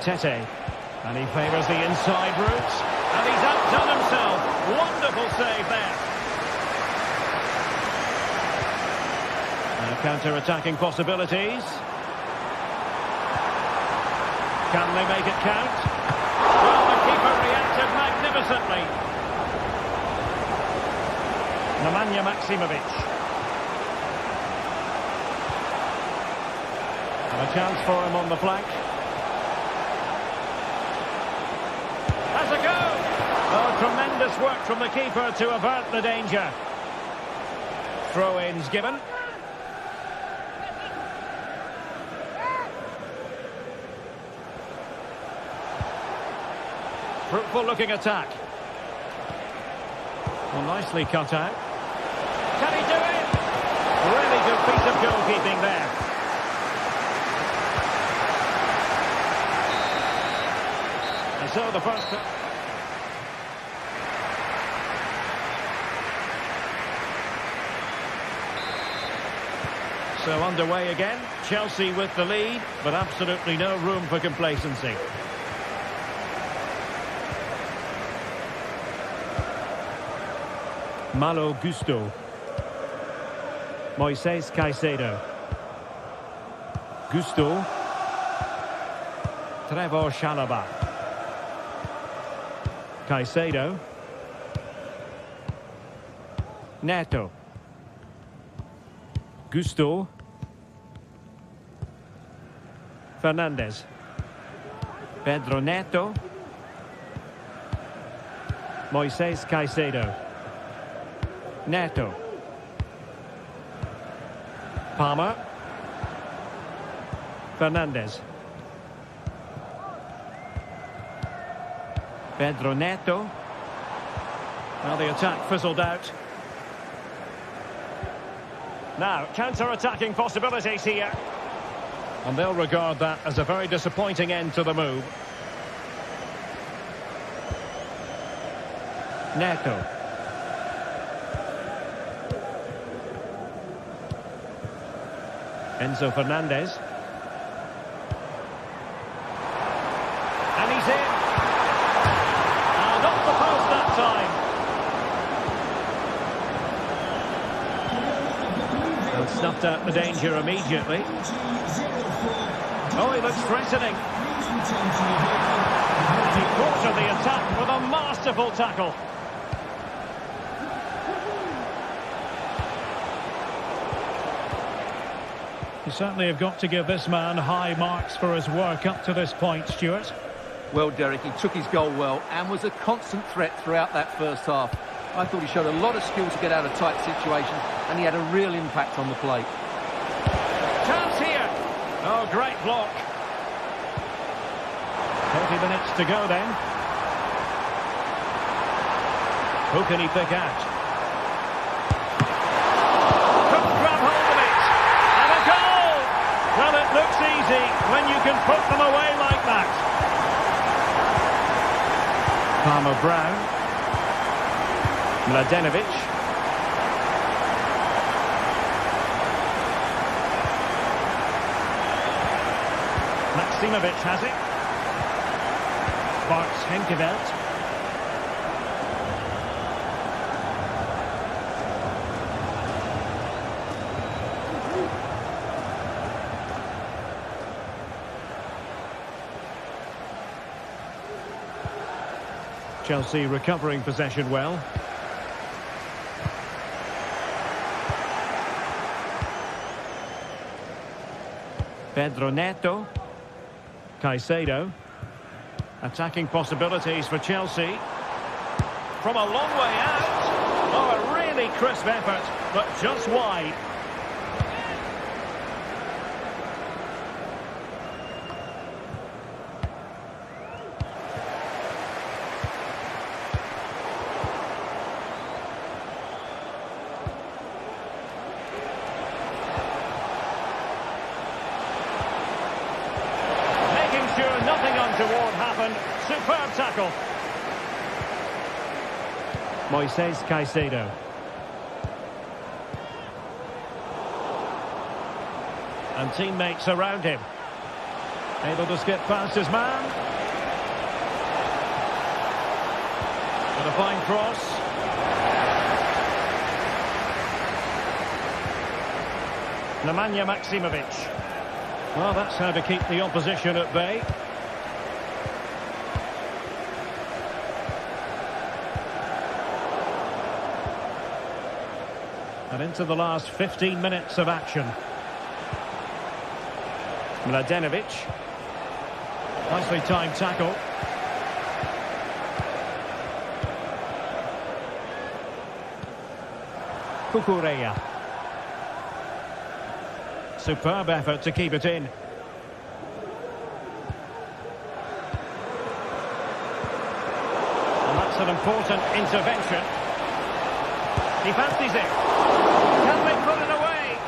Tete. And he favours the inside route. And he's outdone himself. Wonderful save there. Counter-attacking possibilities. Can they make it count? Well, the keeper reacted magnificently. Nemanja Maksimovic. And a chance for him on the flank. Has a go! Oh, tremendous work from the keeper to avert the danger. Throw-ins given. Fruitful looking attack. Well, nicely cut out. Can he do it? Really good piece of goalkeeping there. And so the first... So underway again. Chelsea with the lead, but absolutely no room for complacency. Malo Gusto. Moises Caicedo. Gusto. Trevor Chalobah. Caicedo. Neto. Gusto. Fernandez. Pedro Neto. Moises Caicedo. Neto. Palmer. Fernandez. Pedro Neto. Well, the attack fizzled out. Now, counter-attacking possibilities here. And they'll regard that as a very disappointing end to the move. Neto. Enzo Fernandez. And he's in. Not the post that time. And snuffed out the danger immediately. Oh, he looks threatening. He quartered the attack with a masterful tackle. You certainly have got to give this man high marks for his work up to this point, Stuart. Well, Derek, he took his goal well and was a constant threat throughout that first half. I thought he showed a lot of skill to get out of tight situations, and he had a real impact on the plate. Chance here. Oh, great block. 30 minutes to go then. Who can he pick out? Couldn't grab hold of it. And a goal! Well, it looks easy when you can put them away like that. Palmer Brown. Mladenovic. Maximovic has it. Bart Henkeveld. Chelsea recovering possession well. Pedro Neto. Caicedo. Attacking possibilities for Chelsea. From a long way out. Oh, a really crisp effort, but just wide. Nothing untoward happened. Superb tackle. Moises Caicedo. And teammates around him. Able to skip past his man. With a fine cross. Nemanja Maximovic. Well, that's how to keep the opposition at bay. And into the last 15 minutes of action. Mladenovic. Nicely timed tackle. Cucurella. Superb effort to keep it in. And that's an important intervention. He fancies it. Can they put it away?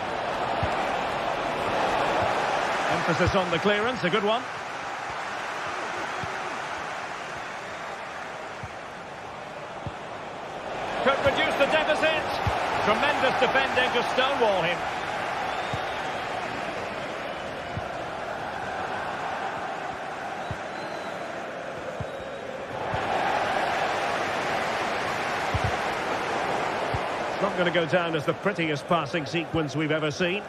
Emphasis on the clearance, a good one. Could reduce the deficit. Tremendous defending to stonewall him. Not going to go down as the prettiest passing sequence we've ever seen.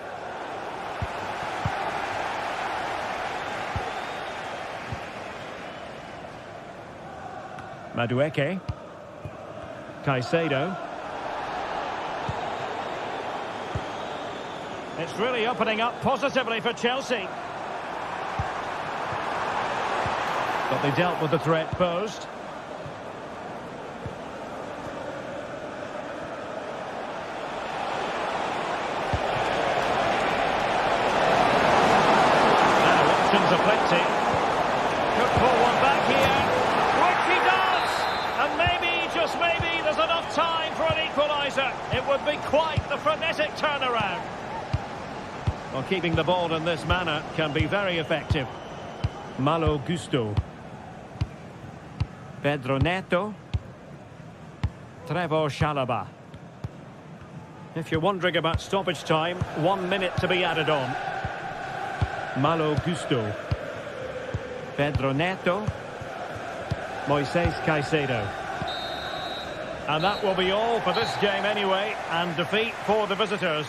Madueke. Caicedo. It's really opening up positively for Chelsea. But they dealt with the threat posed. Options are plenty. Could pull one back here, which he does! And maybe, just maybe, there's enough time for an equaliser. It would be quite the frenetic turnaround. Well, keeping the ball in this manner can be very effective. Malo Gusto. Pedro Neto. Trevoh Chalobah. If you're wondering about stoppage time, 1 minute to be added on. Malo Gusto. Pedro Neto. Moises Caicedo. And that will be all for this game anyway, and defeat for the visitors.